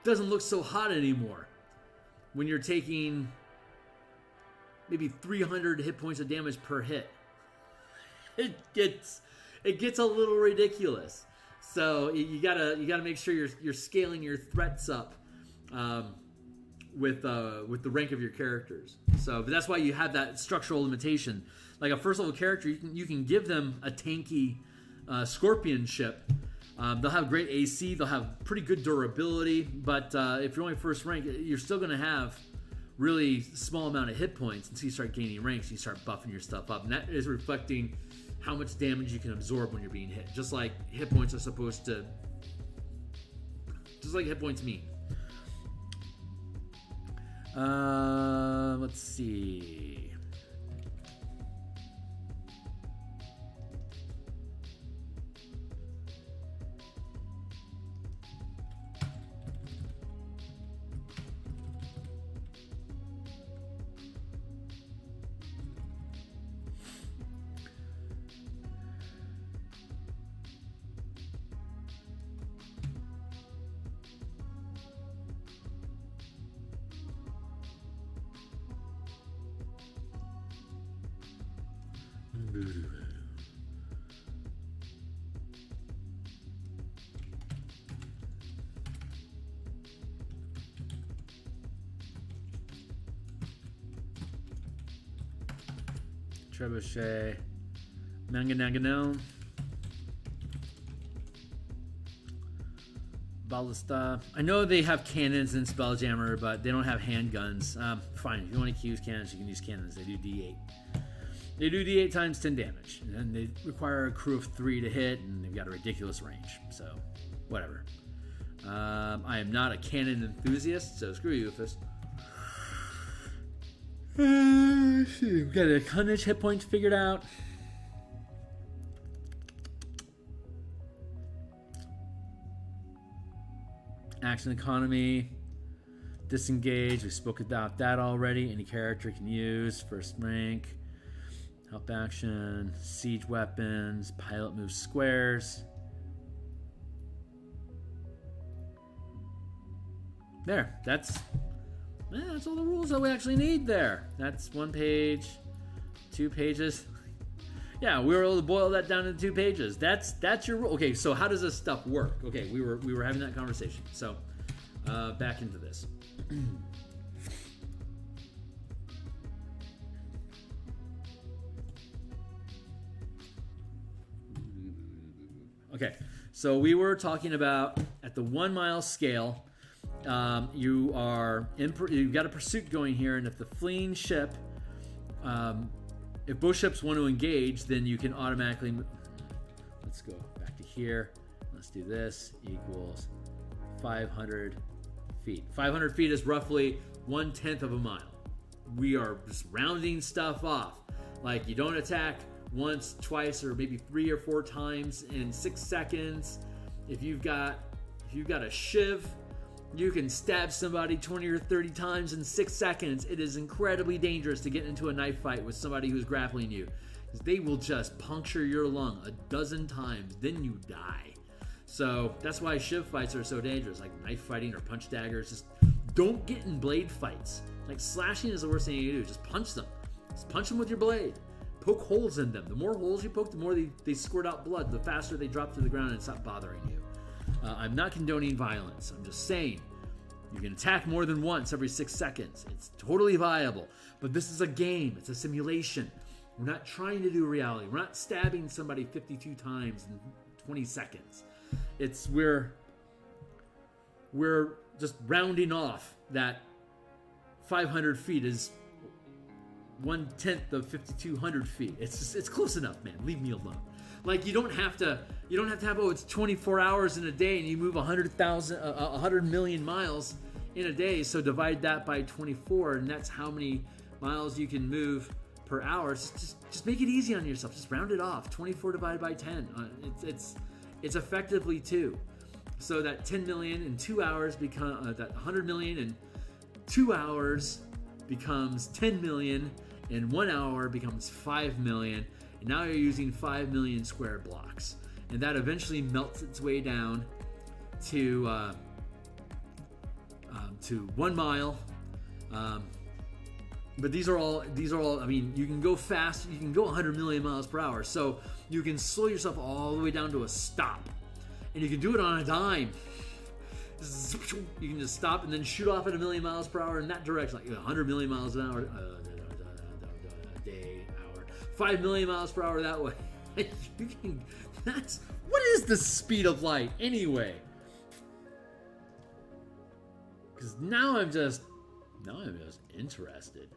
doesn't look so hot anymore when you're taking maybe 300 hit points of damage per hit. It gets a little ridiculous. So you gotta make sure you're scaling your threats up with the rank of your characters. So, but that's why you have that structural limitation. Like a first level character, you can give them a tanky scorpion ship. They'll have great AC. They'll have pretty good durability. But if you're only first rank, you're still going to have really small amount of hit points until you start gaining ranks. You start buffing your stuff up, and that is reflecting how much damage you can absorb when you're being hit. Just like hit points are supposed to, just like hit points mean. Let's see. Trebuchet, Manganagano, Ballista. I know they have cannons in Spelljammer, but they don't have handguns. Fine, if you want to use cannons, you can use cannons. They do D8. They do D8 times 10 damage, and they require a crew of 3 to hit, and they've got a ridiculous range. So, whatever. I am not a cannon enthusiast, so screw you, Ufus. We've got a 100 hit points figured out. Action economy, disengage. We spoke about that already. Any character can use first rank. Help action, siege weapons, pilot moves squares. There, that's all the rules that we actually need there. That's 1 page, 2 pages. Yeah, we were able to boil that down into 2 pages. That's your rule. Okay, so how does this stuff work? Okay, we were having that conversation. So back into this. Okay, so we were talking about at the 1 mile scale. You've got a pursuit going here, and if the fleeing ship, if both ships want to engage, then you can automatically. Let's go back to here. Let's do this equals 500 feet. 500 feet is roughly 1/10 of a mile. We are just rounding stuff off. Like, you don't attack once, twice, or maybe 3 or 4 times in 6 seconds. If you've got a shiv, you can stab somebody 20 or 30 times in 6 seconds. It is incredibly dangerous to get into a knife fight with somebody who's grappling you, because they will just puncture your lung 12 times, then you die. So that's why shiv fights are so dangerous, like knife fighting or punch daggers. Just don't get in blade fights. Like, slashing is the worst thing you can do. Just punch them. Just punch them with your blade. Poke holes in them. The more holes you poke, the more they squirt out blood, the faster they drop to the ground and stop bothering you. I'm not condoning violence. I'm just saying you can attack more than once every 6 seconds. It's totally viable. But this is a game. It's a simulation. We're not trying to do reality. We're not stabbing somebody 52 times in 20 seconds. We're just rounding off that 500 feet is 1/10 of 5,200 feet. It's close enough, man. Leave me alone. Like, you don't have to have, it's 24 hours in a day and you move 100 million miles in a day. So divide that by 24, and that's how many miles you can move per hour. Just make it easy on yourself. Just round it off. 24 divided by 10. It's effectively 2. So that 10 million in 2 hours that 100 million in 2 hours becomes 10 million in 1 hour becomes 5 million. And now you're using 5 million square blocks. And that eventually melts its way down to 1 mile. But these are all, I mean, you can go fast, you can go 100 million miles per hour. So you can slow yourself all the way down to a stop. And you can do it on a dime. You can just stop and then shoot off at 1 million miles per hour in that direction, like 100 million miles an hour, day, hour, 5 million miles per hour that way. What is the speed of light anyway? Because now I'm just interested.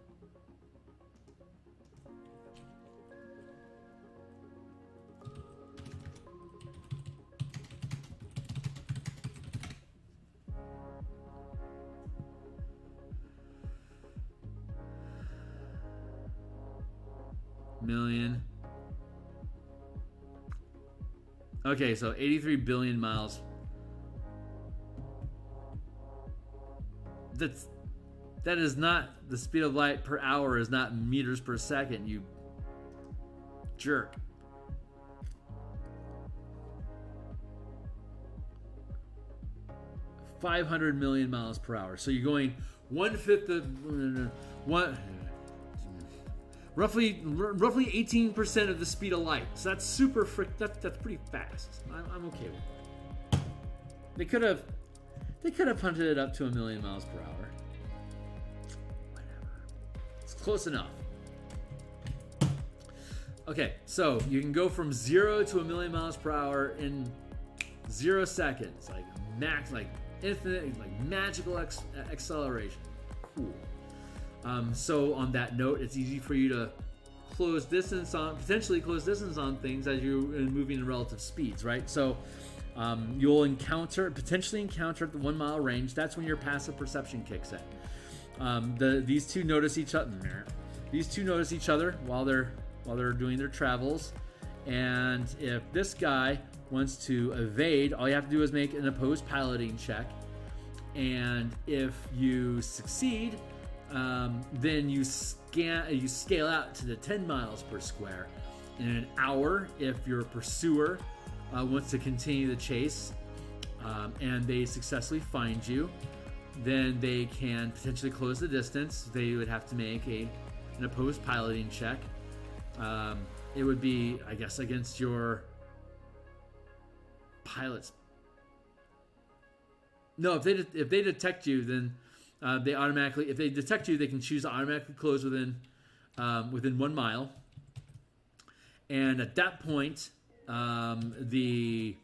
Million. Okay, so 83 billion miles. That is not the speed of light per hour, is not meters per second, you jerk. $500 million miles per hour. So you're going 1/5 of roughly 18% of the speed of light. So that's super that's pretty fast. I'm okay with that. They could have punted it up to 1,000,000 miles per hour. Whatever. It's close enough. Okay, so you can go from 0 to 1,000,000 miles per hour in 0 seconds, like infinite, like magical acceleration. Cool. So on that note, it's easy for you to potentially close distance on things as you're moving in relative speeds, right? So you'll potentially encounter at the 1 mile range. That's when your passive perception kicks in. These two notice each other. These two notice each other while they're doing their travels, and if this guy wants to evade, all you have to do is make an opposed piloting check, and if you succeed, then you scale out to the 10 miles per square. In an hour, if your pursuer wants to continue the chase, and they successfully find you, then they can potentially close the distance. They would have to make an opposed piloting check. It would be, I guess, against your pilots. No, if they detect you, then they automatically. If they detect you, they can choose to automatically close within 1 mile. And at that point, the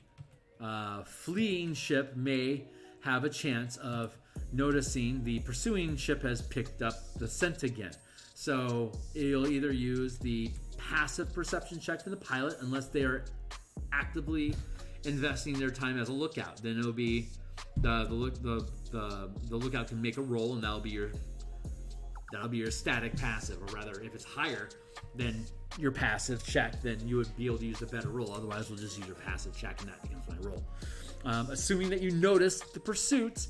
fleeing ship may have a chance of noticing the pursuing ship has picked up the scent again. So it'll either use the passive perception check from the pilot, unless they are actively investing their time as a lookout. Then it'll be the lookout can make a roll, and that'll be your static passive, or rather, if it's higher than your passive check, then you would be able to use a better roll. Otherwise, we'll just use your passive check, and that becomes my roll. Assuming that you notice the pursuit,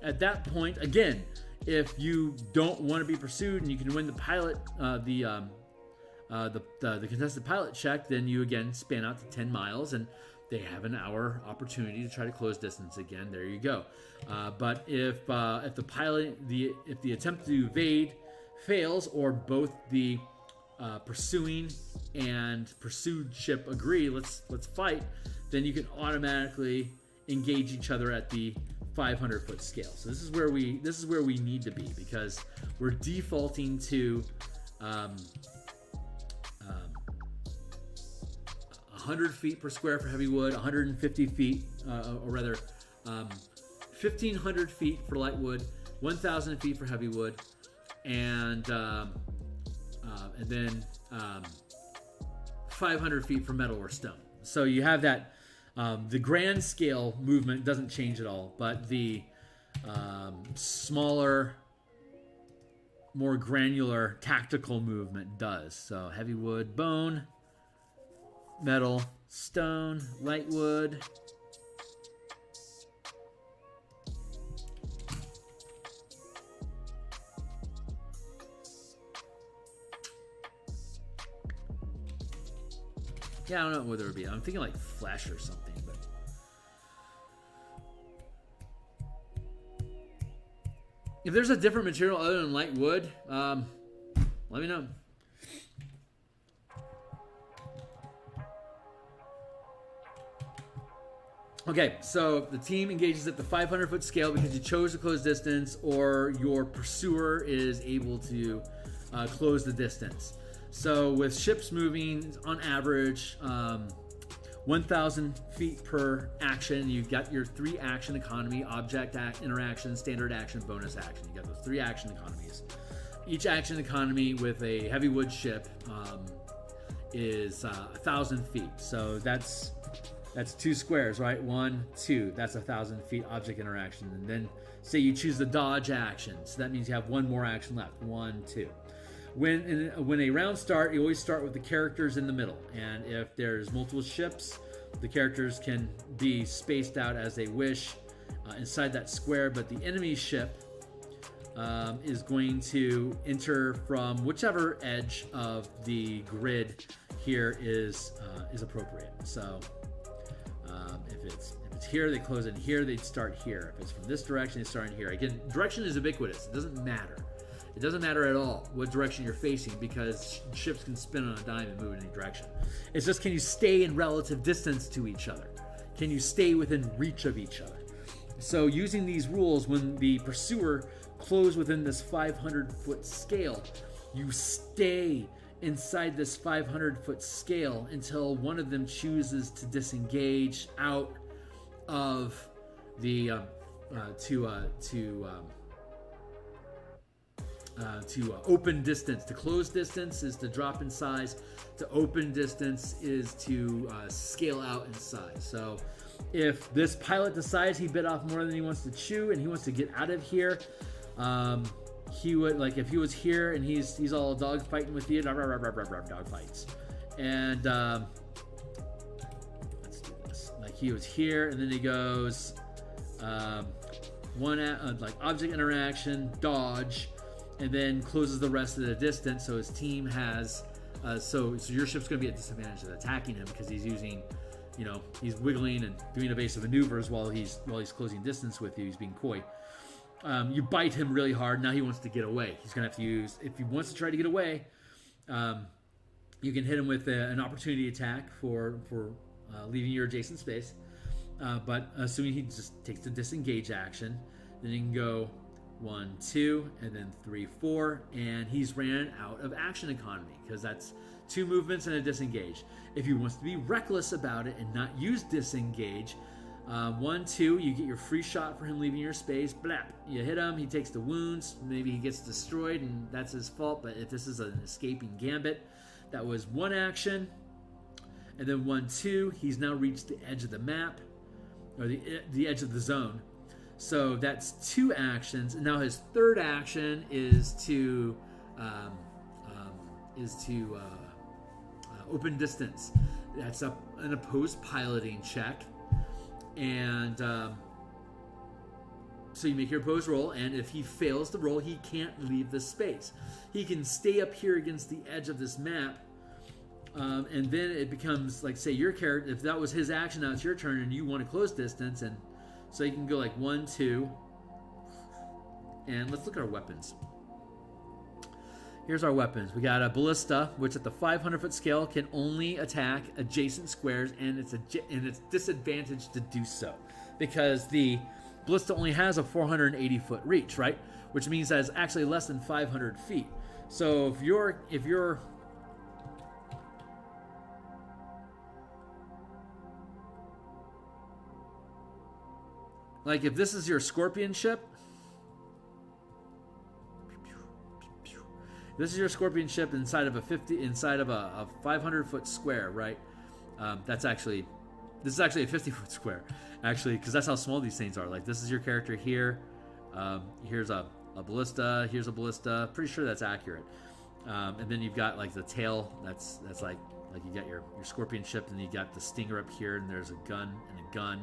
at that point, again, if you don't want to be pursued and you can win the pilot, the contested pilot check, then you again span out to 10 miles, and they have an hour opportunity to try to close distance again. There you go. But if the attempt to evade fails, or both the pursuing and pursued ship agree, let's fight, then you can automatically engage each other at the 500-foot scale. So this is where we need to be, because we're defaulting to 100 feet per square for heavy wood, 150 feet, or rather 1,500 feet for light wood, 1,000 feet for heavy wood, and then 500 feet for metal or stone. So you have that. The grand scale movement doesn't change at all, but the smaller, more granular tactical movement does. So heavy wood, bone, metal, stone, light wood. Yeah, I don't know whether it would be. I'm thinking like flesh or something, but if there's a different material other than light wood, let me know. Okay, so the team engages at the 500-foot scale because you chose to close distance, or your pursuer is able to close the distance. So with ships moving on average 1,000 feet per action, you've got your 3 action economy: object interaction, standard action, bonus action. You got those 3 action economies. Each action economy with a heavy wood ship is 1,000 feet. So that's 2 squares, right? 1, 2. That's 1,000 feet object interaction. And then say you choose the dodge action. So that means you have 1 more action left. 1, 2. When a round start, you always start with the characters in the middle. And if there's multiple ships, the characters can be spaced out as they wish inside that square. But the enemy ship is going to enter from whichever edge of the grid here is appropriate. So if it's here, they close in here, they'd start here. If it's from this direction, they start in here. Again, direction is ubiquitous. It doesn't matter. It doesn't matter at all what direction you're facing, because ships can spin on a dime and move in any direction. It's just, can you stay in relative distance to each other? Can you stay within reach of each other? So using these rules, when the pursuer close within this 500-foot scale, you stay inside this 500-foot scale until one of them chooses to disengage out of the open distance. To close distance is to drop in size. To open distance is to scale out in size. So if this pilot decides he bit off more than he wants to chew and he wants to get out of here, he would, like, if he was here and he's all dog fighting with you, dog fights, and let's do this. Like, he was here and then he goes like object interaction, dodge, and then closes the rest of the distance. So his team has so your ship's going to be at disadvantage of attacking him, because he's using, he's wiggling and doing evasive maneuvers while he's closing distance with you. He's being coy. You bite him really hard. Now he wants to get away. He's going to have to use, if he wants to try to get away, you can hit him with an opportunity attack for leaving your adjacent space. But assuming he just takes the disengage action, then you can go 1, 2, and then 3, 4, and he's ran out of action economy, because that's 2 movements and a disengage. If he wants to be reckless about it and not use disengage, 1, 2, you get your free shot for him leaving your space. Blap, you hit him, he takes the wounds, maybe he gets destroyed, and that's his fault. But if this is an escaping gambit, that was 1 action, and then 1, 2, he's now reached the edge of the map, or the edge of the zone. So that's 2 actions, and now his third action is to open distance. That's an opposed piloting check, and so you make your opposed roll, and if he fails the roll, he can't leave the space. He can stay up here against the edge of this map, and then it becomes like, say your character, if that was his action, now it's your turn, and you want to close distance, and so you can go like 1, 2, and let's look at our weapons. Here's our weapons. We got a Ballista, which at the 500-foot scale can only attack adjacent squares, and it's disadvantaged to do so, because the Ballista only has a 480-foot reach, right? Which means that it's actually less than 500 feet. So if you're like, if this is your Scorpion ship, this is your Scorpion ship inside of a 500-foot square, right? This is actually a 50-foot square, actually, because that's how small these things are. Like, this is your character here. Here's a Ballista. Here's a Ballista. Pretty sure that's accurate. And then you've got like the tail. That's like you got your Scorpion ship, and you got the Stinger up here, and there's a gun and a gun.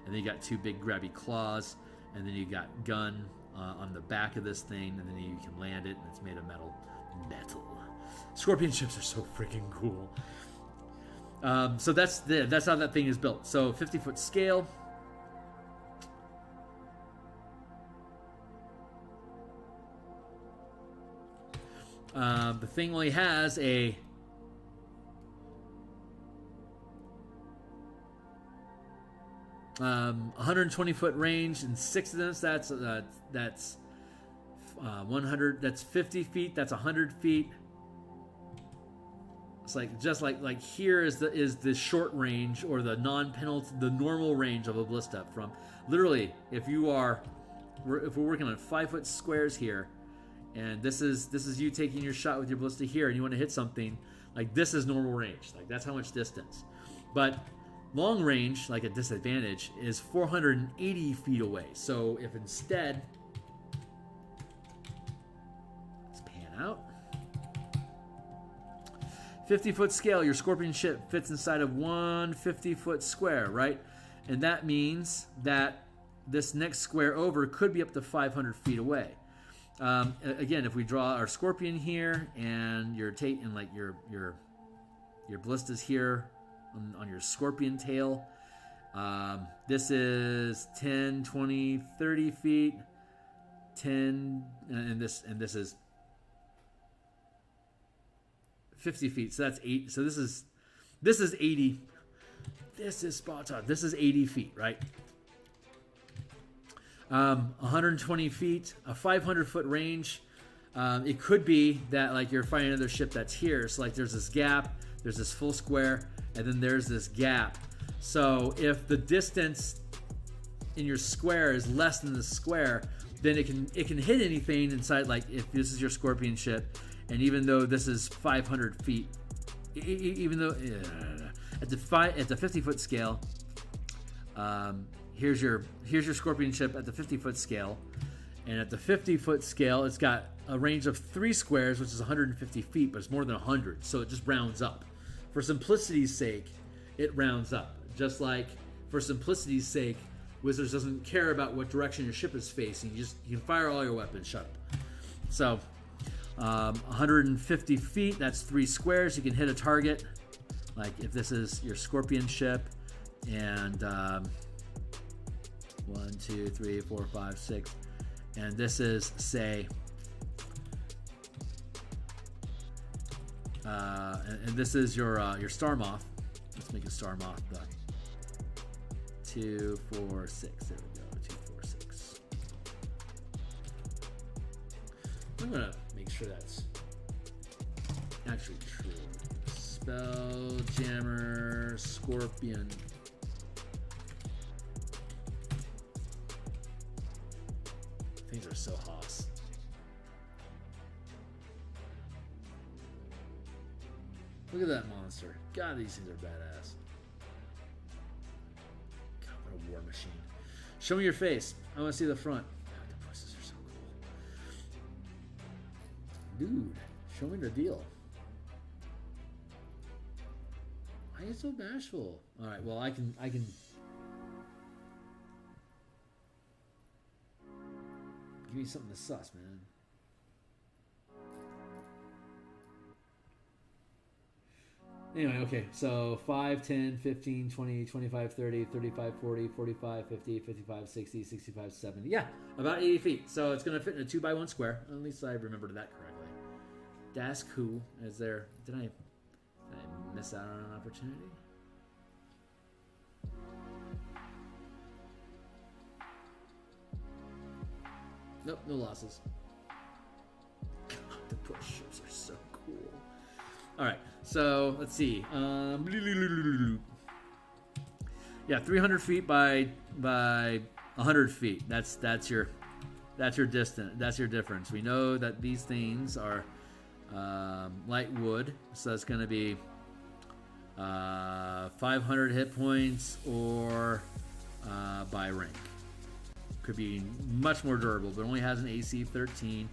And then you got 2 big grabby claws, and then you got gun on the back of this thing, and then you can land it, and it's made of metal. Scorpion ships are so freaking cool. So that's how that thing is built. So 50-foot scale. The thing only has a 120-foot range, and 6 of them. That's 100. That's 50 feet. That's 100 feet. It's like just like here is the short range, or the the normal range of a Ballista. From literally, if we're working on 5-foot squares here, and this is you taking your shot with your Ballista here, and you want to hit something, like, this is normal range. Like, that's how much distance. But long range, like a disadvantage, is 480 feet away. So if instead, let's pan out. 50-foot scale, your Scorpion ship fits inside of one 50-foot square, right? And that means that this next square over could be up to 500 feet away. Again, if we draw our Scorpion here, and you're taking like your Ballista's here on your Scorpion tail, this is 10, 20, 30 feet, 10, and this is 50 feet. So that's 8. So this is 80. This is spot on. This is 80 feet, right? 120 feet, a 500-foot range. It could be that like you're fighting another ship that's here. So like there's this gap, there's this full square, and then there's this gap. So if the distance in your square is less than the square, then it can hit anything inside. Like if this is your scorpion ship, and even though this is 500 feet, even though at the 50-foot scale, here's your scorpion ship at the 50-foot scale, and at the 50-foot scale, it's got a range of 3 squares, which is 150 feet, but it's more than 100, so it just rounds up. For simplicity's sake, it rounds up. Just like for simplicity's sake, Wizards doesn't care about what direction your ship is facing. You can fire all your weapons. Shut up. So 150 feet, that's 3 squares. You can hit a target. Like if this is your scorpion ship, and 1, 2, 3, 4, 5, 6, and this is say, and this is your Star Moth. Let's make a Star Moth. 2, 4, 6. There we go. 2, 4, 6. I'm gonna make sure that's actually true. Spelljammer Scorpion. Things are so hoss. Look at that monster. God, these things are badass. God, what a war machine. Show me your face. I want to see the front. God, the voices are so cool. Dude, show me the deal. Why are you so bashful? Alright, well, I can... Give me something to suss, man. Anyway, okay, so 5, 10, 15, 20, 25, 30, 35, 40, 45, 50, 55, 60, 65, 70. Yeah, about 80 feet. So it's going to fit in a 2x1 square. At least I remembered that correctly. Das cool. Is there... Did I miss out on an opportunity? Nope, no losses. God, the push ships are so cool. Alright, so let's see. Yeah, 300 feet by 100 feet. That's your distance. That's your difference. We know that these things are light wood, so it's going to be 500 hit points or by rank. Could be much more durable, but only has an AC 13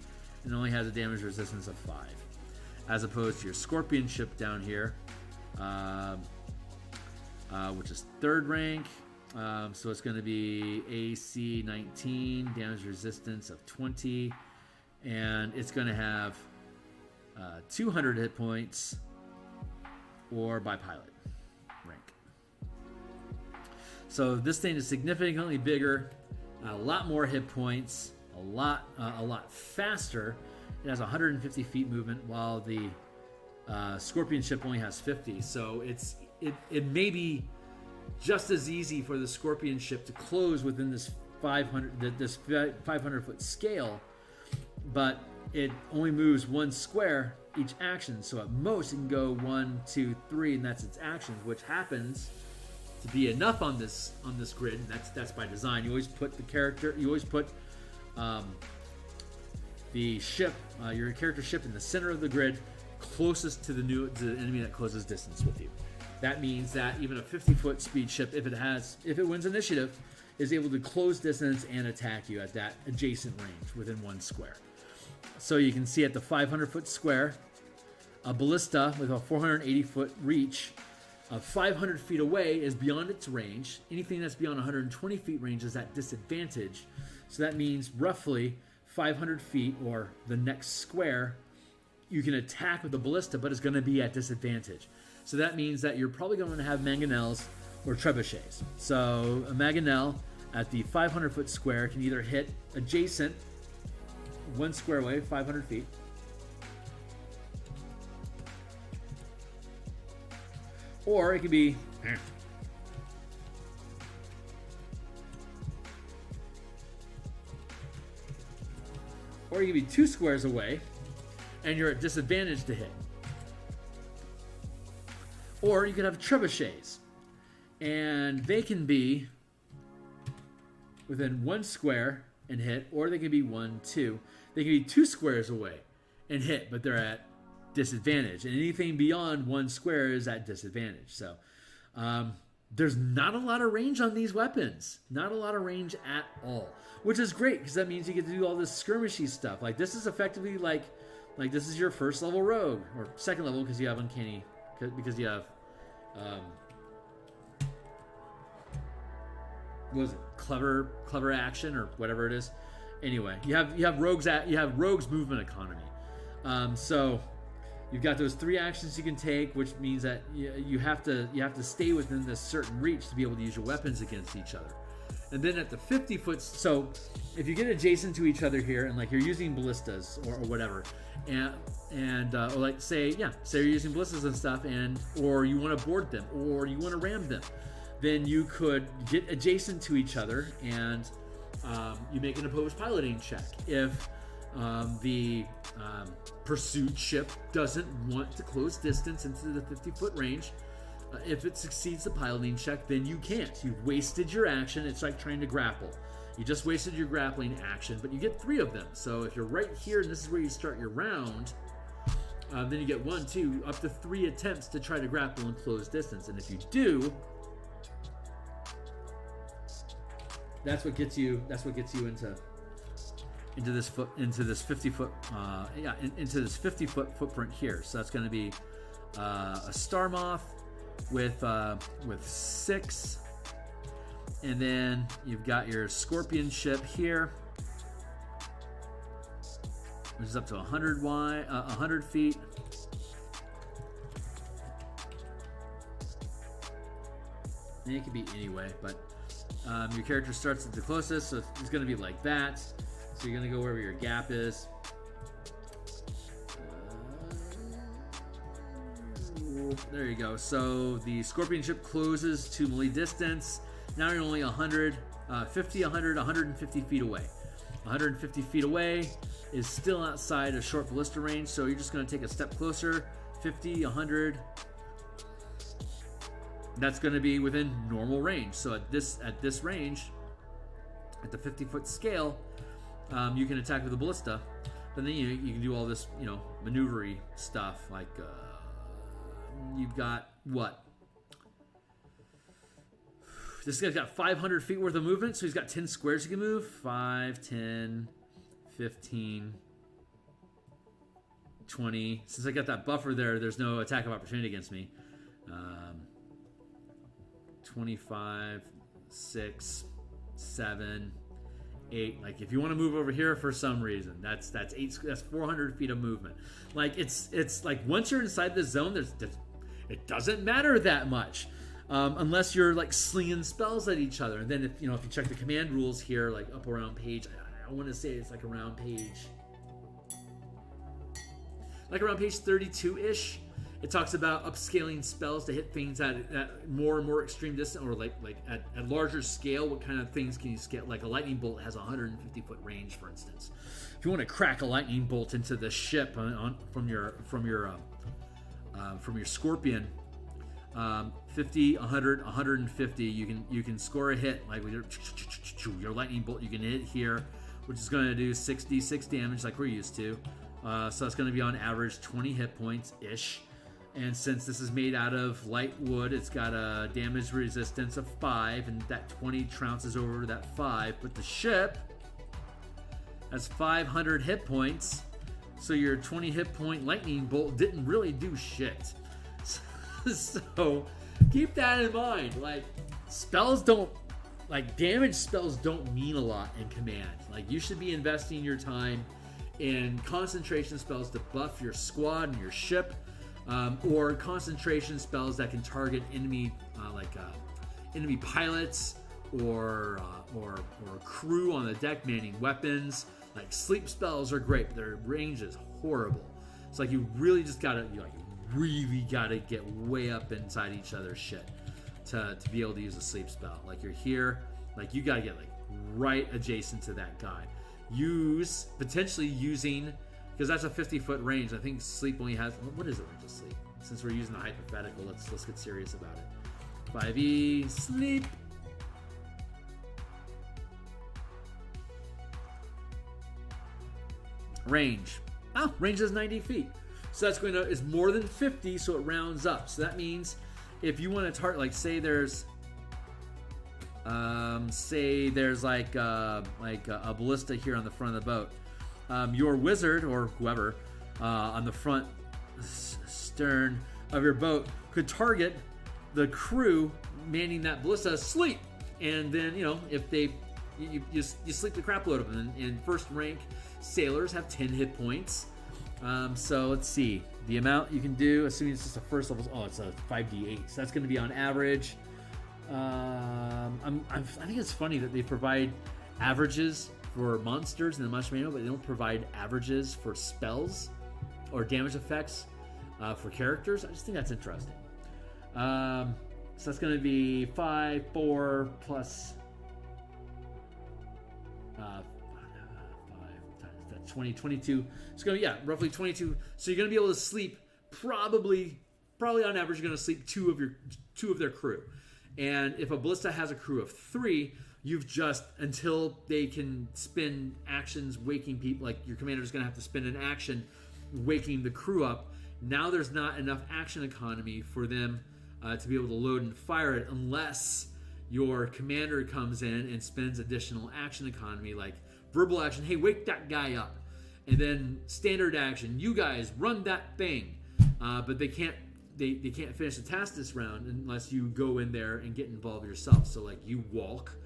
and only has a damage resistance of 5. As opposed to your scorpion ship down here, which is 3rd rank. So it's going to be AC 19, damage resistance of 20, and it's going to have 200 hit points or by pilot rank. So this thing is significantly bigger, a lot more hit points, a lot faster. It has 150 feet movement, while the Scorpion ship only has 50. So it may be just as easy for the Scorpion ship to close within this 500 foot scale, but it only moves 1 square each action. So at most it can go 1, 2, 3, and that's its actions, which happens to be enough on this grid. And that's by design. You always put the character. You always put the ship, your character ship, in the center of the grid, closest to the enemy that closes distance with you. That means that even a 50-foot speed ship, if it wins initiative, is able to close distance and attack you at that adjacent range within 1 square. So you can see at the 500-foot square, a Ballista with a 480-foot reach of 500 feet away is beyond its range. Anything that's beyond 120 feet range is at disadvantage. So that means roughly 500 feet, or the next square, you can attack with the Ballista, but it's going to be at disadvantage. So that means that you're probably going to have mangonels or trebuchets. So a mangonel at the 500-foot square can either hit adjacent 1 square away, 500 feet, Or it could be... Or you could be 2 squares away, and you're at disadvantage to hit. Or you could have trebuchets, and they can be within 1 square and hit, or they can be 1, 2. They can be 2 squares away and hit, but they're at disadvantage. And anything beyond 1 square is at disadvantage. So there's not a lot of range on these weapons. Not a lot of range at all. Which is great, because that means you get to do all this skirmishy stuff. Like, this is effectively like this is your first level rogue, or second level because you have uncanny, because you have what is it, clever action or whatever it is. Anyway, you have rogues movement economy. So you've got those 3 actions you can take, which means that you have to stay within this certain reach to be able to use your weapons against each other. And then at the 50 foot, so if you get adjacent to each other here, and like you're using ballistas or whatever, and or like say you're using ballistas and stuff, or you want to board them, or you want to ram them, then you could get adjacent to each other, and you make an opposed piloting check. If the pursued ship doesn't want to close distance into the 50-foot range, if it succeeds the piloting check, then you can't. You've wasted your action. It's like trying to grapple. You just wasted your grappling action, but you get 3 of them. So if you're right here and this is where you start your round, then you get 1, 2, up to 3 attempts to try to grapple and close distance. And if you do, that's what gets you into this 50 foot into this 50 foot footprint here. So that's going to be a Star Moth with 6, and then you've got your Scorpion ship here, which is up to 100 feet. And it could be anyway, but your character starts at the closest, so it's going to be like that. So you're going to go wherever your gap is. There you go. So the Scorpion ship closes to melee distance. Now you're only 150 feet away. 150 feet away is still outside of short ballista range, so you're just going to take a step closer. 50, 100. That's going to be within normal range. So at this range, at the 50-foot scale, you can attack with a ballista, but then you can do all this, maneuvery stuff like. You've got what? This guy's got 500 feet worth of movement, so he's got 10 squares he can move. 5, 10, 15, 20. Since I got that buffer there's no attack of opportunity against me. 25, 6, 7, 8. Like if you want to move over here for some reason, that's 8. That's 400 feet of movement. Like it's like once you're inside the zone, it doesn't matter that much, unless you're like slinging spells at each other. And then if you check the command rules here, like up around page, I want to say it's like around page 32-ish. It talks about upscaling spells to hit things at more and more extreme distance, or like at larger scale. What kind of things can you scale? Like a lightning bolt has 150 foot range, for instance. If you want to crack a lightning bolt into the ship from your Scorpion, 50, 100, 150, you can score a hit like with your lightning bolt. You can hit here, which is going to do 6d6 damage like we're used to. So that's going to be on average 20 hit points ish. And since this is made out of light wood, it's got a damage resistance of 5, and that 20 trounces over that 5. But the ship has 500 hit points, so your 20 hit point lightning bolt didn't really do shit. So keep that in mind. Like damage spells don't mean a lot in command. Like you should be investing your time in concentration spells to buff your squad and your ship. Or concentration spells that can target enemy enemy pilots or crew on the deck manning weapons. Like sleep spells are great, but their range is horrible. It's like you really just gotta really got to get way up inside each other's shit to be able to use a sleep spell. Like you're here, like you got to get like right adjacent to that guy. Potentially using, because that's a 50-foot range. I think sleep only has, what is the range of sleep? Since we're using the hypothetical, let's get serious about it. 5e, sleep. Range. Range is 90 feet. So that's going to, is more than 50, so it rounds up. So that means if you want to target, like say there's like a ballista here on the front of the boat. Your wizard or whoever on the front stern of your boat could target the crew manning that ballista asleep, and then if they you sleep the crap load of them. And first rank sailors have 10 hit points. So let's see the amount you can do, assuming it's just a first level. Oh, it's a 5d8, so that's going to be on average. I think it's funny that they provide averages for monsters in the Monster Manual, but they don't provide averages for spells or damage effects for characters. I just think that's interesting. So that's going to be 5, 4 plus 5 times 20, 22. It's going to be, roughly 22. So you're going to be able to sleep probably on average, you're going to sleep two of their crew. And if a ballista has a crew of 3, you've just, until they can spend actions waking people, like your commander's going to have to spend an action waking the crew up. Now there's not enough action economy for them to be able to load and fire it unless your commander comes in and spends additional action economy, like verbal action, hey, wake that guy up. And then standard action, you guys run that thing. But they can't finish the task this round unless you go in there and get involved yourself. So like you walk,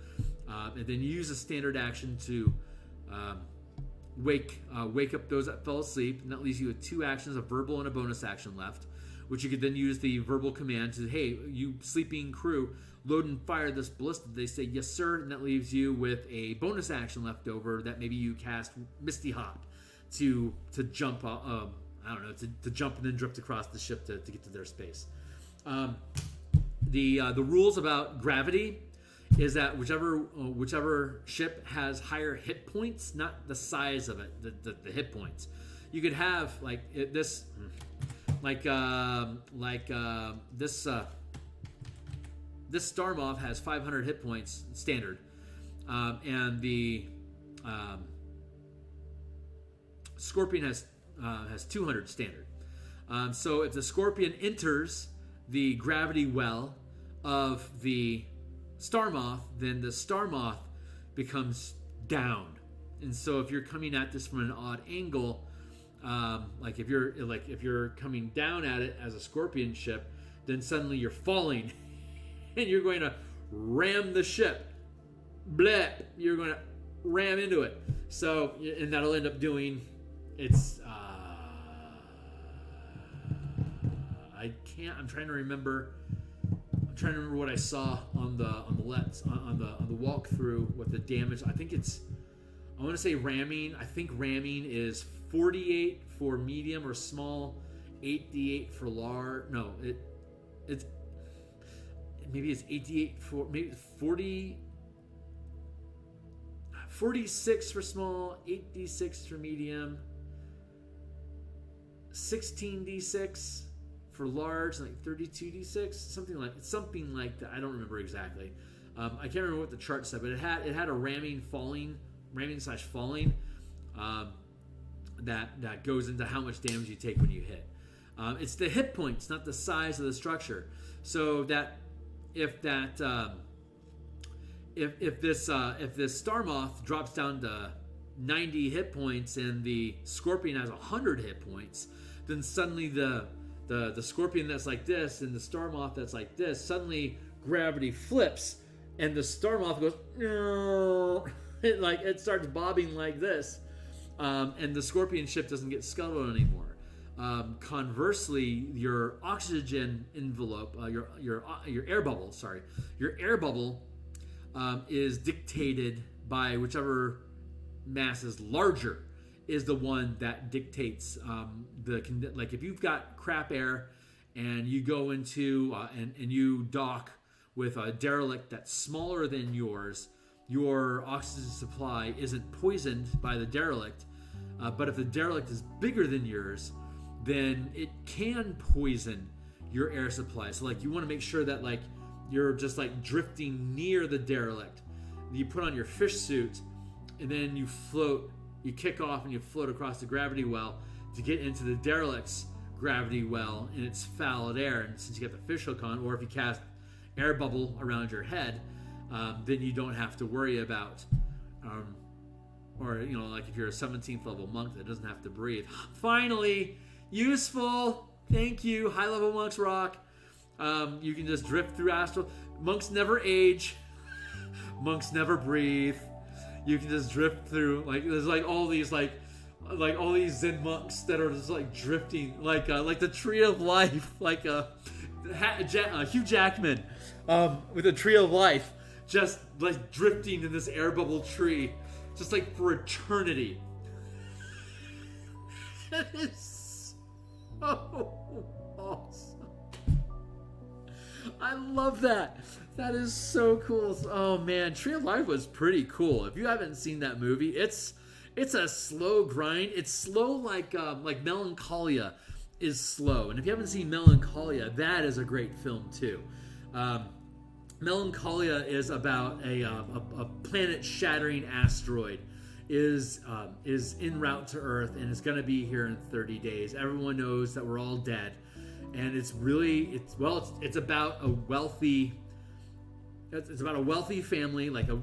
and then you use a standard action to wake up those that fell asleep, and that leaves you with 2 actions, a verbal and a bonus action left, which you could then use the verbal command to, hey, you sleeping crew, load and fire this ballista. They say yes sir, and that leaves you with a bonus action left over that maybe you cast Misty Hop to jump to jump and then drift across the ship to get to their space. The rules about gravity is that whichever ship has higher hit points, not the size of it, the hit points. You could have this Starmoth has 500 hit points standard, and the Scorpion has 200 standard. So if the Scorpion enters the gravity well of the Starmoth, then the Starmoth becomes down. And so if you're coming at this from an odd angle, like if you're coming down at it as a Scorpion ship, then suddenly you're falling and you're going to ram the ship. Bleh! You're going to ram into it. So, and that'll end up doing I'm trying to remember what I saw on the walkthrough, what the damage. I want to say ramming. I think ramming is 48 for medium or small, 8d8 for large. No, it's maybe it's 8d8 for maybe 46 for small, 8d6 for medium, 16d6 for large, like 32d6, something like that. I don't remember exactly. I can't remember what the chart said, but it had a ramming slash falling that goes into how much damage you take when you hit. It's the hit points, not the size of the structure. So that if this Starmoth drops down to 90 hit points and the Scorpion has 100 hit points, then suddenly the Scorpion that's like this and the Starmoth that's like this, suddenly gravity flips and the Starmoth goes, it starts bobbing like this, and the Scorpion ship doesn't get scuttled anymore. Conversely, your oxygen envelope, your air bubble, is dictated by whichever mass is larger. is the one that dictates like if you've got crap air and you go into and you dock with a derelict that's smaller than yours, your oxygen supply isn't poisoned by the derelict. But if the derelict is bigger than yours, then it can poison your air supply. So like you want to make sure that like you're just like drifting near the derelict. You put on your fish suit and then you float, you kick off and you float across the gravity well to get into the derelict's gravity well in its fouled air. And since you got the fish hook on, or if you cast air bubble around your head, then you don't have to worry about or like if you're a 17th level monk that doesn't have to breathe. Finally, useful. Thank you. High level monks rock. You can just drift through astral. Monks never age. Monks never breathe. You can just drift through. Like there's like all these like all these Zen monks that are just like drifting, like the Tree of Life, like Hugh Jackman with a Tree of Life, just like drifting in this air bubble tree, just like for eternity. That is so awesome. I love that. That is so cool. Oh man, Tree of Life was pretty cool. If you haven't seen that movie, it's a slow grind. It's slow like Melancholia is slow. And if you haven't seen Melancholia, that is a great film too. Melancholia is about a planet-shattering asteroid is en route to Earth and is going to be here in 30 days. Everyone knows that we're all dead, and it's about a wealthy. It's about a wealthy family, like a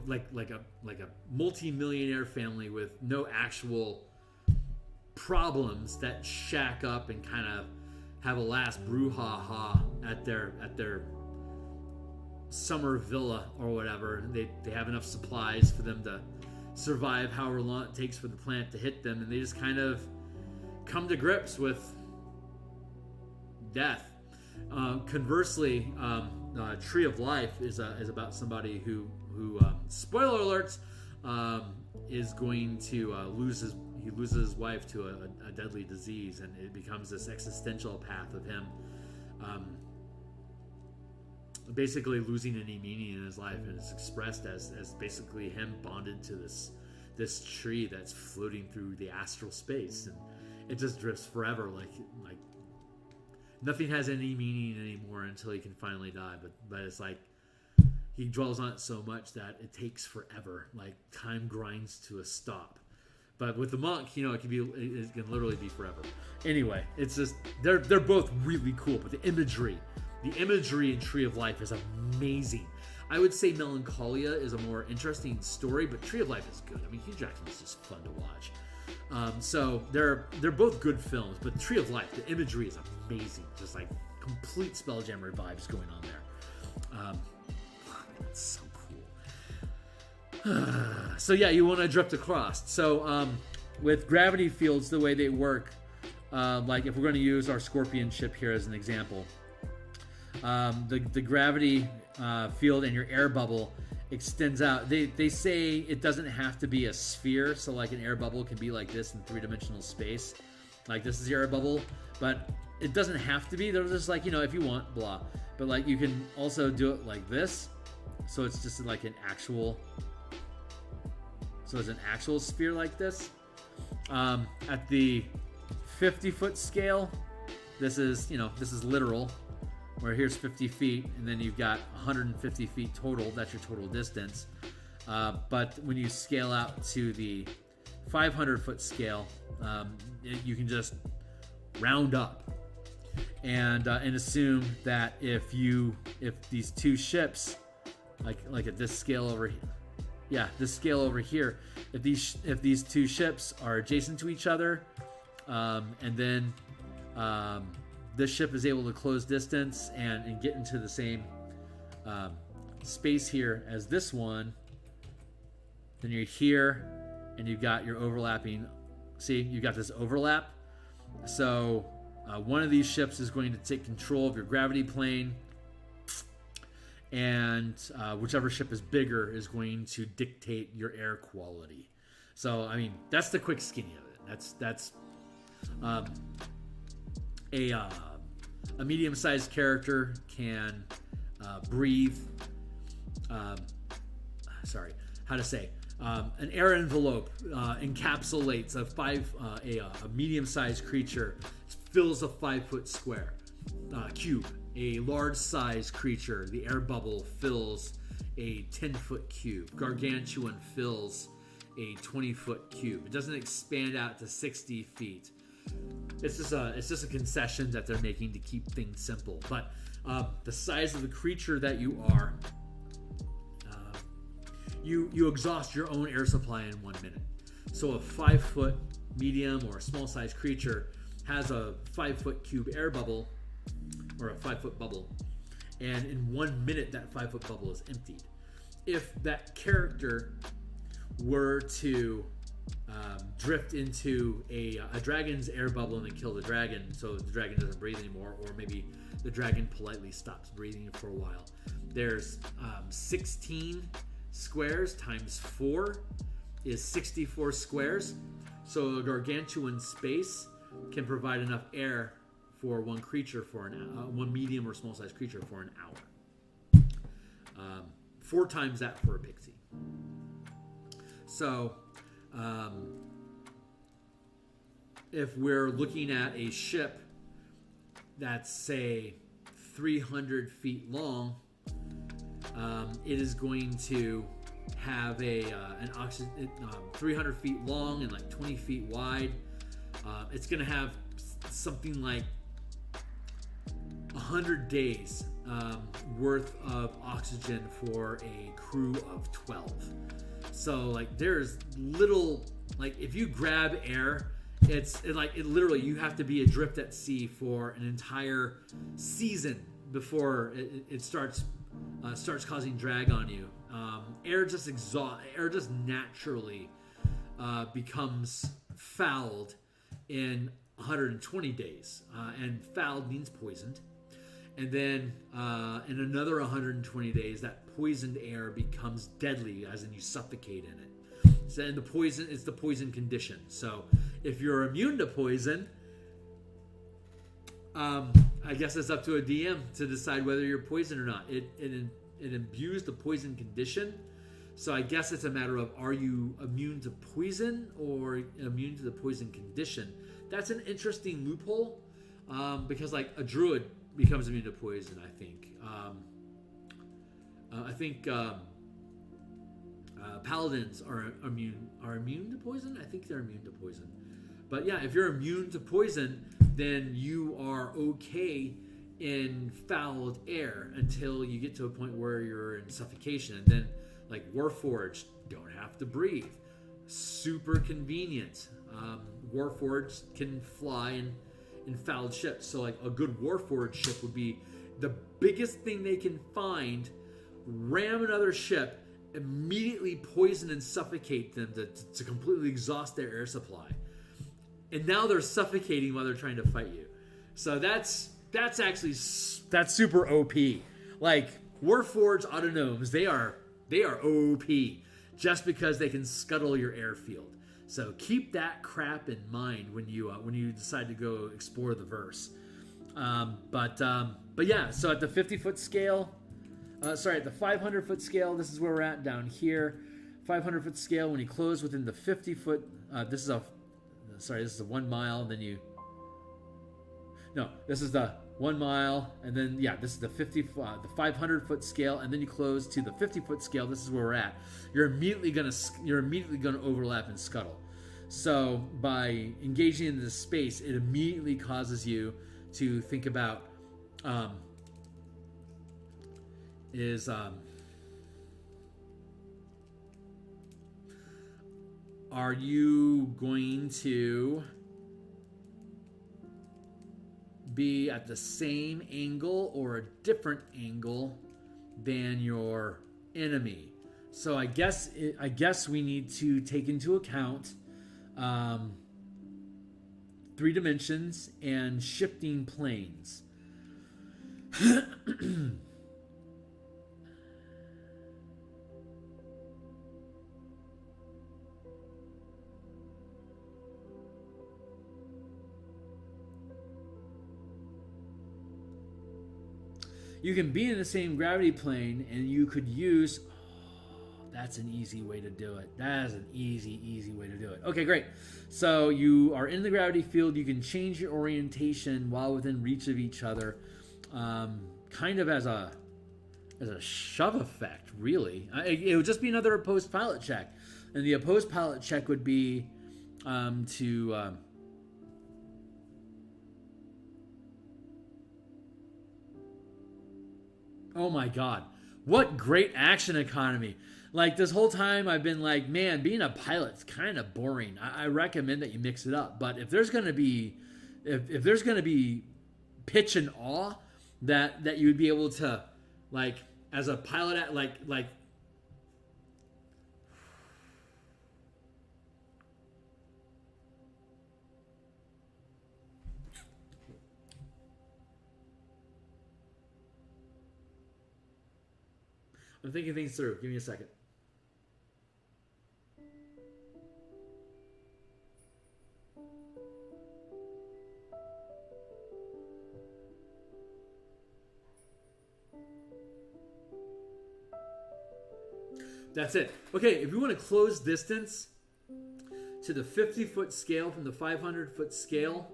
multi-millionaire family with no actual problems that shack up and kind of have a last brouhaha at their summer villa or whatever. They have enough supplies for them to survive however long it takes for the planet to hit them, and they just kind of come to grips with death. Conversely, Tree of Life is about somebody who spoiler alerts, is going to loses his wife to a deadly disease, and it becomes this existential path of him basically losing any meaning in his life, and it's expressed as basically him bonded to this tree that's floating through the astral space, and it just drifts forever, like nothing has any meaning anymore until he can finally die. But it's like he dwells on it so much that it takes forever. Like time grinds to a stop. But with the monk, it can literally be forever. Anyway, it's just they're both really cool. But the imagery in Tree of Life is amazing. I would say Melancholia is a more interesting story, but Tree of Life is good. I mean, Hugh Jackman is just fun to watch. So they're both good films, but Tree of Life, the imagery is amazing. Just like complete Spelljammer vibes going on there. That's so cool. So yeah, you want to drift across. So with gravity fields, the way they work, like if we're going to use our Scorpion ship here as an example, the gravity field and your air bubble extends out. They say it doesn't have to be a sphere, so like an air bubble can be like this in three-dimensional space. Like this is your air bubble, but it doesn't have to be. They're just like, if you want, blah. But like you can also do it like this, so it's just like an actual. So it's an actual sphere like this. At the 50-foot scale, this is literal. Where here's 50 feet, and then you've got 150 feet total. That's your total distance. But when you scale out to the 500-foot scale, you can just round up and assume that if these two ships, like at this scale over here, this scale over here, if these two ships are adjacent to each other, and then this ship is able to close distance and get into the same space here as this one, then you're here and you've got your overlapping. See, you got this overlap. So one of these ships is going to take control of your gravity plane, and whichever ship is bigger is going to dictate your air quality. So, I mean, that's the quick skinny of it. That's a medium-sized character can breathe. An air envelope encapsulates a medium-sized creature, fills a 5-foot square cube. A large-sized creature, the air bubble, fills a 10-foot cube. Gargantuan fills a 20-foot cube. It doesn't expand out to 60 feet. It's just a concession that they're making to keep things simple. But the size of the creature that you are, you exhaust your own air supply in 1 minute. So a 5-foot medium or a small-sized creature has a 5-foot cube air bubble, or a 5-foot bubble, and in 1 minute that 5-foot bubble is emptied. If that character were to drift into a dragon's air bubble and then kill the dragon, so the dragon doesn't breathe anymore, or maybe the dragon politely stops breathing for a while, there's 16 squares times 4 is 64 squares. So a gargantuan space can provide enough air for one creature for one medium or small sized creature for an hour. 4 times that for a pixie. So if we're looking at a ship that's, say, 300 feet long, it is going to have an oxygen 300 feet long and like 20 feet wide. It's going to have something like 100 days worth of oxygen for a crew of 12. So like there's little, like if you grab air, it literally, you have to be adrift at sea for an entire season before it starts causing drag on you. Air just naturally becomes fouled in 120 days, and fouled means poisoned. And then in another 120 days, that poisoned air becomes deadly, as in you suffocate in it. So, and it's the poison condition. So if you're immune to poison, I guess it's up to a DM to decide whether you're poisoned or not. It imbues the poison condition. So I guess it's a matter of, are you immune to poison or immune to the poison condition? That's an interesting loophole, because like a druid becomes immune to poison, I think. Paladins are immune to poison. I think they're immune to poison. But yeah, if you're immune to poison, then you are okay in fouled air until you get to a point where you're in suffocation. And then, like Warforged, don't have to breathe. Super convenient. Warforged can fly in fouled ships. So like a good Warforged ship would be the biggest thing they can find, ram another ship, immediately poison and suffocate them to completely exhaust their air supply. And now they're suffocating while they're trying to fight you. So that's super OP. Like Warforged Autonomes, they are OP just because they can scuttle your airfield. So keep that crap in mind when you decide to go explore the verse. But yeah, so at the 50-foot scale, at the 500-foot scale, this is where we're at down here. 500-foot scale, when you close within the 50-foot, this is a 1 mile. This is the 1 mile, and then this is the 500-foot scale, and then you close to the 50-foot scale. This is where we're at. You're immediately gonna overlap and scuttle. So by engaging in this space, it immediately causes you to think about are you going to be at the same angle or a different angle than your enemy? So I guess we need to take into account 3 dimensions and shifting planes. you can be in the same gravity plane, and you could use... That's an easy way to do it. That is an easy way to do it. Okay, great. So you are in the gravity field. You can change your orientation while within reach of each other, kind of as a shove effect, really. It would just be another opposed pilot check, and the opposed pilot check would be to... oh my God, what great action economy. Like, this whole time I've been like, man, being a pilot's kind of boring. I recommend that you mix it up. But if there's going to be, if there's going to be pitch and awe that you would be able to, like, as a pilot, at like. I'm thinking things through. Give me a second. That's it. Okay, if you want to close distance to the 50-foot scale from the 500-foot scale,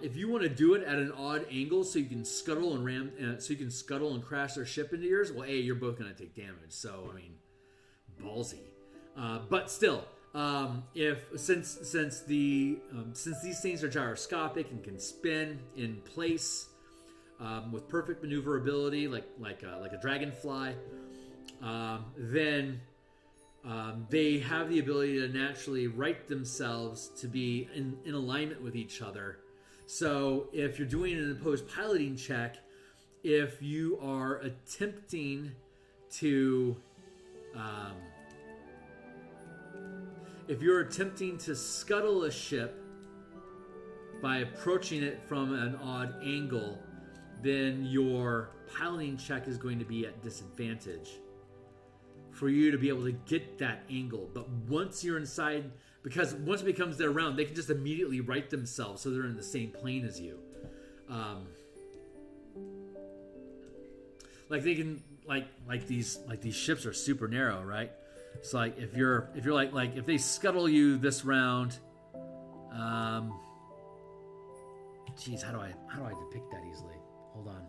if you want to do it at an odd angle so you can scuttle and crash their ship into yours, well, you're both going to take damage. So, I mean, ballsy. But still, since these things are gyroscopic and can spin in place with perfect maneuverability, like a dragonfly, then they have the ability to naturally right themselves to be in alignment with each other. So if you're doing an opposed piloting check, if you are attempting to scuttle a ship by approaching it from an odd angle, then your piloting check is going to be at disadvantage for you to be able to get that angle. But once you're inside, because once it becomes their round, they can just immediately right themselves so they're in the same plane as you. Like they can like these ships are super narrow, right? So like if you're like if they scuttle you this round, geez, how do I depict that easily? Hold on.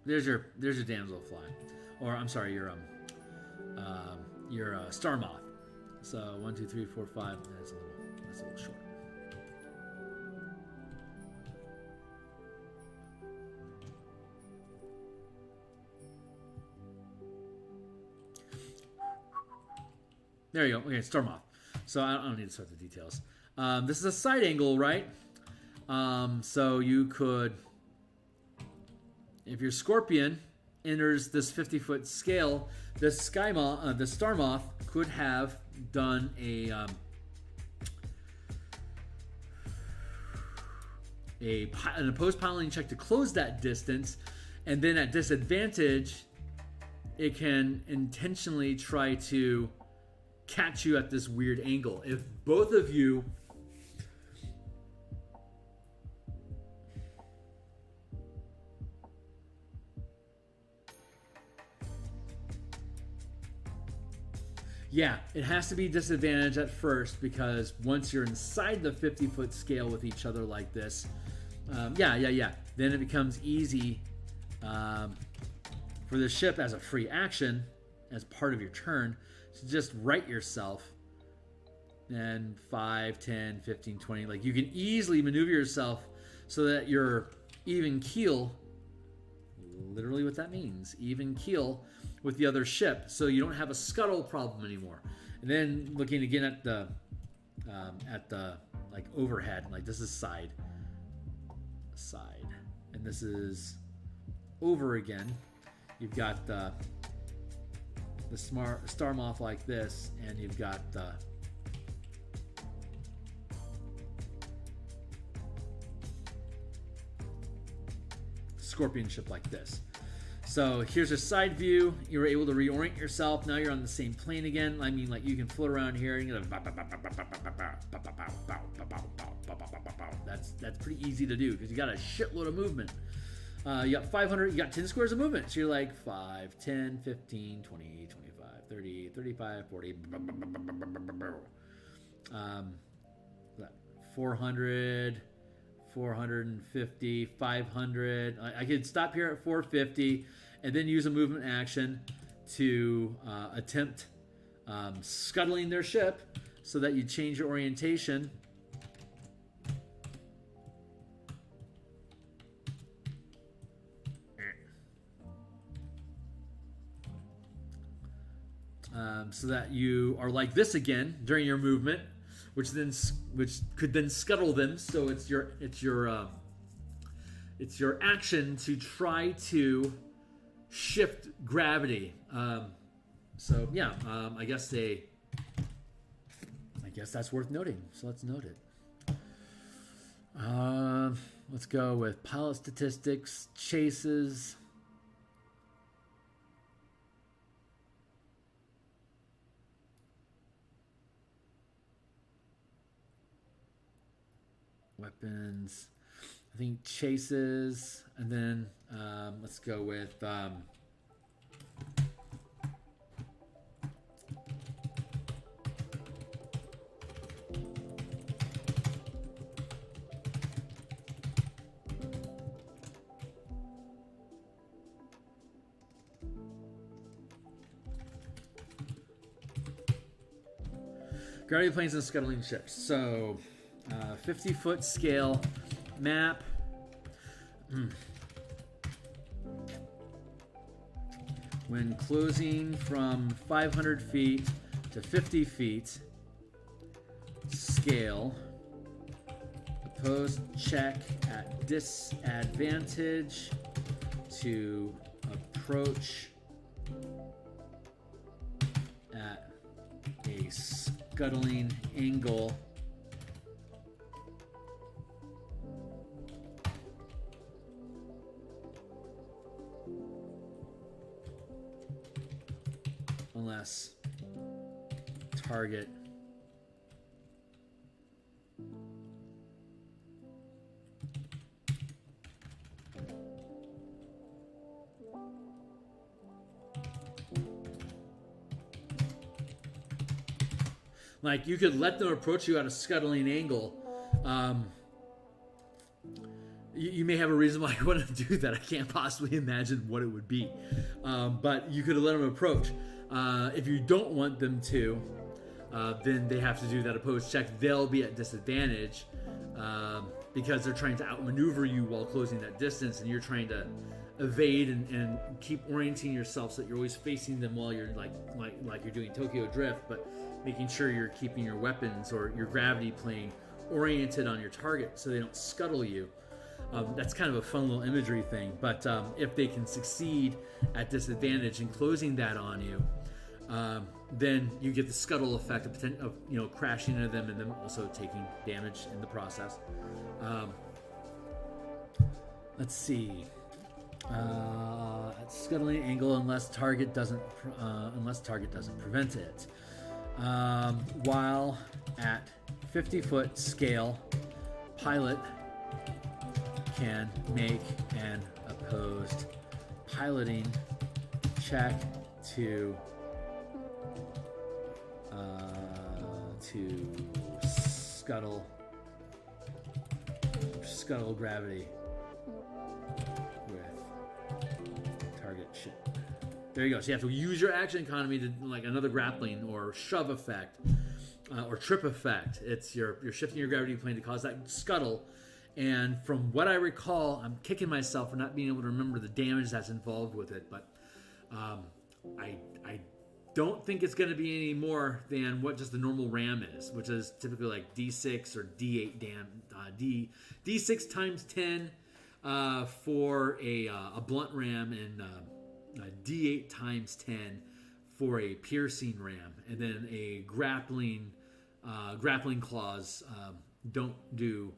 There's your damselfly, or I'm sorry, your star moth. So 1, 2, 3, 4, 5. That's a little short. There you go. Okay, star moth. So I don't need to start the details. This is a side angle, right? So you could. If your scorpion enters this 50-foot scale, the star moth could have done an opposed piloting check to close that distance, and then at disadvantage, it can intentionally try to catch you at this weird angle. If both of you yeah, it has to be disadvantage at first, because once you're inside the 50-foot scale with each other like this, then it becomes easy for the ship as a free action, as part of your turn, to just right yourself. And 5, 10, 15, 20, like you can easily maneuver yourself so that you're even keel, literally what that means, even keel with the other ship, so you don't have a scuttle problem anymore. And then looking again at the like overhead, like this is side, and this is over again. you've got the star moth like this, and you've got the scorpion ship like this. So here's a side view. You were able to reorient yourself. Now you're on the same plane again. I mean, like, you can float around here and that's pretty easy to do because you got a shitload of movement. You got 500, you got 10 squares of movement. So you're like 5, 10, 15, 20, 25, 30, 35, 40. 400, 450, 500. I could stop here at 450 and then use a movement action to attempt scuttling their ship so that you change your orientation. So that you are like this again during your movement, which could then scuttle them. So it's your action to try to shift gravity. So yeah, I guess that's worth noting. So let's note it. Let's go with pilot statistics, chases. Weapons, I think chases, and then let's go with gravity planes and scuttling ships. So 50-foot scale map. When closing from 500 feet to 50 feet, scale. Opposed check at disadvantage to approach at a scuttling angle. Unless target like, you could let them approach you at a scuttling angle. You may have a reason why you want to do that. I can't possibly imagine what it would be. But you could let them approach. If you don't want them to, then they have to do that opposed check. They'll be at disadvantage because they're trying to outmaneuver you while closing that distance, and you're trying to evade and keep orienting yourself so that you're always facing them while you're like you're doing Tokyo Drift, but making sure you're keeping your weapons or your gravity plane oriented on your target so they don't scuttle you. That's kind of a fun little imagery thing, but if they can succeed at disadvantage in closing that on you, then you get the scuttle effect of crashing into them and them also taking damage in the process. Let's see. At scuttling angle unless target doesn't prevent it. While at 50-foot scale, pilot can make an opposed piloting check to scuttle gravity with target ship. There you go. So you have to use your action economy to, like, another grappling or shove effect or trip effect. It's you're shifting your gravity plane to cause that scuttle. And from what I recall, I'm kicking myself for not being able to remember the damage that's involved with it, but I don't think it's going to be any more than what just the normal ram is, which is typically like D6 or D8 D6 times 10 for a blunt ram, and D8 times 10 for a piercing ram, and then a grappling claws don't do.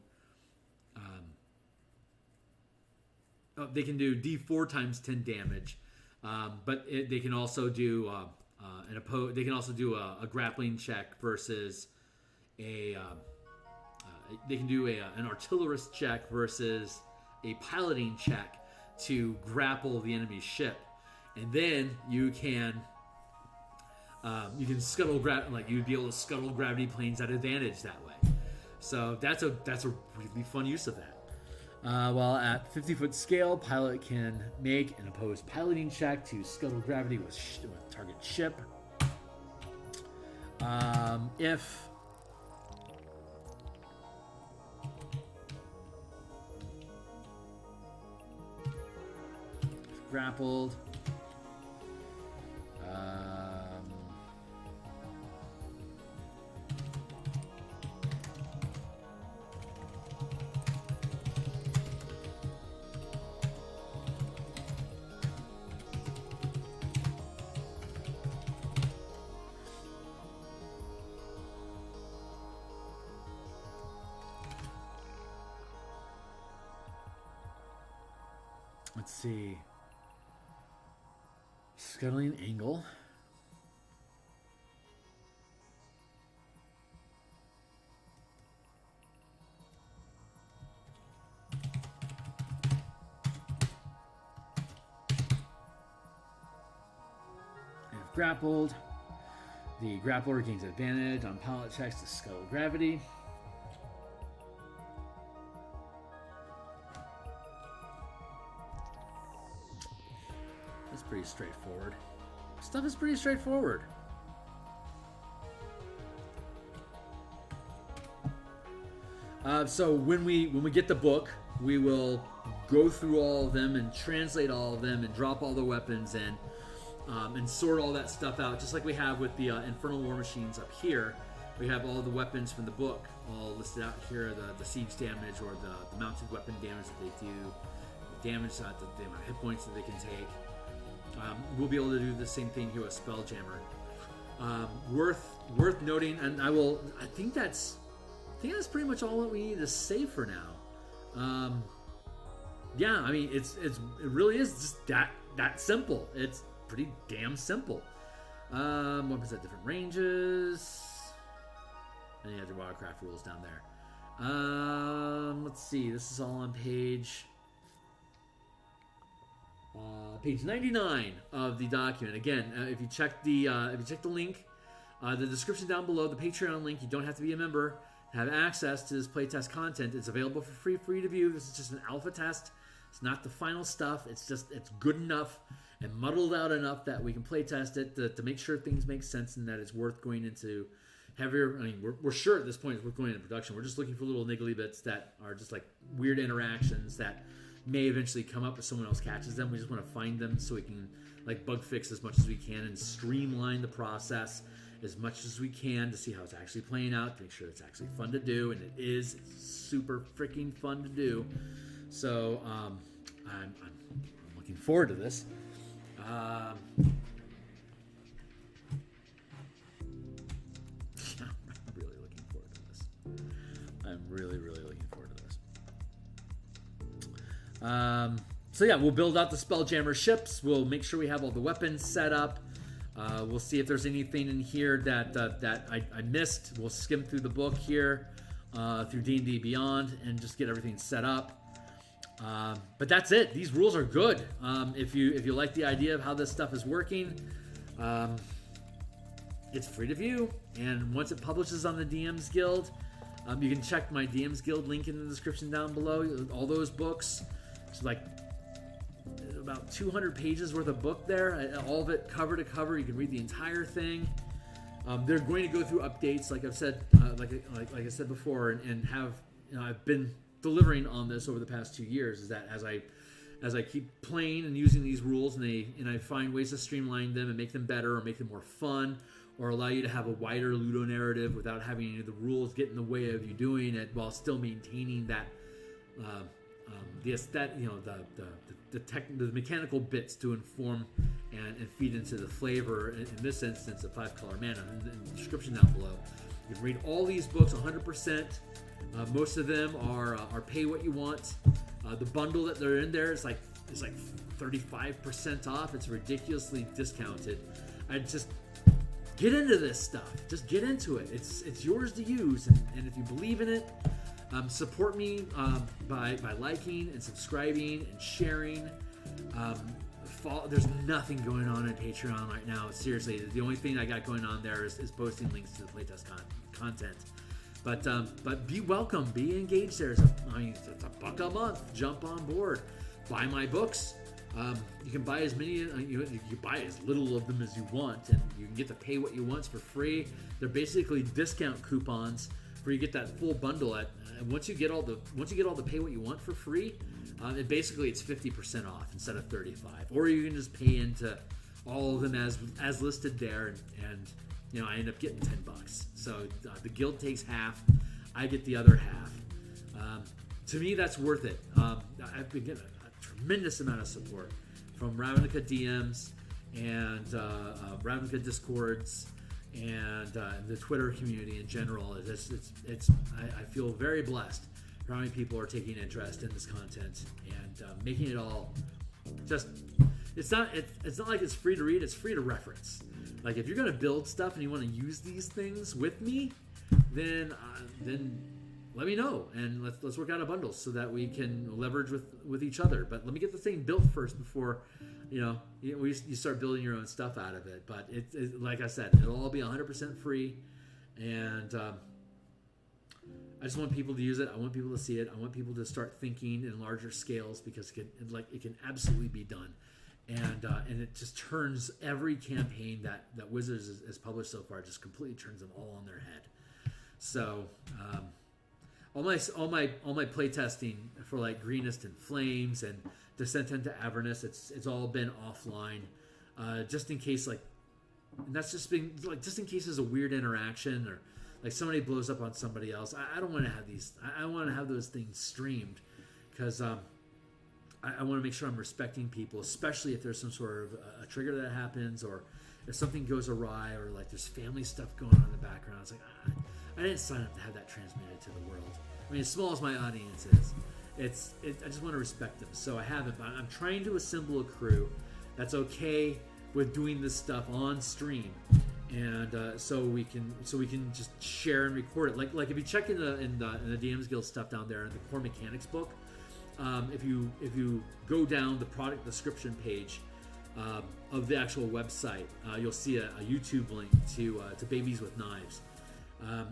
They can do D4 times 10 damage, but they can also do They can also do a grappling check versus they can do an artillerist check versus a piloting check to grapple the enemy's ship, and then you can scuttle you'd be able to scuttle gravity planes at advantage that way. So that's a really fun use of that. While at 50-foot scale, pilot can make an opposed piloting check to scuttle gravity with target ship. If grappled, let's see. Scuttling angle. And if grappled, the grappler gains advantage on pilot checks to scuttle gravity. Pretty straightforward. Stuff is pretty straightforward. So when we get the book, we will go through all of them and translate all of them and drop all the weapons in and sort all that stuff out, just like we have with the Infernal War Machines up here. We have all the weapons from the book all listed out here, the siege damage or the mounted weapon damage that they do, the damage, the amount of hit points that they can take. We'll be able to do the same thing here with Spelljammer. Worth noting, and I think that's pretty much all that we need to say for now. Yeah, I mean it really is just that simple. It's pretty damn simple. Weapons at different ranges. And you have your Wildcraft rules down there. Let's see. This is all on page 99 of the document. Again, if you check the link, the description down below, the Patreon link, you don't have to be a member to have access to this playtest content. It's available for free for you to view. This is just an alpha test. It's not the final stuff. It's good enough and muddled out enough that we can playtest it to make sure things make sense and that it's worth going into heavier. I mean, we're sure at this point it's worth going into production. We're just looking for little niggly bits that are just like weird interactions that may eventually come up if someone else catches them. We just want to find them so we can like bug fix as much as we can and streamline the process as much as we can to see how it's actually playing out, to make sure it's actually fun to do, and it is. It's super freaking fun to do. So I'm looking forward to this. I'm really looking forward to this. I'm really looking forward to this. So yeah, we'll build out the Spelljammer ships. We'll make sure we have all the weapons set up. We'll see if there's anything in here that I missed. We'll skim through the book here through D&D Beyond and just get everything set up. But that's it. These rules are good. If you like the idea of how this stuff is working, it's free to view. And once it publishes on the DMsGuild, you can check my DMsGuild link in the description down below. All those books. It's like about 200 pages worth of book there, all of it cover to cover. You can read the entire thing. They're going to go through updates, like I've said, like I said before, and have I've been delivering on this over the past 2 years. Is that as I keep playing and using these rules, and I find ways to streamline them and make them better, or make them more fun, or allow you to have a wider ludo narrative without having any of the rules get in the way of you doing it, while still maintaining that the aesthetic, the mechanical bits to inform and feed into the flavor. In this instance, of 5-color mana. In the description down below, you can read all these books 100%. Most of them are pay what you want. The bundle that they're in there is like 35% off. It's ridiculously discounted. I just get into this stuff. Just get into it. It's yours to use, and if you believe in it, support me by liking and subscribing and sharing. There's nothing going on Patreon right now. Seriously, the only thing I got going on there is posting links to the playtest content. But be welcome, be engaged there. It's $1 a month. Jump on board. Buy my books. You can buy as many, you buy as little of them as you want, and you can get to pay what you want for free. They're basically discount coupons where you get that full bundle at. Once you get all the pay what you want for free, and basically it's 50% off instead of 35%. Or you can just pay into all of them as listed there, and I end up getting $10. So the guild takes half, I get the other half. To me, that's worth it. I've been getting a tremendous amount of support from Ravnica DMs and Ravnica Discords and the Twitter community in general. I feel very blessed for how many people are taking interest in this content and making it all just. It's not like it's free to read. It's free to reference. Like if you're gonna build stuff and you want to use these things with me, then let me know and let's work out a bundle so that we can leverage with each other. But let me get the thing built first before you start building your own stuff out of it. But it like I said, it'll all be 100% free, and I just want people to use it. I want people to see it. I want people to start thinking in larger scales because it can absolutely be done. And it just turns every campaign that Wizards has published so far, just completely turns them all on their head. So all my playtesting for like Greenest and Flames and Descent into Avernus, it's all been offline, just in case and that's just been just in case there's a weird interaction or like somebody blows up on somebody else. I don't want to have these. I want to have those things streamed because I want to make sure I'm respecting people, especially if there's some sort of a trigger that happens or if something goes awry or like there's family stuff going on in the background. It's like, I didn't sign up to have that transmitted to the world. I mean, as small as my audience is, I just want to respect them. So I haven't, but I'm trying to assemble a crew that's okay with doing this stuff on stream. And so we can just share and record it. Like if you check in the DMsGuild stuff down there in the core mechanics book, if you go down the product description page of the actual website, you'll see a YouTube link to Babies with Knives,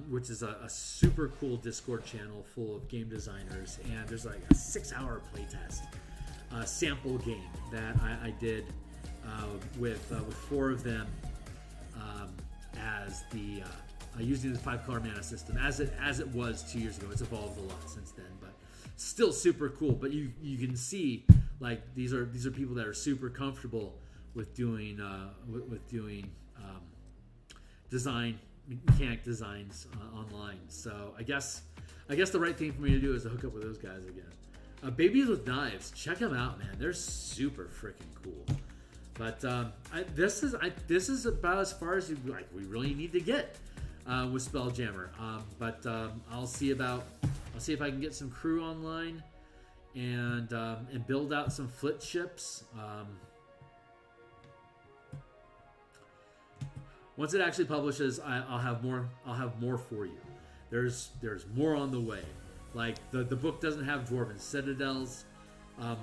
which is a super cool Discord channel full of game designers, and there's like a 6-hour playtest sample game that I did with 4 of them as the using the 5-color mana system as it was 2 years ago. It's evolved a lot since then, but still super cool. But you can see like these are people that are super comfortable with doing mechanic designs online. So I guess the right thing for me to do is to hook up with those guys again. Babies with Knives, check them out, man. They're super freaking cool. But this is about as far as we really need to get with Spelljammer. But I'll see if I can get some crew online and build out some flit ships. Once it actually publishes, I'll have more for you. There's more on the way. Like the book doesn't have Dwarven Citadels.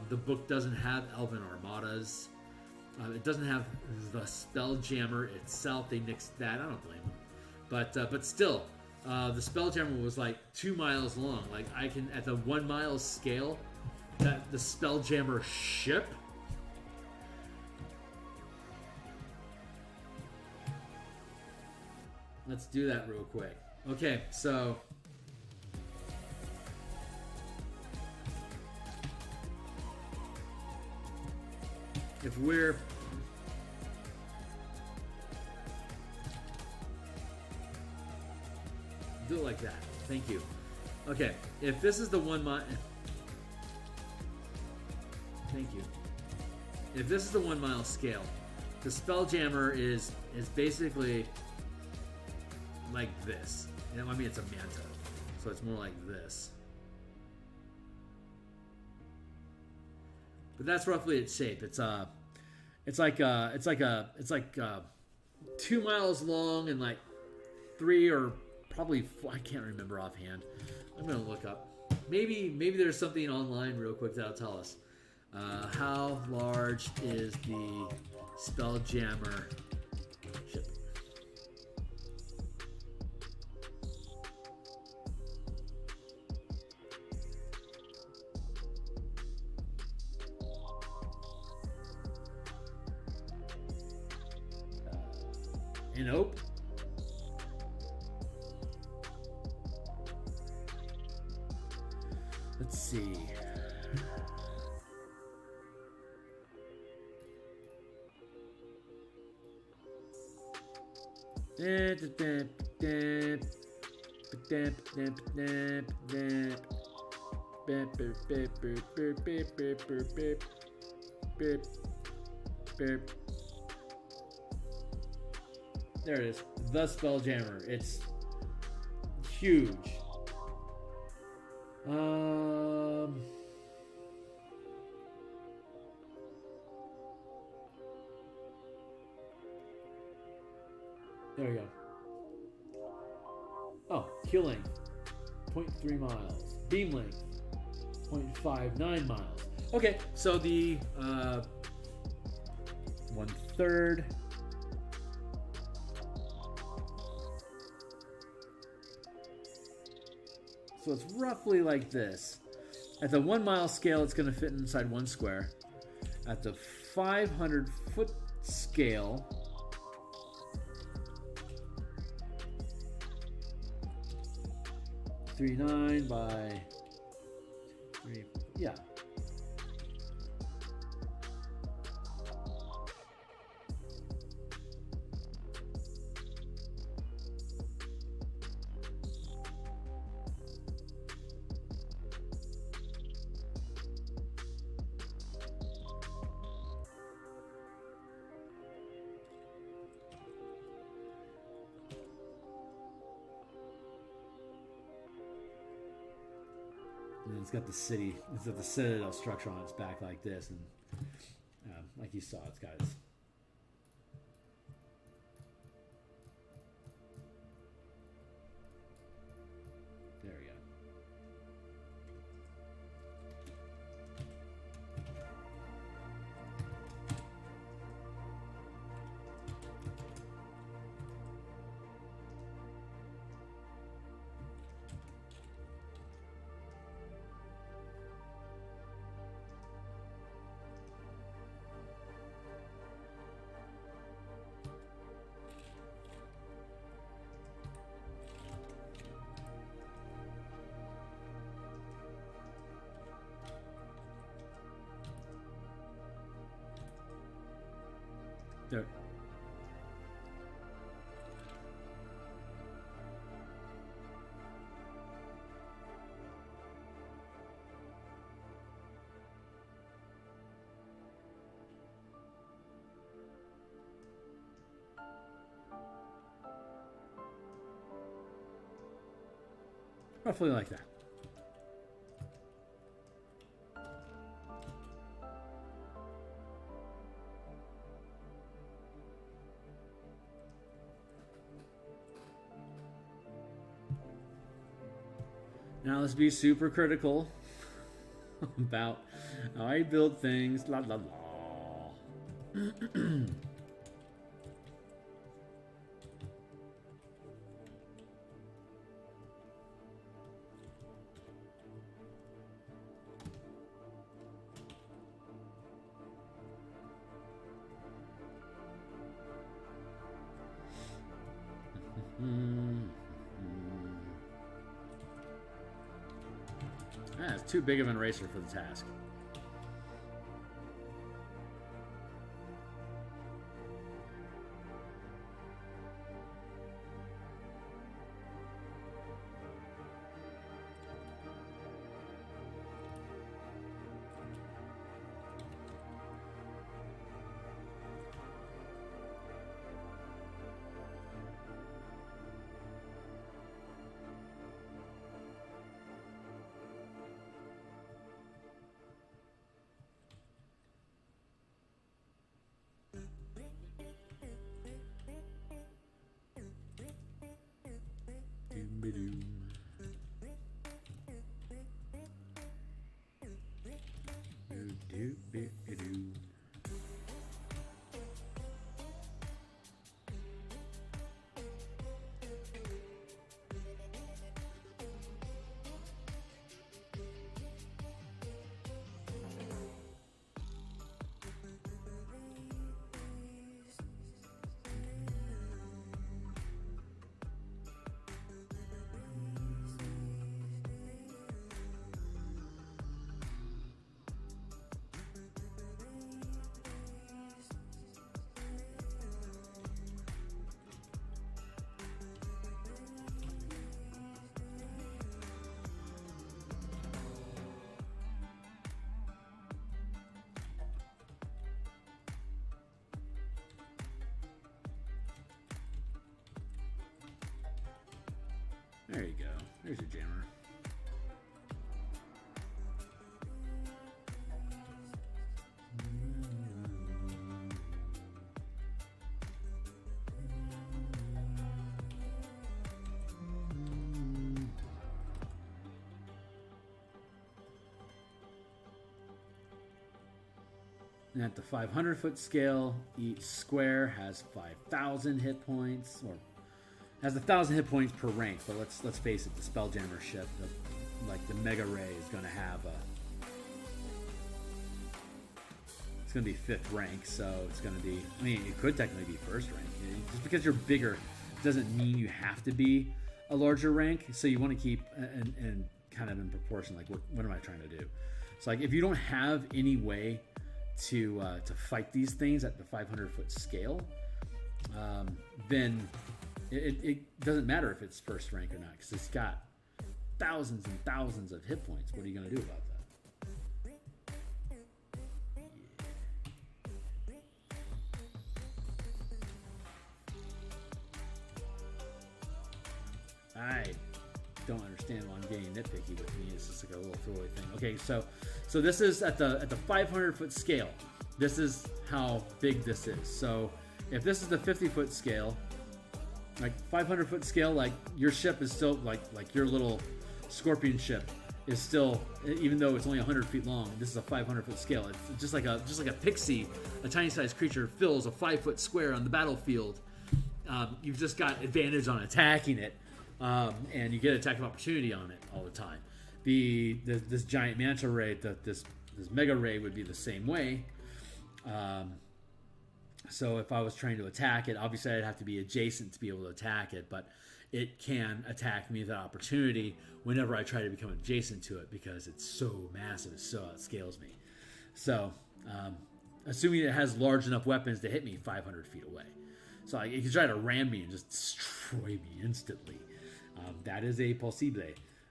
The book doesn't have Elven Armadas. It doesn't have the Spelljammer itself. They nixed that. I don't blame them. But still, the Spelljammer was like 2 miles long. Like I can, at the 1 mile scale, that the Spelljammer ship. Let's do that real quick. Okay, so if we're do it like that. Thank you. Okay, if this is the 1 mile, Thank you. If this is the 1 mile scale, the Spelljammer is basically like this. I mean, it's a manta, so it's more like this. But that's roughly its shape. It's like 2 miles long and like 3 or probably 4, I can't remember offhand. I'm gonna look up. Maybe there's something online real quick that'll tell us. How large is the Spelljammer ship? Nope. Let's see. There it is. The Spelljammer. It's huge. There we go. Oh, keel length, 0.3 miles. Beam length, 0.59 miles. Okay, so the 1/3. So it's roughly like this. At the 1 mile scale, it's going to fit inside 1 square. At the 500 foot scale, .39 by 3, yeah. And it's got the city, it's got the citadel structure on its back like this, and like you saw, it's got its. There we go. There. Roughly like that. Now let's be super critical about how I build things. La la la. It's too big of an eraser for the task. There you go. There's your jammer. And at the 500-foot scale, each square has 5,000 hit points, or has 1,000 hit points per rank. But let's face it, the Spelljammer ship, like the Mega Ray, is going to have it's going to be 5th rank, so it's going to be. I mean, it could technically be 1st rank. Just because you're bigger doesn't mean you have to be a larger rank. So you want to keep and kind of in proportion. Like, what am I trying to do? So like, if you don't have any way to fight these things at the 500-foot scale, then it doesn't matter if it's 1st rank or not, because it's got thousands and thousands of hit points. What are you going to do about that? I don't understand why I'm getting nitpicky with me. It's just like a little throwaway thing. Okay, so this is at the 500-foot scale. This is how big this is. So if this is the 50-foot scale, like 500-foot scale, like your ship is still like your little scorpion ship is still, even though it's only 100 feet long, this is a 500-foot scale. It's just like a pixie, a tiny sized creature fills a 5-foot square on the battlefield. You've just got advantage on attacking it. And you get attack of opportunity on it all the time. This giant manta ray, this mega ray would be the same way. So if I was trying to attack it, obviously I'd have to be adjacent to be able to attack it, but it can attack me with that opportunity whenever I try to become adjacent to it, because it's so massive, it so outscales me. So assuming it has large enough weapons to hit me 500 feet away. So it can try to ram me and just destroy me instantly. That is a possible.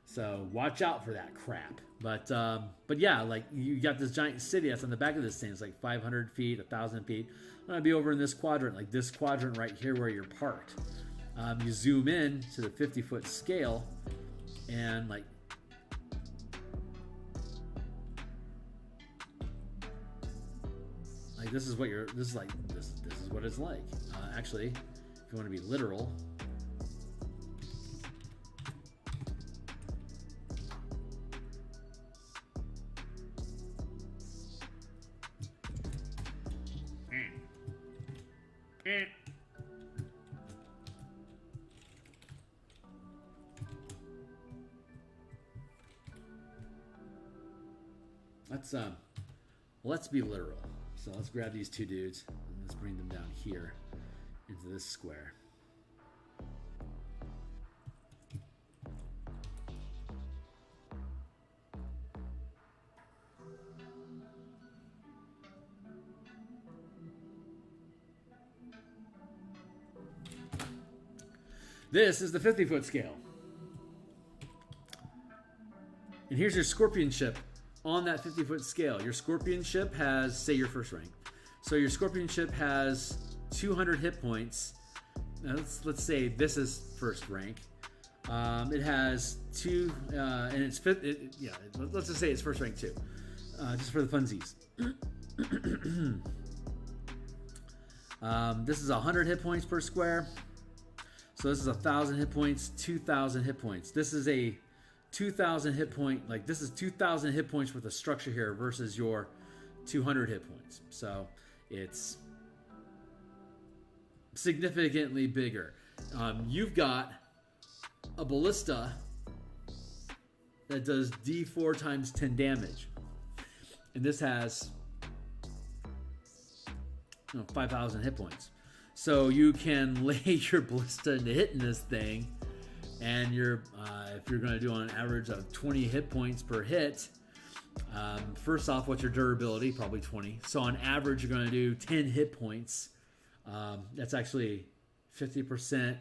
So watch out for that crap. But yeah, like you got this giant city that's on the back of this thing. It's like 500 feet, 1,000 feet. I'm going to be over in this quadrant, like this quadrant right here where you're parked. You zoom in to the 50-foot scale, and like this is what this is what it's like. Actually, if you want to be literal, let's be literal. So let's grab these two dudes and let's bring them down here into this square. This is the 50-foot scale. And here's your scorpion ship on that 50-foot scale. Your scorpion ship has, say, your 1st rank. So your scorpion ship has 200 hit points. Now let's say this is 1st rank. It has two, and it's let's just say it's 1st rank too, just for the funsies. This is 100 hit points per square. So this is 1,000 hit points, 2,000 hit points. This is a 2,000 hit point, like this is 2,000 hit points worth of structure here versus your 200 hit points. So it's significantly bigger. You've got a Ballista that does D4 times 10 damage. And this has 5,000 hit points. So you can lay your Ballista into hitting this thing, and you're if you're going to do on an average of 20 hit points per hit, first off, what's your durability? Probably 20. So on average, you're going to do 10 hit points. That's actually 50%.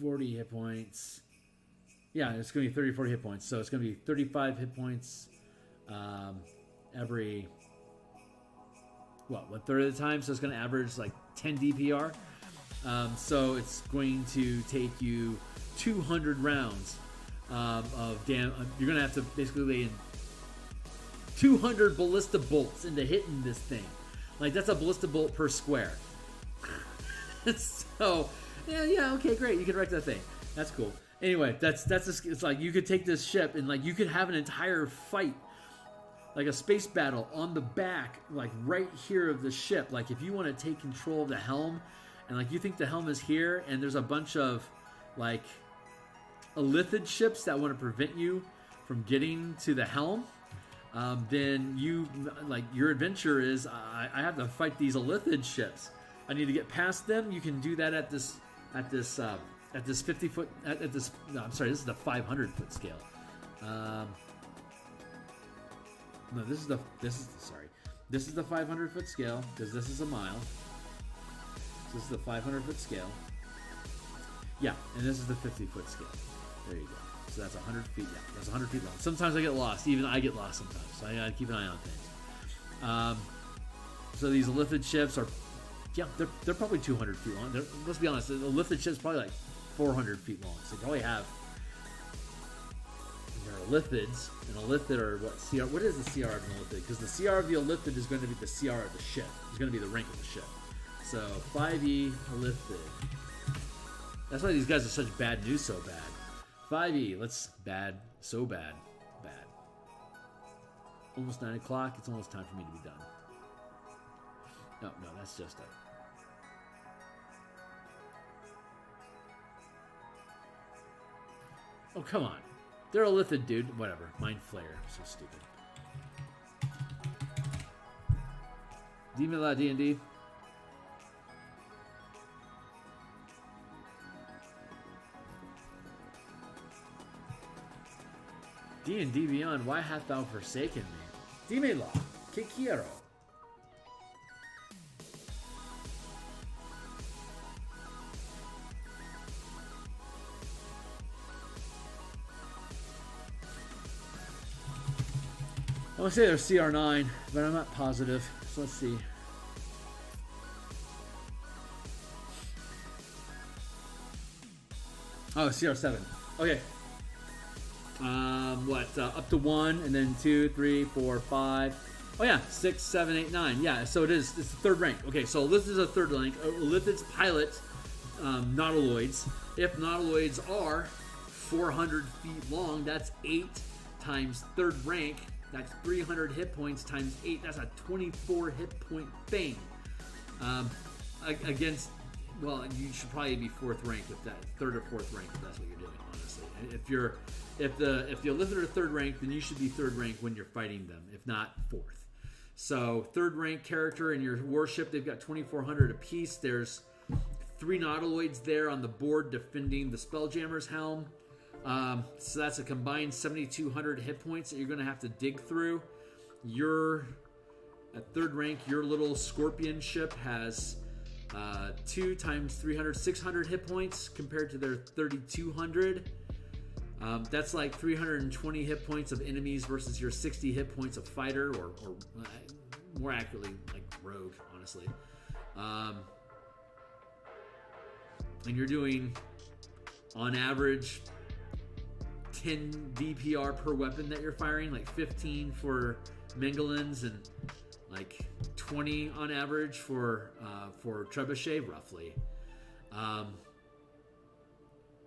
40 hit points. Yeah, it's going to be 30, 40 hit points. So it's going to be 35 hit points every, one third of the time. So it's going to average like 10 DPR. So it's going to take you 200 rounds of damn. You're going to have to basically lay in 200 ballista bolts into hitting this thing. Like, that's a ballista bolt per square. So, yeah, okay, great. You can wreck that thing. That's cool. Anyway, it's like you could take this ship and like you could have an entire fight, like a space battle on the back, like right here of the ship. Like if you want to take control of the helm, and like you think the helm is here, and there's a bunch of like Illithid ships that want to prevent you from getting to the helm. Then you like your adventure is I have to fight these Illithid ships. I need to get past them. You can do that at this 50 foot at this. No, I'm sorry. This is the 500 foot scale. No, this is the 500 foot scale because this is a mile. So this is the 500 foot scale. Yeah, and this is the 50 foot scale. There you go. So that's 100 feet. Yeah, that's 100 feet long. Sometimes I get lost. Even I get lost sometimes. So I gotta keep an eye on things. So these Illithid ships are, yeah, they're probably 200 feet long. Let's be honest. The Illithid ship's probably like 400 feet long. So they probably have. There are Illithids, and Illithid are what CR? What is the CR of an Illithid? Because the CR of the Illithid is going to be the CR of the ship. It's going to be the rank of the ship. So 5e Illithid. That's why these guys are such bad news so bad. 5e, let's bad, so bad, bad. Almost 9 o'clock. It's almost time for me to be done. No, that's just it. Oh, come on. They're a Illithid, dude. Whatever. Mind Flayer. So stupid. Demon La D&D. D&D Beyond, why hast thou forsaken me? Dímelo, que quiero. I want to say they're CR9, but I'm not positive. So let's see. Oh, CR7. Okay. Up to 1, and then 2, 3, 4, 5. Oh yeah, 6, 7, 8, 9. Yeah, so it's the third rank. Okay, so this is a third rank. Illithid's pilot nautiloids. If nautiloids are 400 feet long, that's 8 times third rank. That's 300 hit points times 8. That's a 24 hit point thing. Against, well, you should probably be fourth rank if that, third or fourth rank if that's what you're doing. Honestly, if the Illithid are third rank, then you should be third rank when you're fighting them. If not, fourth. So third rank character in your warship, they've got 2,400 apiece. There's 3 nautiloids there on the board defending the Spelljammer's helm. So that's a combined 7,200 hit points that you're going to have to dig through. At third rank, your little Scorpion ship has 2 times 300, 600 hit points compared to their 3,200. That's like 320 hit points of enemies versus your 60 hit points of fighter, or more accurately, like rogue, honestly. And you're doing, on average, 10 DPR per weapon that you're firing, like 15 for Mengelins and like 20 on average for trebuchet, roughly.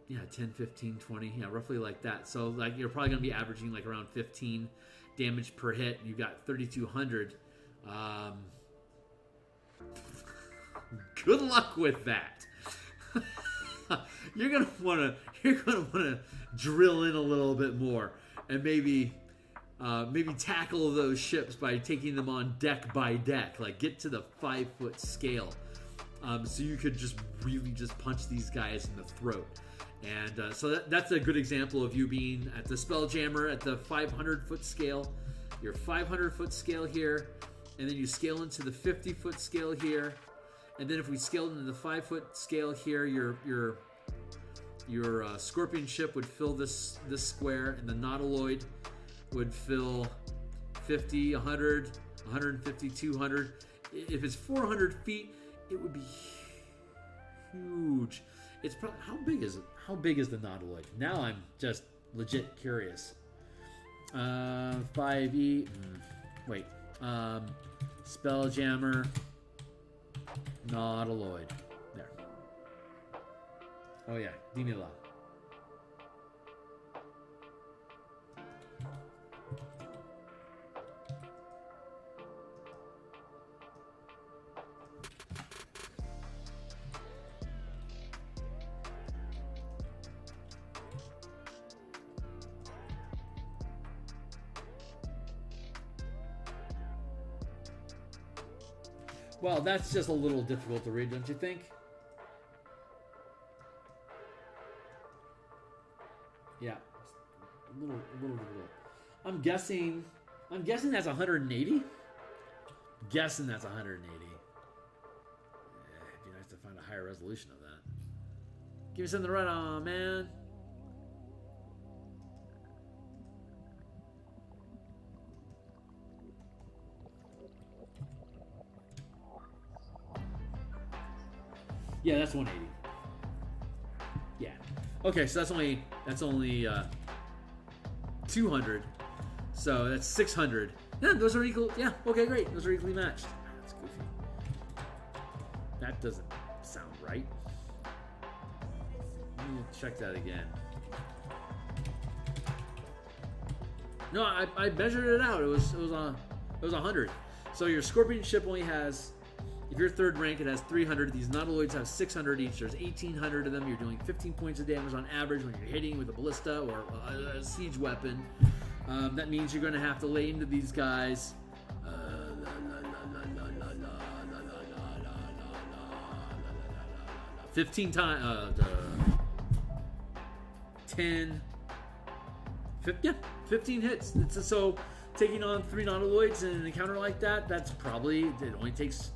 Yeah, 10, 15, 20. Yeah, roughly like that. So like you're probably going to be averaging like around 15 damage per hit. You got 3,200. Good luck with that. You're gonna wanna drill in a little bit more and maybe tackle those ships by taking them on deck by deck. Like get to the 5-foot scale, so you could just really just punch these guys in the throat. And so that's a good example of you being at the Spelljammer at the 500-foot scale. Your 500-foot scale here, and then you scale into the 50-foot scale here. And then if we scaled into the 5-foot scale here, your Scorpion ship would fill this square, and the Nautiloid would fill 50, 100, 150, 200. If it's 400 feet, it would be huge. It's probably how big is it? How big is the Nautiloid? Now I'm just legit curious. 5e. Wait. Spelljammer. Nautiloid. There. Oh yeah, Dimila. Well, that's just a little difficult to read, don't you think? Yeah, a little difficult. I'm guessing that's 180. Guessing that's 180. It'd be nice to find a higher resolution of that. Give me something to write on, man. Yeah, that's 180. Yeah. Okay, so that's only 200. So that's 600. Yeah, those are equal. Yeah. Okay, great. Those are equally matched. That's goofy. That doesn't sound right. Let me check that again. No, I measured it out. It was 100. So your Scorpion ship only has. If you're third rank, it has 300. These Nautiloids have 600 each. There's 1,800 of them. You're doing 15 points of damage on average when you're hitting with a Ballista or a siege weapon. That means you're going to have to lay into these guys. 15 times. 15 hits. So taking on 3 Nautiloids in an encounter like that, that's probably, it only takes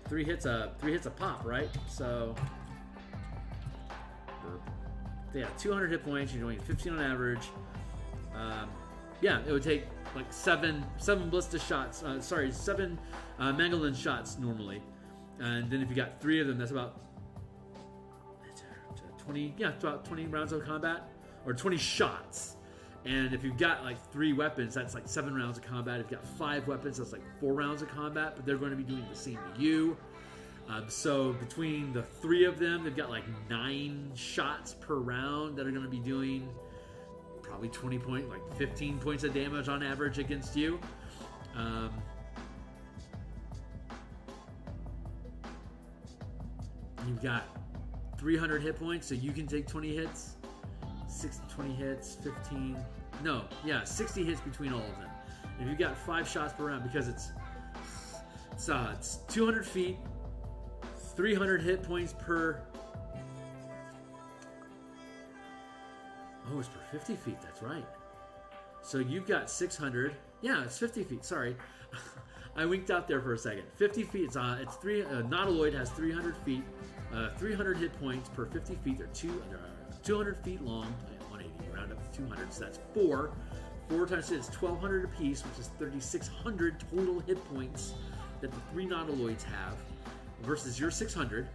3 hits a pop, right? So yeah, 200 hit points. You're doing 15 on average. Yeah, it would take like seven Ballista shots. 7 Mangolin shots normally, and then if you got 3 of them, that's about 20. Yeah, about 20 rounds of combat, or 20 shots. And if you've got like 3 weapons, that's like 7 rounds of combat. If you've got 5 weapons, that's like 4 rounds of combat. But they're going to be doing the same to you. So between the 3 of them, they've got like 9 shots per round that are going to be doing probably 15 points of damage on average against you. You've got 300 hit points, so you can take 20 hits. 20 hits, 15. No, yeah, 60 hits between all of them. If you've got 5 shots per round, because it's 200 feet, 300 hit points per. Oh, it's per 50 feet. That's right. So you've got 600. Yeah, it's 50 feet. Sorry, I winked out there for a second. 50 feet. It's 3. Nautiloid has 300 feet, 300 hit points per 50 feet. They're 200 feet long. 180. Round up to 200. So that's 4. 4 times 6 is 1,200 apiece, which is 3,600 total hit points that the 3 Nautiloids have, versus your 600.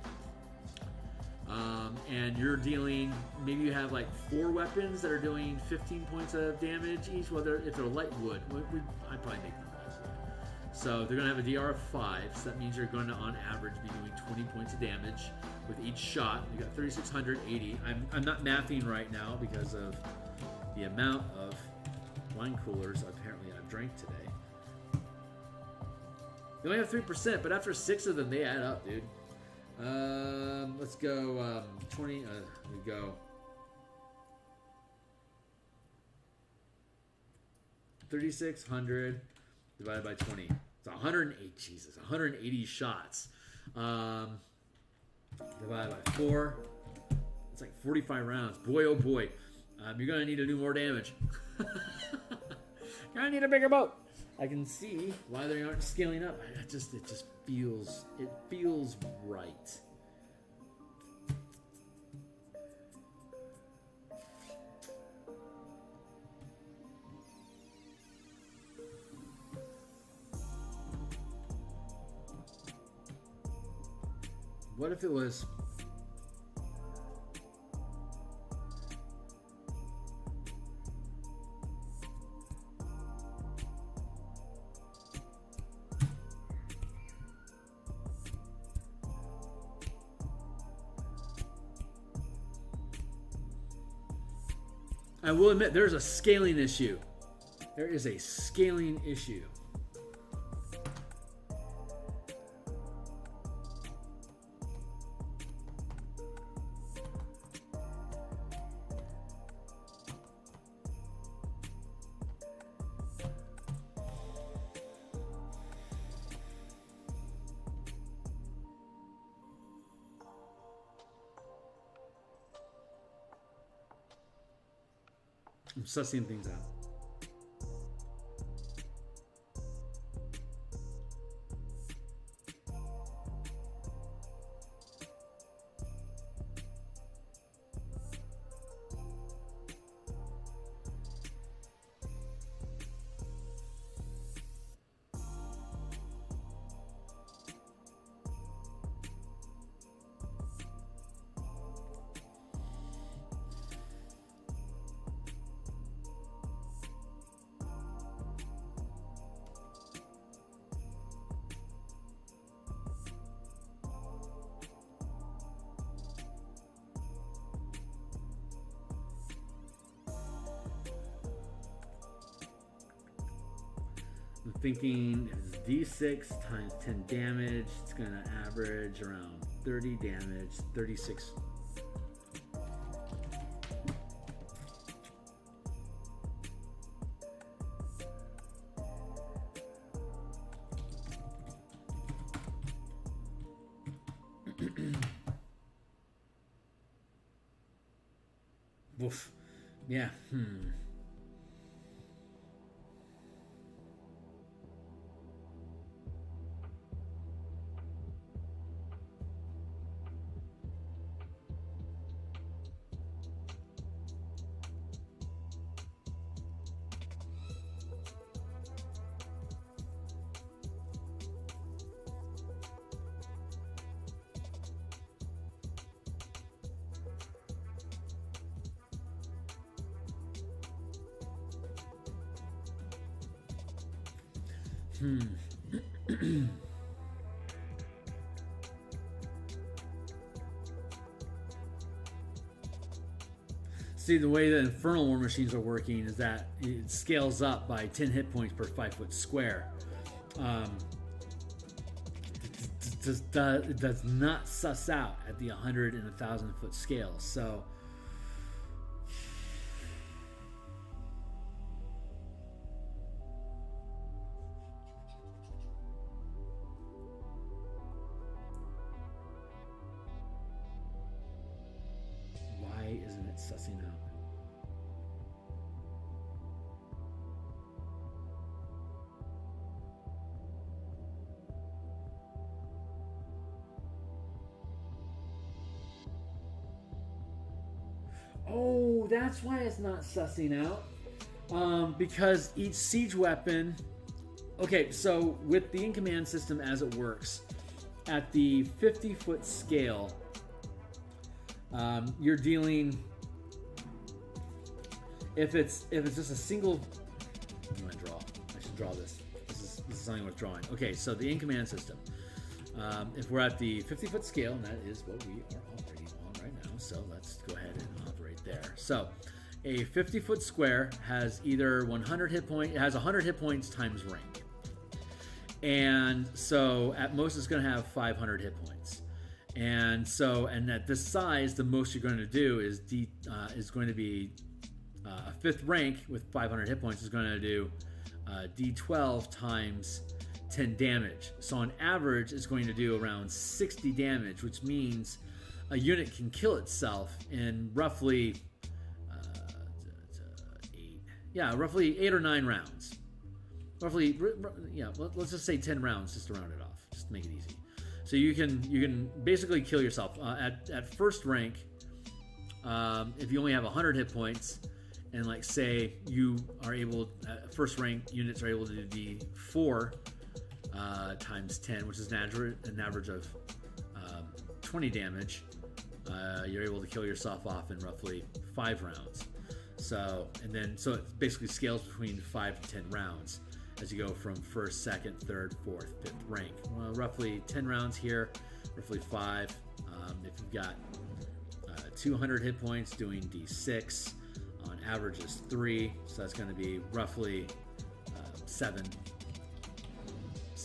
And you're dealing, maybe you have like 4 weapons that are doing 15 points of damage each, whether if they're light wood. I'd probably make them light wood. So they're going to have a DR of 5, so that means you're going to, on average, be doing 20 points of damage with each shot. You got 3,680. I'm not mathing right now because of the amount of wine coolers apparently I've drank today. They only have 3%, but after 6 of them, they add up, dude. Let's go 20. We go 3,600 divided by 20. It's 108. Jesus, 180 shots. Divided by 4. It's like 45 rounds. Boy, oh boy. You're gonna need to do more damage. You're gonna need a bigger boat. I can see why they aren't scaling up. It just feels right. What if it was I will admit there's a scaling issue. There is a scaling issue. I'm sussing things out. I'm thinking if it's D6 times 10 damage, it's going to average around 30 damage, 36. Woof. Yeah. See, the way the Infernal War Machines are working is that it scales up by 10 hit points per 5 foot square. It does not suss out at the 100 and 1,000 foot scale. So why isn't it sussing out? Oh, that's why it's not sussing out. Because each siege weapon... Okay, so with the in-command system as it works, at the 50-foot scale, you're dealing... If it's just a single... I'm going to draw. I should draw this. This is something worth drawing. Okay, so the in-command system. If we're at the 50-foot scale, and that is what we are operating on right now, so let's go ahead and operate there. So a 50-foot square has either 100 hit points, it has 100 hit points times rank. And so at most it's going to have 500 hit points. And so, and at this size, the most you're going to do is going to be a 5th rank with 500 hit points is going to do D12 times 10 damage. So on average, it's going to do around 60 damage, which means a unit can kill itself in roughly roughly 8 or 9 rounds. Roughly, let's just say 10 rounds, just to round it off, just to make it easy. So you can basically kill yourself at first rank. If you only have 100 hit points, and like say you are able, first rank units are able to do D4 times 10, which is an average of 20 damage. You're able to kill yourself off in roughly 5 rounds. So it basically scales between 5 to 10 rounds as you go from 1st, 2nd, 3rd, 4th, 5th rank. Well, roughly 10 rounds here, roughly 5. If you've got 200 hit points, doing D6 on average is 3, so that's going to be roughly 7,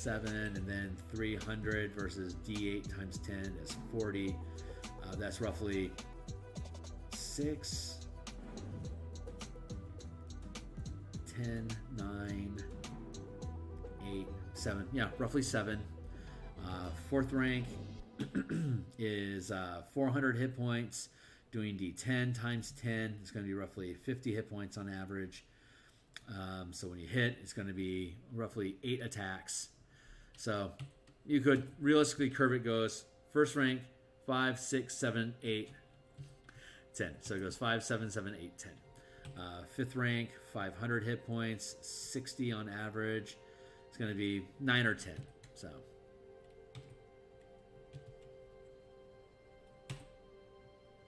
and then 300 versus D8 times 10 is 40. That's roughly 6. 10, 9, 8, 7. Yeah, roughly 7. 4th rank is 400 hit points. Doing D10 times 10 is going to be roughly 50 hit points on average. So when you hit, it's going to be roughly 8 attacks. So you could realistically curve it goes 1st rank 5, 6, 7, 8, 10. So it goes 5, 7, 7, 8, 10. 5th rank, 500 hit points, 60 on average. It's going to be 9 or 10. So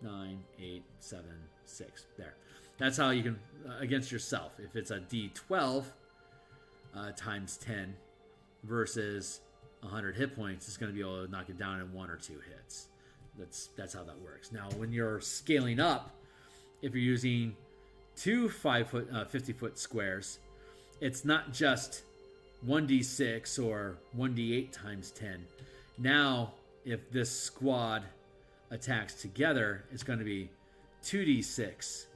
9, 8, 7, 6. There. That's how you can, against yourself. If it's a D12 times 10 versus 100 hit points, it's going to be able to knock it down in 1 or 2 hits. That's how that works. Now, when you're scaling up, if you're using 2 50-foot squares, it's not just 1d6 or 1d8 times 10. Now, if this squad attacks together, it's going to be 2d6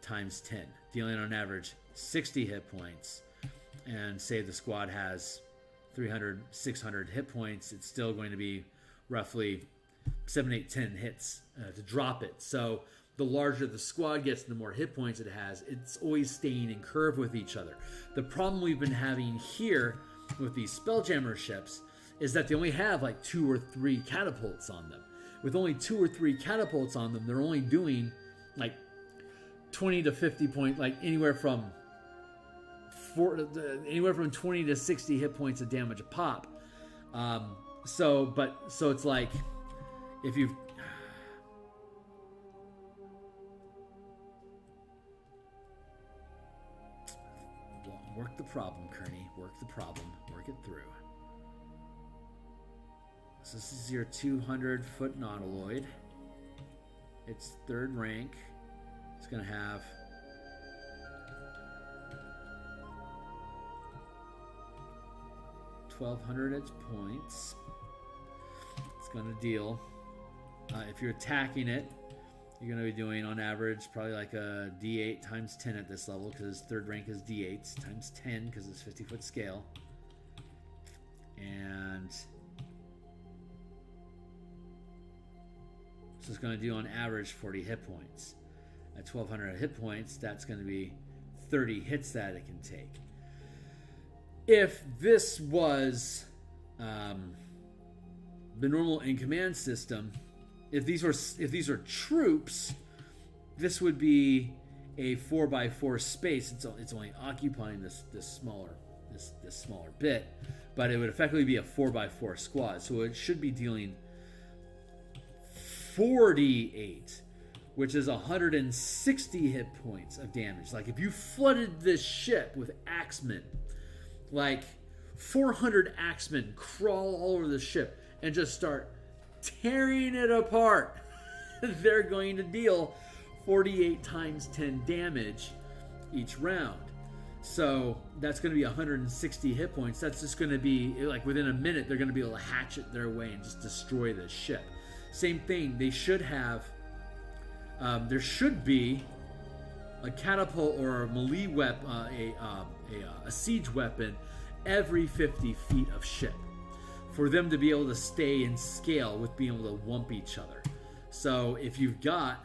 times 10, dealing on average 60 hit points. And say the squad has 300, 600 hit points, it's still going to be roughly 7, 8, 10 hits to drop it. So the larger the squad gets, the more hit points it has. It's always staying in curve with each other. The problem we've been having here with these Spelljammer ships is that they only have like 2 or 3 catapults on them. With only 2 or 3 catapults on them, they're only doing like 20 to 50 point, like anywhere from 20 to 60 hit points of damage a pop. So it's like if you've work the problem, Kearney. Work the problem. Work it through. So this is your 200-foot nautiloid. It's 3rd rank. It's going to have 1,200 its points. It's going to deal. If you're attacking it, you're going to be doing, on average, probably like a D8 times 10 at this level, because 3rd rank is D8s times 10, because it's 50-foot scale. And so it's going to do, on average, 40 hit points. At 1,200 hit points, that's going to be 30 hits that it can take. If this was the normal in-command system, if these are troops, this would be a 4x4 space. It's only occupying this smaller bit, but it would effectively be a 4x4 squad. So it should be dealing 48, which is 160 hit points of damage. Like if you flooded this ship with axemen, like 400 axemen crawl all over the ship and just start tearing it apart. They're going to deal 48 times 10 damage each round. So that's going to be 160 hit points. That's just going to be, like, within a minute, they're going to be able to hatchet their way and just destroy the ship. Same thing, they should have, there should be a catapult or a melee weapon, a siege weapon every 50 feet of ship, for them to be able to stay in scale with being able to wump each other. So if you've got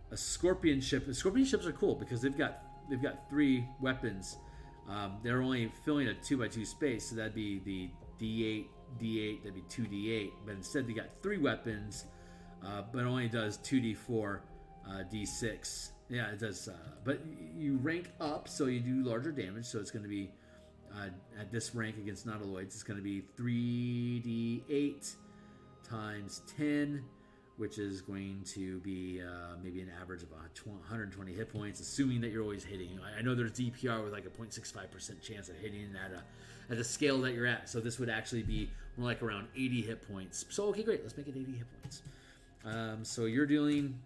a scorpion ship, the scorpion ships are cool because they've got 3 weapons. They're only filling a 2x2 space, so that'd be the D8, that'd be 2D8. But instead they got 3 weapons, but it only does 2D4, D6. Yeah, it does. But you rank up, so you do larger damage. So it's going to be at this rank against nautiloids, it's going to be 3D8 times 10, which is going to be maybe an average of 120 hit points, assuming that you're always hitting. I know there's DPR with like a 0.65% chance of hitting at a scale that you're at. So this would actually be more like around 80 hit points. So, okay, great. Let's make it 80 hit points. So you're dealing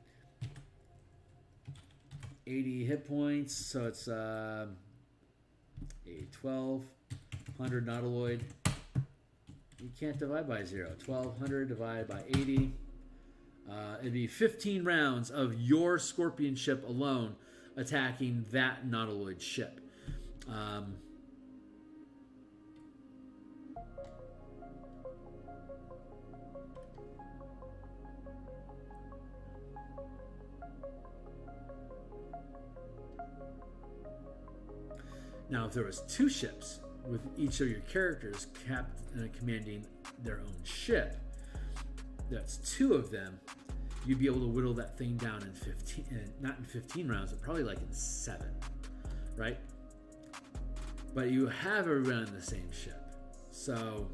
80 hit points. So it's a 1200 nautiloid. You can't divide by 0. 1200 divided by 80. It'd be 15 rounds of your scorpion ship alone attacking that nautiloid ship. Now, if there was 2 ships with each of your characters commanding their own ship, that's 2 of them, you'd be able to whittle that thing down in 15, not in 15 rounds, but probably like in 7, right? But you have everyone on the same ship. So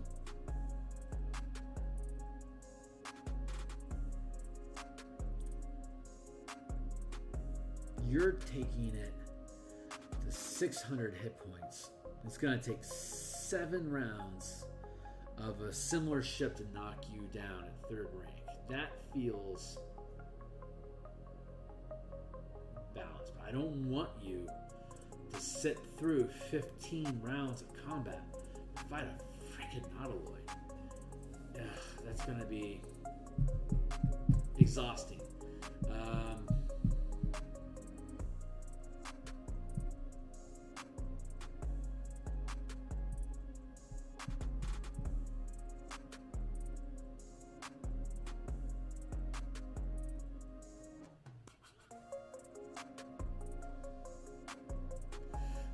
you're taking it to 600 hit points. It's going to take 7 rounds of a similar ship to knock you down at 3rd rank. That feels balanced. But I don't want you to sit through 15 rounds of combat to fight a freaking nautiloid. Ugh, that's going to be exhausting.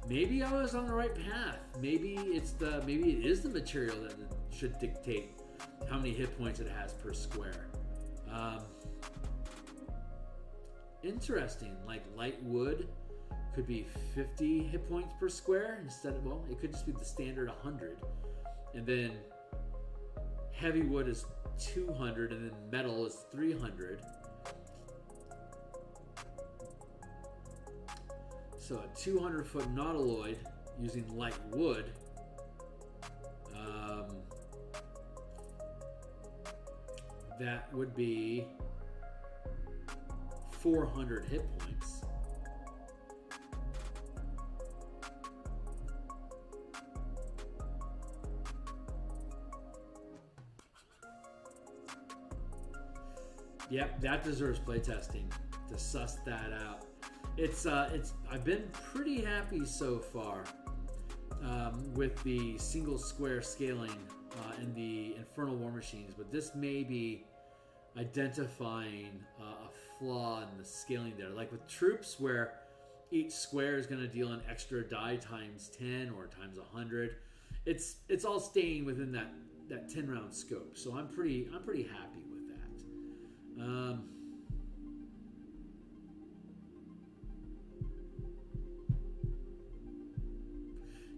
Maybe I was on the right path. Maybe it is the material that should dictate how many hit points it has per square. Interesting. Like light wood could be 50 hit points per square instead of, well, it could just be the standard 100. And then heavy wood is 200, and then metal is 300. So a 200-foot nautiloid using light wood, that would be 400 hit points. Yep, that deserves playtesting to suss that out. I've been pretty happy so far with the single square scaling and the Infernal War Machines, but this may be identifying a flaw in the scaling there. Like with troops, where each square is going to deal an extra die times 10 or times 100. It's all staying within that 10 round scope, so I'm pretty happy with that.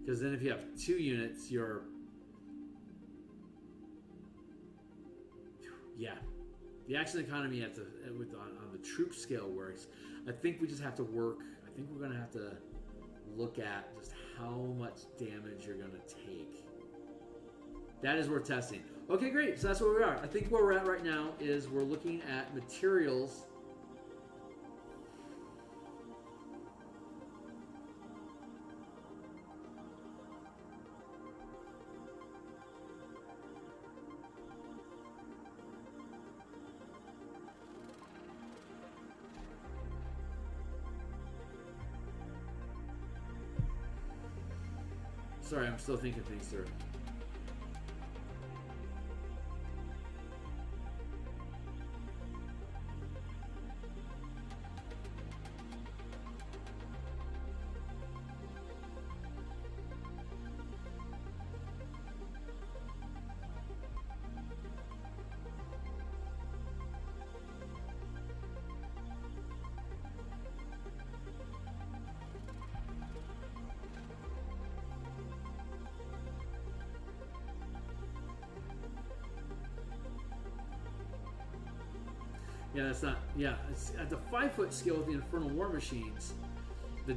Because then if you have 2 units, the action economy on the troop scale works. I think we just have to work. I think we're going to have to look at just how much damage you're going to take That is worth testing. Okay, great. So that's where we are. I think where we're at right now is we're looking at materials. Sorry, I'm still thinking things through. Yeah, that's not. Yeah, it's at the 5-foot scale with the Infernal War Machines, the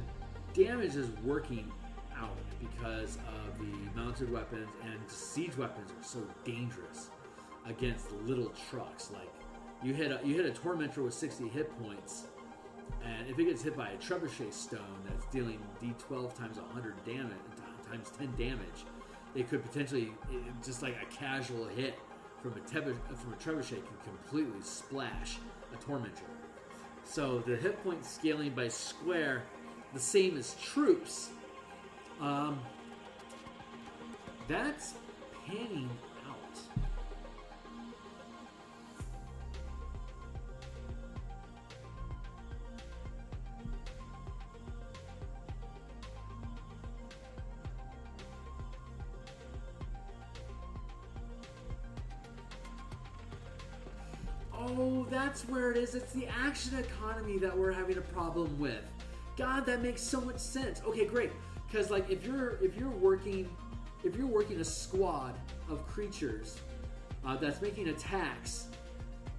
damage is working out because of the mounted weapons, and siege weapons are so dangerous against little trucks. Like you hit a Tormentor with 60 hit points, and if it gets hit by a trebuchet stone that's dealing D12 times 100 damage times 10 damage, it could potentially, just like a casual hit from a trebuchet can completely splash a Tormentor. So the hit point scaling by square, the same as troops. That's panning out. Oh, that's where it is. It's the action economy that we're having a problem with. God, that makes so much sense. Okay, great. Because like if you're working a squad of creatures that's making attacks,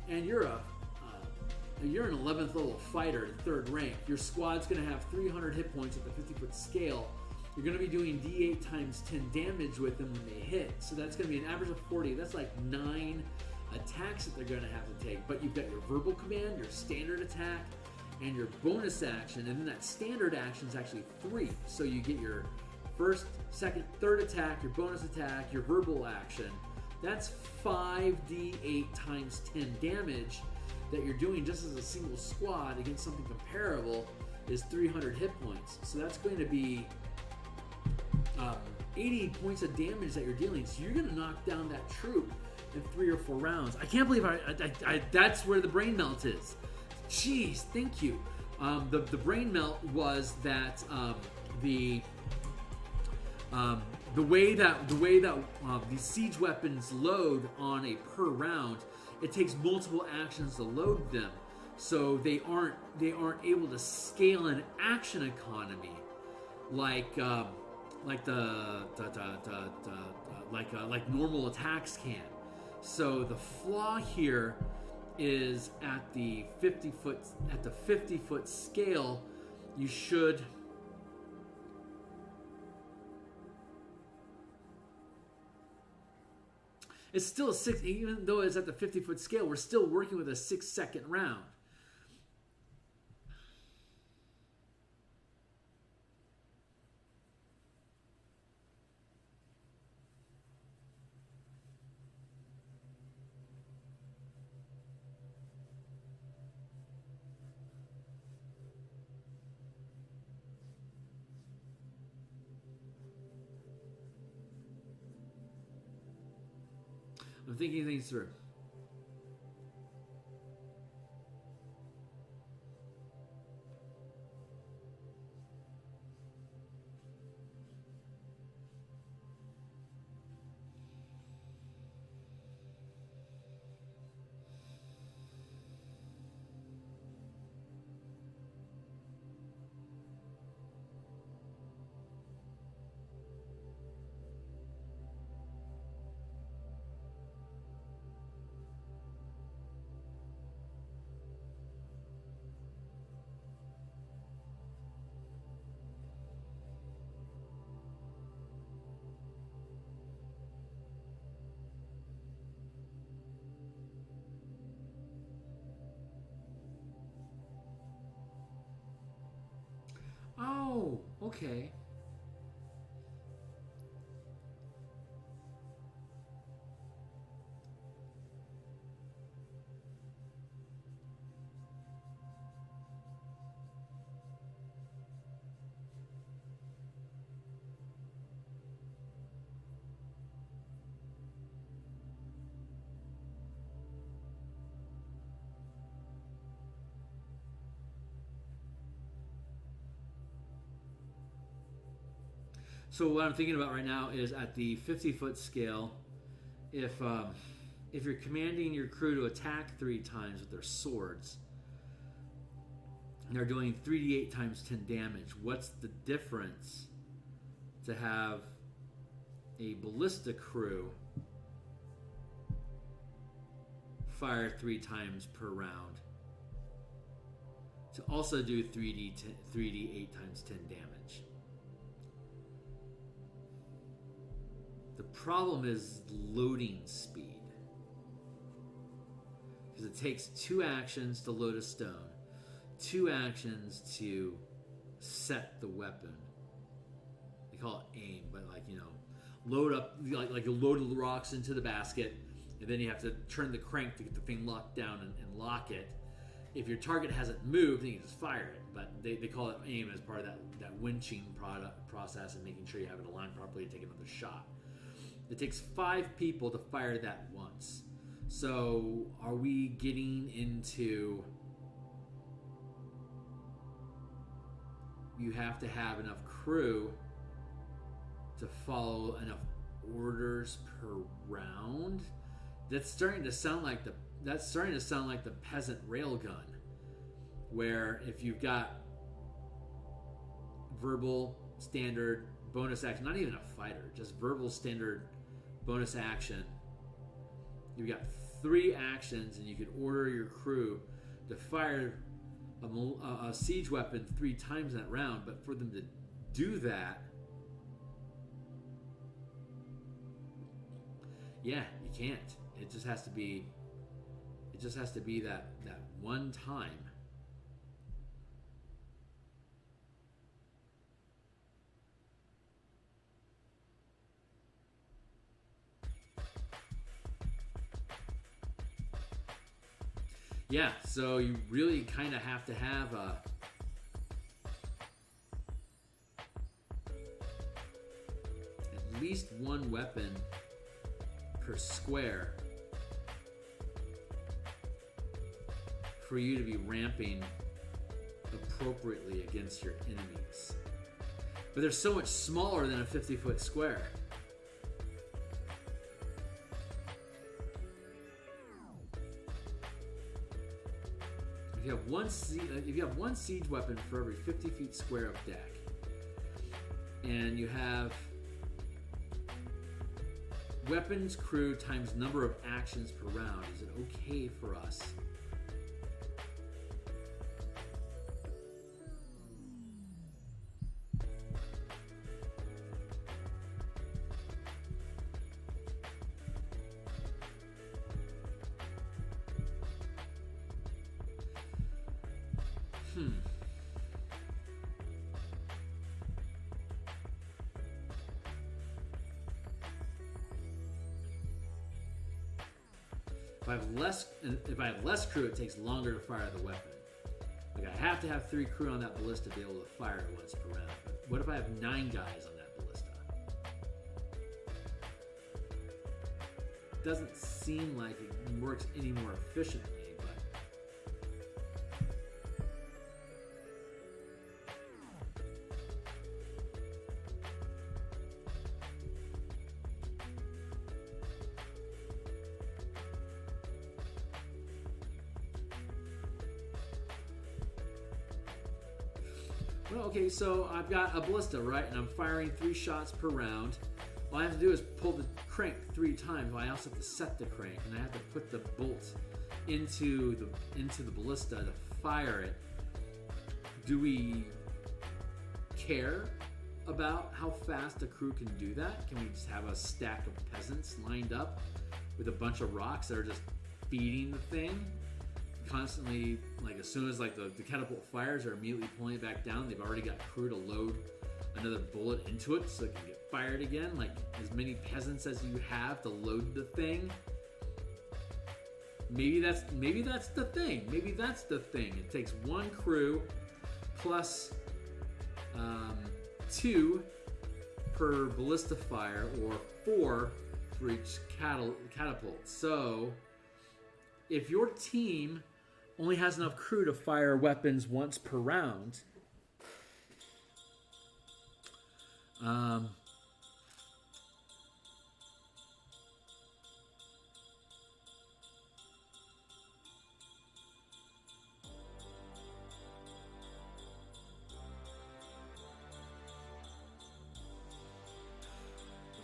and you're an 11th level fighter at 3rd rank, your squad's going to have 300 hit points at the 50-foot scale. You're going to be doing D8 times 10 damage with them when they hit. So that's going to be an average of 40. That's like 9 attacks that they're going to have to take. But you've got your verbal command, your standard attack, and your bonus action. And then that standard action is actually 3. So you get your first, second, third attack, your bonus attack, your verbal action. That's 5d8 times 10 damage that you're doing just as a single squad against something comparable is 300 hit points. So that's going to be 80 points of damage that you're dealing. So you're going to knock down that troop in 3 or 4 rounds. I can't believe I that's where the brain melt is. Jeez, thank you. The brain melt was that the way that these siege weapons load on a per round, it takes multiple actions to load them, so they aren't able to scale an action economy like normal attacks can. So the flaw here is at the 50-foot scale, you should. It's still a 6, even though it's at the 50-foot scale, we're still working with a 6-second round. I'm thinking things through. Oh, okay. So what I'm thinking about right now is at the 50-foot scale, if you're commanding your crew to attack 3 times with their swords, and they're doing 3d8 times 10 damage, what's the difference to have a ballista crew fire 3 times per round to also do 3d8 times 10 damage? The problem is loading speed, because it takes 2 actions to load a stone, 2 actions to set the weapon. They call it aim, but load up, like you load the rocks into the basket, and then you have to turn the crank to get the thing locked down and lock it. If your target hasn't moved, then you just fire it. But they call it aim as part of that winching process and making sure you have it aligned properly to take another shot. It takes 5 people to fire that once. So are we getting into... You have to have enough crew to follow enough orders per round? That's starting to sound like the peasant railgun, where if you've got verbal, standard, bonus action, not even a fighter, just verbal, standard, bonus action, you've got 3 actions, and you could order your crew to fire a siege weapon 3 times in that round. But for them to do that, yeah, you can't. It just has to be that one time. Yeah, so you really kind of have to have at least 1 weapon per square for you to be ramping appropriately against your enemies. But they're so much smaller than a 50-foot square. If you have one siege weapon for every 50 feet square of deck, and you have weapons crew times number of actions per round, is it okay for us If I have less crew, it takes longer to fire the weapon. Like, I have to have 3 crew on that ballista to be able to fire it once per round. But what if I have 9 guys on that ballista? Doesn't seem like it works any more efficiently, but... Well, okay, so I've got a ballista, right? And I'm firing 3 shots per round. All I have to do is pull the crank 3 times. Well, I also have to set the crank, and I have to put the bolt into the ballista to fire it. Do we care about how fast a crew can do that? Can we just have a stack of peasants lined up with a bunch of rocks that are just feeding the thing? constantly, like as soon as like the catapult fires, are immediately pulling it back down. They've already got crew to load another bullet into it so it can get fired again. Like as many peasants as you have to load the thing. Maybe that's the thing. Maybe that's the thing. It takes one crew plus 2 per ballista fire, or 4 for each catapult. So if your team only has enough crew to fire weapons once per round,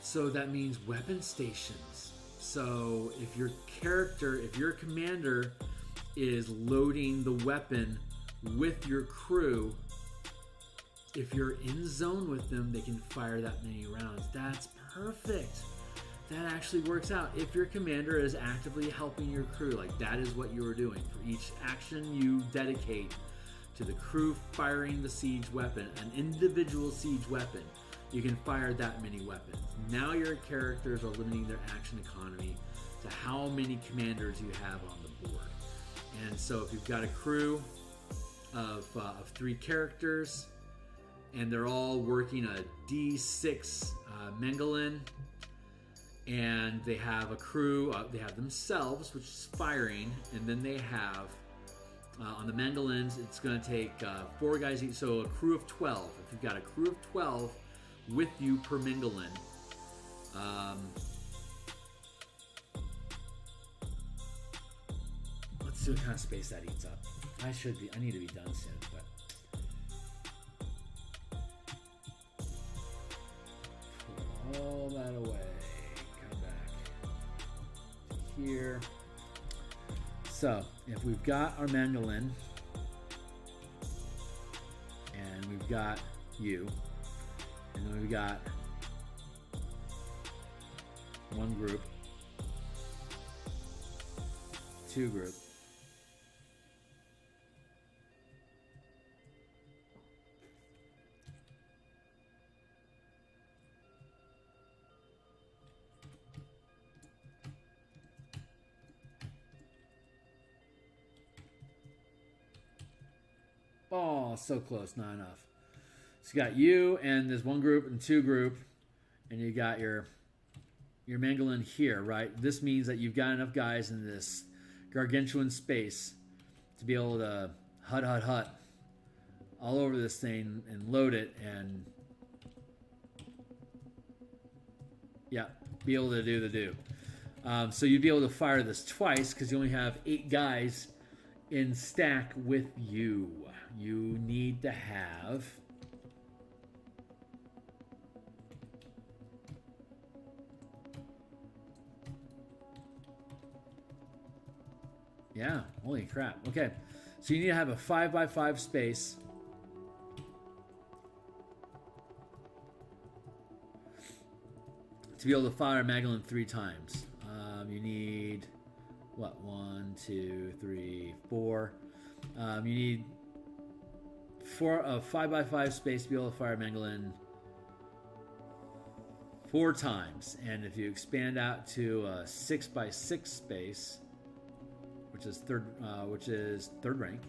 so that means weapon stations. So if your commander is loading the weapon with your crew, if you're in zone with them, they can fire that many rounds. That's perfect. That actually works out. If your commander is actively helping your crew, like that is what you are doing. For each action you dedicate to the crew firing the siege weapon, an individual siege weapon, you can fire that many weapons. Now your characters are limiting their action economy to how many commanders you have on the board. And so if you've got a crew of 3 characters, and they're all working a D6 Mengelin, and they have a crew, they have themselves, which is firing, and then they have, on the Mengelins, it's going to take 4 guys each, so a crew of 12. If you've got a crew of 12 with you per Mengelin, let's see what kind of space that eats up. I need to be done soon, but put all that away. Come back to here. So if we've got our Mengelin, and we've got you, and then we've got one group, 2 group, oh, so close, not enough. So you got you, and there's 1 group and 2 group, and you got your Mengelin here, right? This means that you've got enough guys in this gargantuan space to be able to hut all over this thing and load it, and yeah, be able to do the do. So you'd be able to fire this twice because you only have 8 guys in stack with you. You need to have yeah, holy crap. Okay, so you need to have a 5x5 space. To be able to fire Magdalene 3 times. You need, what, 1, 2, 3, 4. You need a 5x5 space to be able to fire Magdalene 4 times. And if you expand out to a 6x6 space, which is third rank,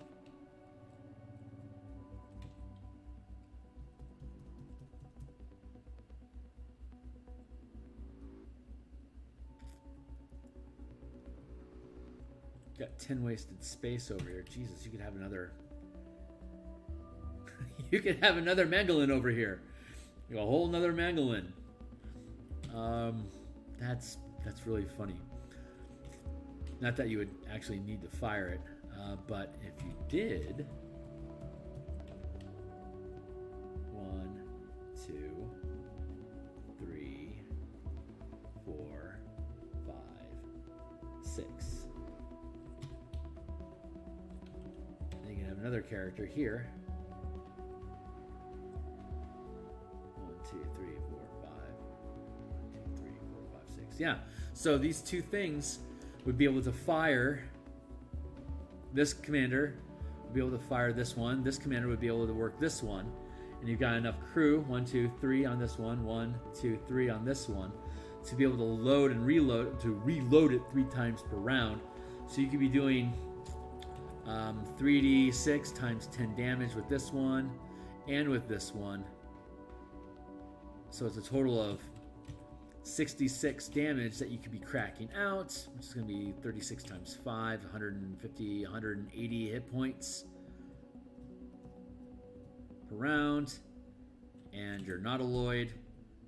got 10 wasted space over here. Jesus, you could have another. You could have another Mangalin over here. A whole nother Mangalin. That's really funny. Not that you would actually need to fire it, but if you did, 1, 2, 3, 4, 5, 6. Then you can have another character here. 1, 2, 3, 4, 5. 1, 2, 3, 4, 5, 6. Yeah. So these 2 things would be able to fire this commander would be able to fire this one. This commander would be able to work this one. And you've got enough crew, 1, 2, 3 on this one, 1, 2, 3 on this one, to be able to load and reload, to reload it 3 times per round. So you could be doing 3d6 times 10 damage with this one and with this one. So it's a total of 66 damage that you could be cracking out, which is going to be 36 times 5, 150, 180 hit points per round. And your Nautiloid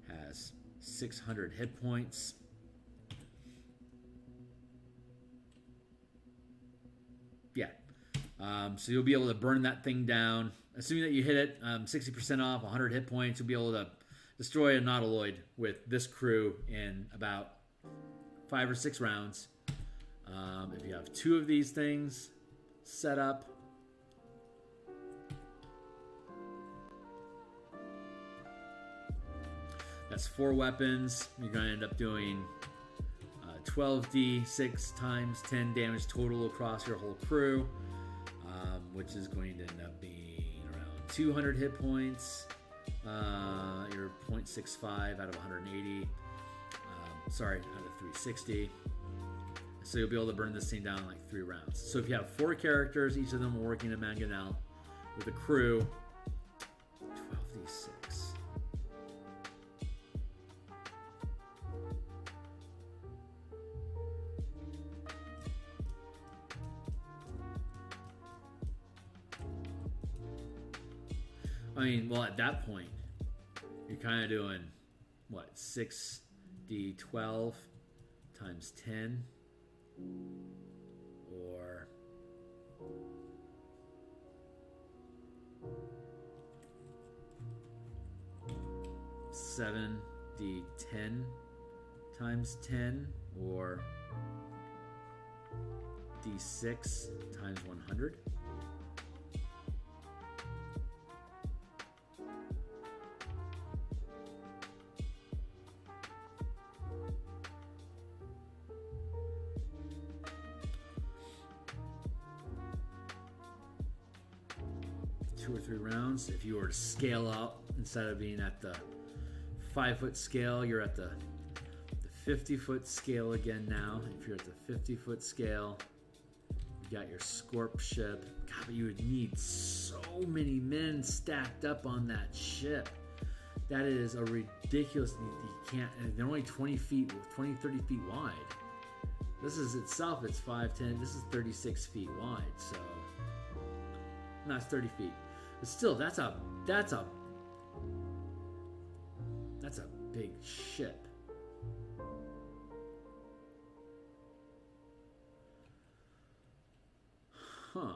has 600 hit points. Yeah. So you'll be able to burn that thing down. Assuming that you hit it 60% off, 100 hit points, you'll be able to destroy a Nautiloid with this crew in about 5 or 6 rounds. If you have 2 of these things set up, that's 4 weapons. You're going to end up doing 12d6 times 10 damage total across your whole crew, which is going to end up being around 200 hit points. You're 0.65 out of 180. Sorry, out of 360. So you'll be able to burn this thing down in like 3 rounds. So if you have 4 characters, each of them are working a mangonel with a crew, 12d6. I mean, well, at that point, you're kind of doing, what, 6d12 times 10? Or 7d10 times 10? Or d6 times 100? Two or 3 rounds. If you were to scale out, instead of being at the 5-foot scale, you're at the 50-foot scale again now. If you're at the 50-foot scale, you got your Scorp ship. God, but you would need so many men stacked up on that ship. That is a ridiculous. You can't. And they're only 20 feet, 20, 30 feet wide. This is itself. It's 5'10". This is 36 feet wide. So, no, it's 30 feet. But still, that's a big ship. Huh.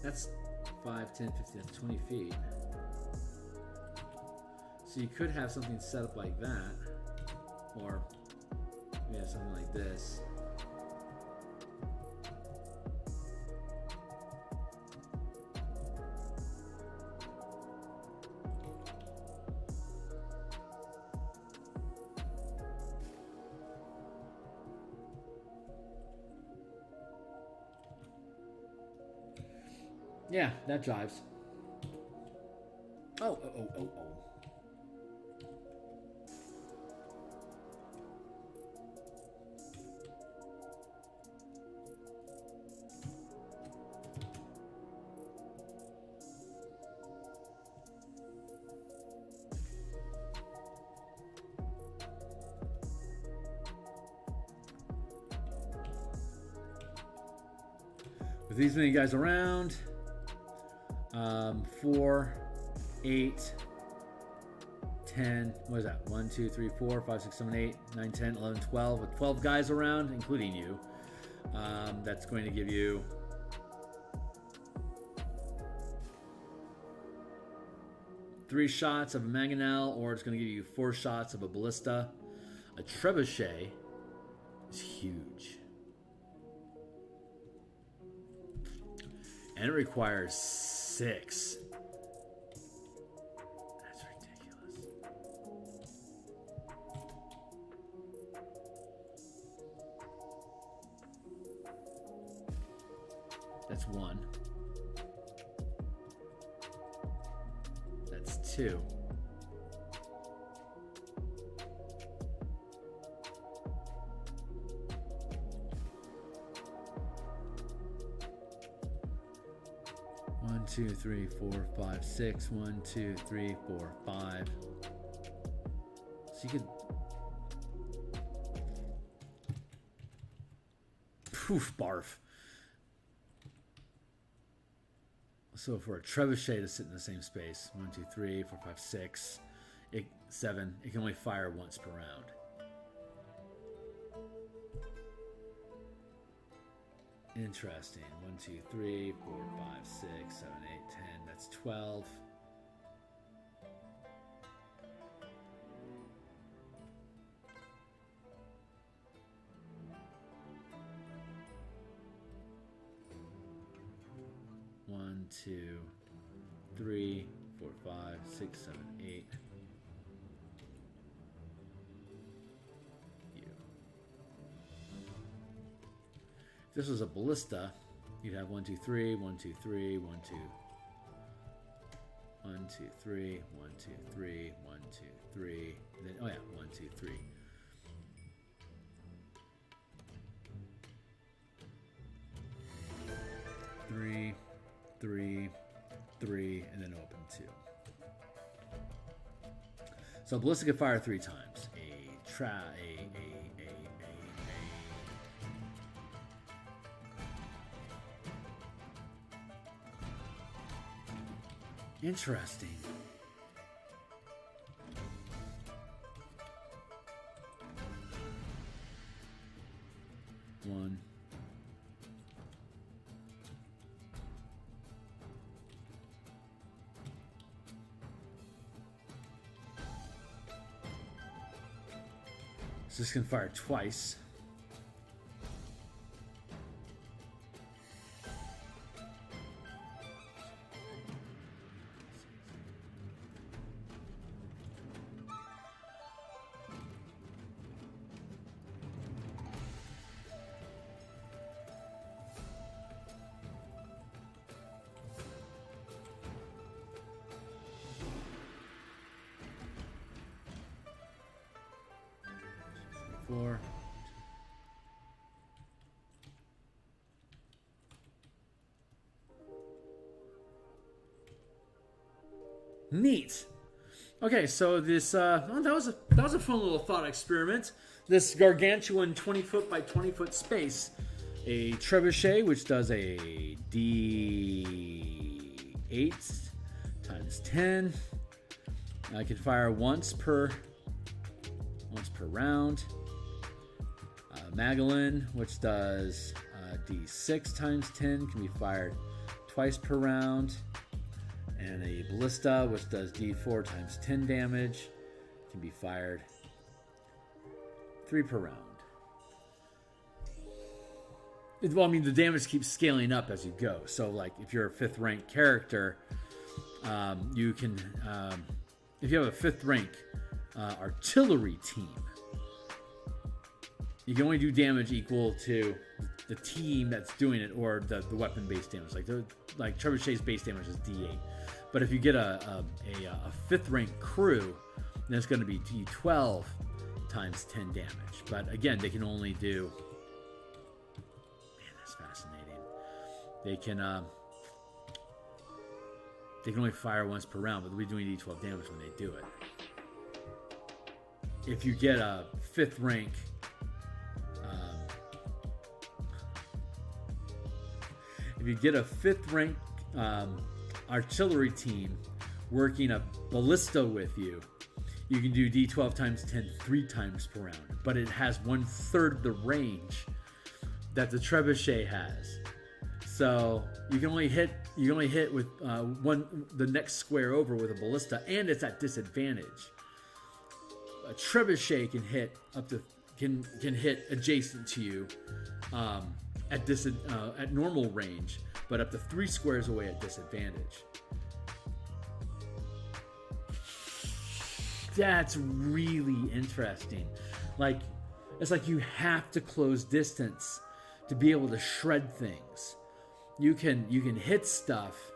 That's 5, 10, 15, that's 20 feet. So you could have something set up like that. Or yeah, something like this. Yeah, that jives. Oh. With these many guys around, 4, 8, 10, what is that? 1, 2, 3, 4, 5, 6, 7, 8, 9, 10, 11, 12. With 12 guys around, including you, that's going to give you 3 shots of a mangonel, or it's going to give you 4 shots of a ballista. A trebuchet is huge. And it requires 6. That's ridiculous. That's 1. That's 2. One, 2, 3, 4, 5, 6. 1, 2, 3, 4, 5. So you could. Poof, barf. So for a trebuchet to sit in the same space, 1, 2, 3, 4, 5, 6, 7, it can only fire once per round. Interesting. 1, 2, 3, 4, 5, 6, 7, 8, 10. That's 12. One, 2, 3, 4, 5, 6, 7, 8. If this was a ballista, you'd have 1, 2, 3, 1, 2, 3, 1, 2, 1, 2, 3, 1, 2, 3, 1, 2, 3. And then, oh yeah, 1, 2, 3. Three, 3, 3, and then open 2. So ballista can fire 3 times. Interesting. One. So this can fire twice. Four. Neat. Okay, so this that was a fun little thought experiment. This gargantuan 20-foot by 20-foot space, a trebuchet which does a D8 times 10. I can fire once per round. Magdalene, which does D6 times 10, can be fired twice per round. And a Ballista, which does D4 times 10 damage, can be fired 3 per round. Well, I mean, the damage keeps scaling up as you go. So, like, if you're a 5th rank character, you can, if you have a 5th rank artillery team, you can only do damage equal to the team that's doing it, or the weapon-based damage. Like trebuchet's base damage is D8, but if you get a 5th rank crew, then it's going to be D12 times 10 damage. But again, they can only do. Man, that's fascinating. They can only fire once per round, but they'll be doing D12 damage when they do it. If you get a 5th rank. If you get a 5th rank artillery team working a ballista with you, you can do D12 times 10 3 times per round, but it has 1/3 the range that the trebuchet has. So you can only hit with the next square over with a ballista, and it's at disadvantage. A trebuchet can hit up to can hit adjacent to you at normal range, but up to 3 squares away at disadvantage. That's really interesting. Like, it's like you have to close distance to be able to shred things. You can hit stuff.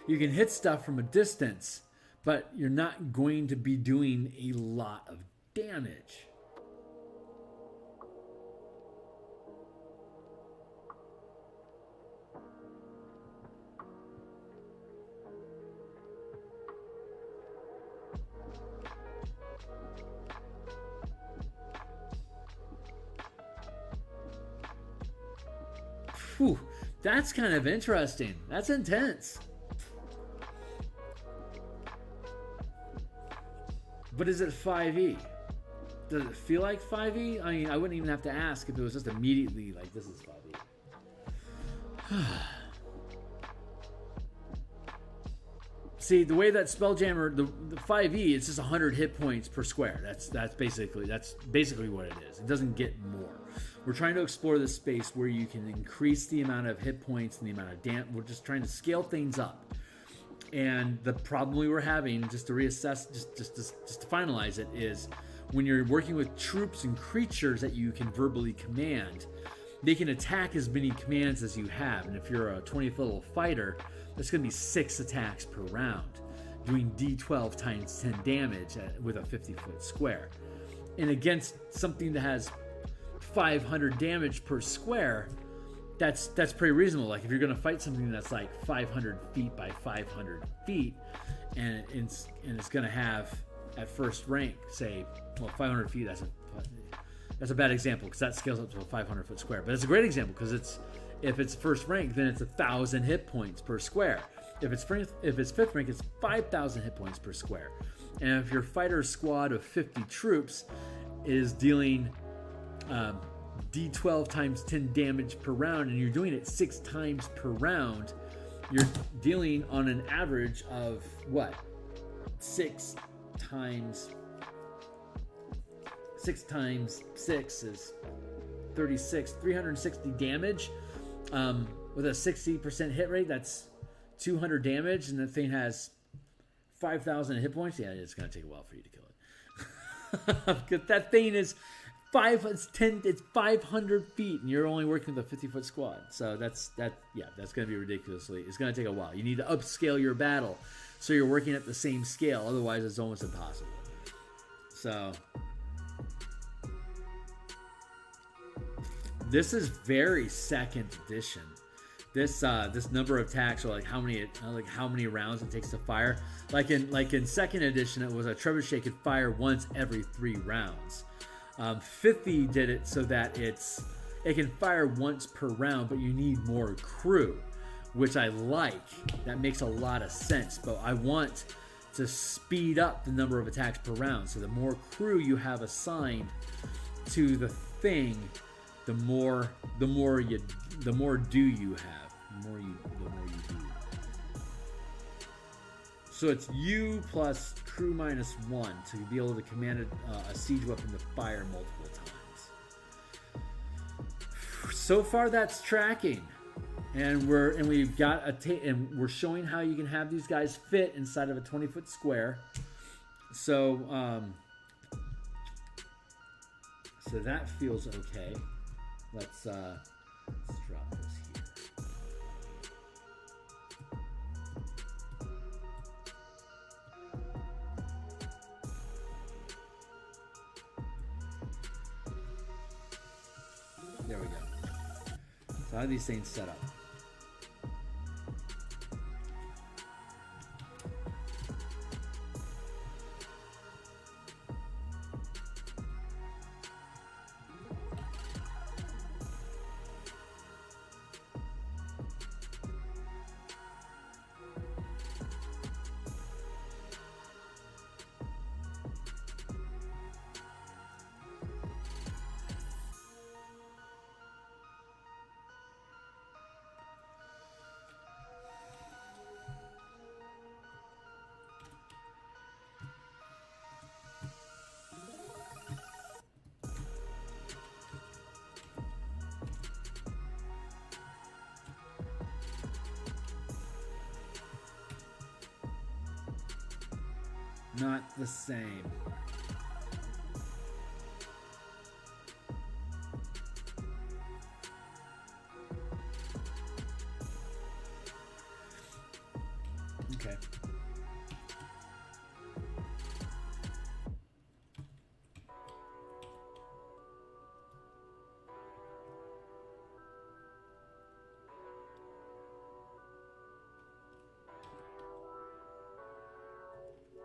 You can hit stuff from a distance, but you're not going to be doing a lot of damage. Whew, that's kind of interesting. That's intense. But is it 5e? Does it feel like 5e? I mean, I wouldn't even have to ask if it was just immediately like, this is 5e. See, the way that Spelljammer, the 5e, it's just 100 hit points per square. That's basically what it is. It doesn't get more. We're trying to explore this space where you can increase the amount of hit points and the amount of damage. We're just trying to scale things up. And the problem we were having, just to reassess, just to finalize it, is when you're working with troops and creatures that you can verbally command, they can attack as many commands as you have. And if you're a 20th level fighter, that's going to be 6 attacks per round, doing d12 times 10 damage with a 50-foot square. And against something that has 500 damage per square, that's pretty reasonable. Like if you're going to fight something that's like 500 feet by 500 feet, and it's going to have at first rank, say, well, 500 feet. That's a bad example because that scales up to a 500-foot square. But it's a great example because if it's first rank, then it's 1,000 hit points per square. If it's fifth rank, it's 5,000 hit points per square. And if your fighter squad of 50 troops is dealing d12 times 10 damage per round, and you're doing it 6 times per round, you're dealing on an average of what? 6 times 6 is 36, 360 damage. With a 60% hit rate, that's 200 damage, and the thing has 5,000 hit points. Yeah, it's going to take a while for you to kill it. Because that thing is 500 feet, and you're only working with a 50-foot squad. So that's going to be ridiculously. It's going to take a while. You need to upscale your battle so you're working at the same scale. Otherwise, it's almost impossible. So this is very 2nd edition. This number of attacks, or like how many rounds it takes to fire. Like in 2nd edition, it was a trebuchet could fire once every 3 rounds. 50 did it so that it can fire once per round, but you need more crew, which I like. That makes a lot of sense. But I want to speed up the number of attacks per round. So the more crew you have assigned to the thing, the more do you have. The more you do. So it's you plus crew -1 to be able to command a siege weapon to fire multiple times. So far, that's tracking, and we're showing how you can have these guys fit inside of a 20-foot square. So that feels okay. Let's drop this here. There we go. So how are these things set up? Not the same. Okay.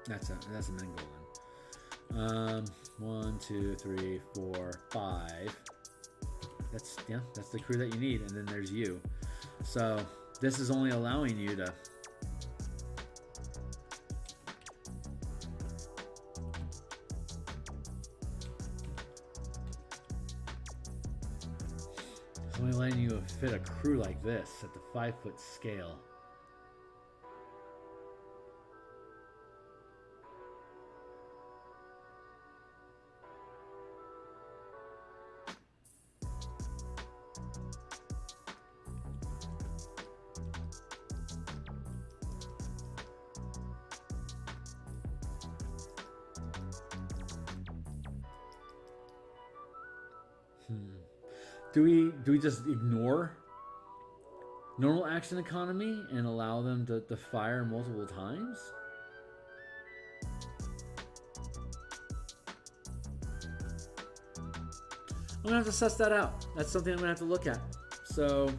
That's a main goal then. 1, 2, 3, 4, 5. That's the crew that you need, and then there's you. So this is only allowing you to only letting you fit a crew like this at the 5-foot scale. Do we just ignore normal action economy and allow them to fire multiple times? I'm gonna have to suss that out. That's something I'm gonna have to look at. So,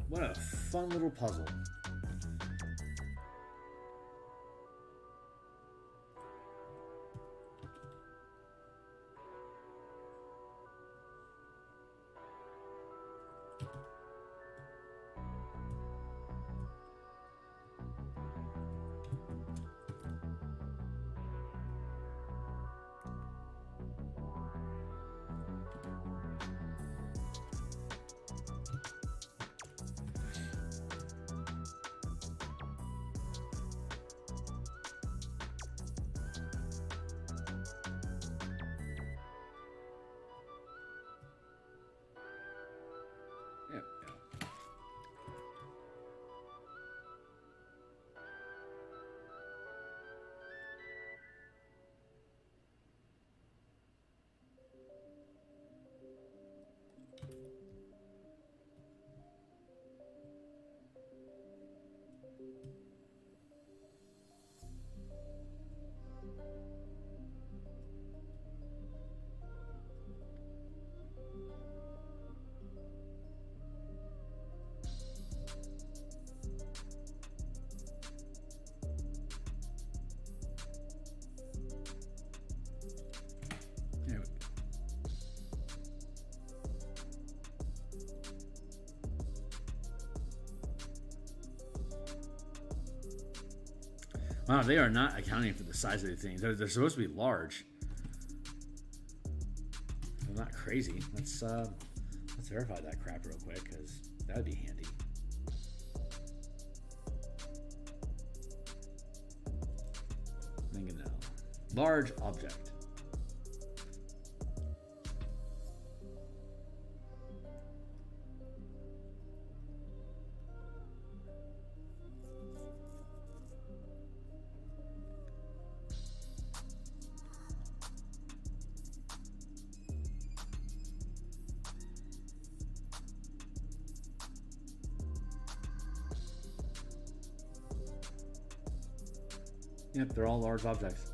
what a fun little puzzle. Wow, they are not accounting for the size of the things. They're supposed to be large. They're not crazy. Let's verify that crap real quick, because that would be handy. Thinking now. Large object. Yep, they're all large objects.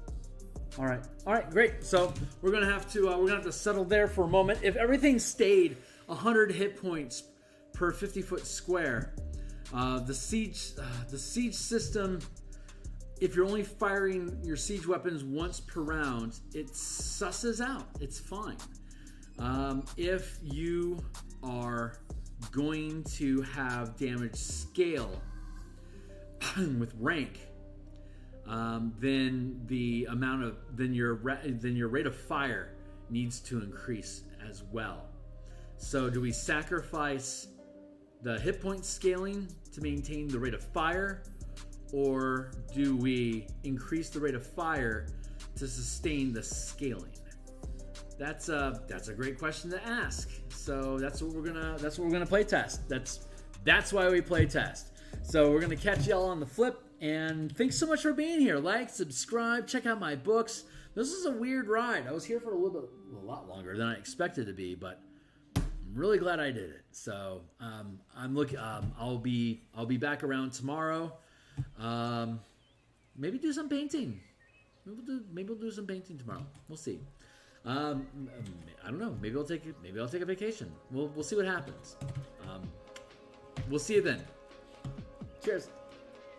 All right, great. So we're gonna have to settle there for a moment. If everything stayed 100 hit points per 50-foot square, the siege system, if you're only firing your siege weapons once per round, it susses out. It's fine. If you are going to have damage scale with rank, then your rate of fire needs to increase as well. So do we sacrifice the hit point scaling to maintain the rate of fire, or do we increase the rate of fire to sustain the scaling? That's a great question to ask. So that's what we're gonna play test. That's why we play test. So we're gonna catch y'all on the flip. And thanks so much for being here. Like, subscribe, check out my books. This is a weird ride. I was here for a lot longer than I expected to be, but I'm really glad I did it. So I'm looking. I'll be back around tomorrow. Maybe do some painting. Maybe we'll do some painting tomorrow. We'll see. I don't know. Maybe I'll take a vacation. We'll see what happens. We'll see you then. Cheers.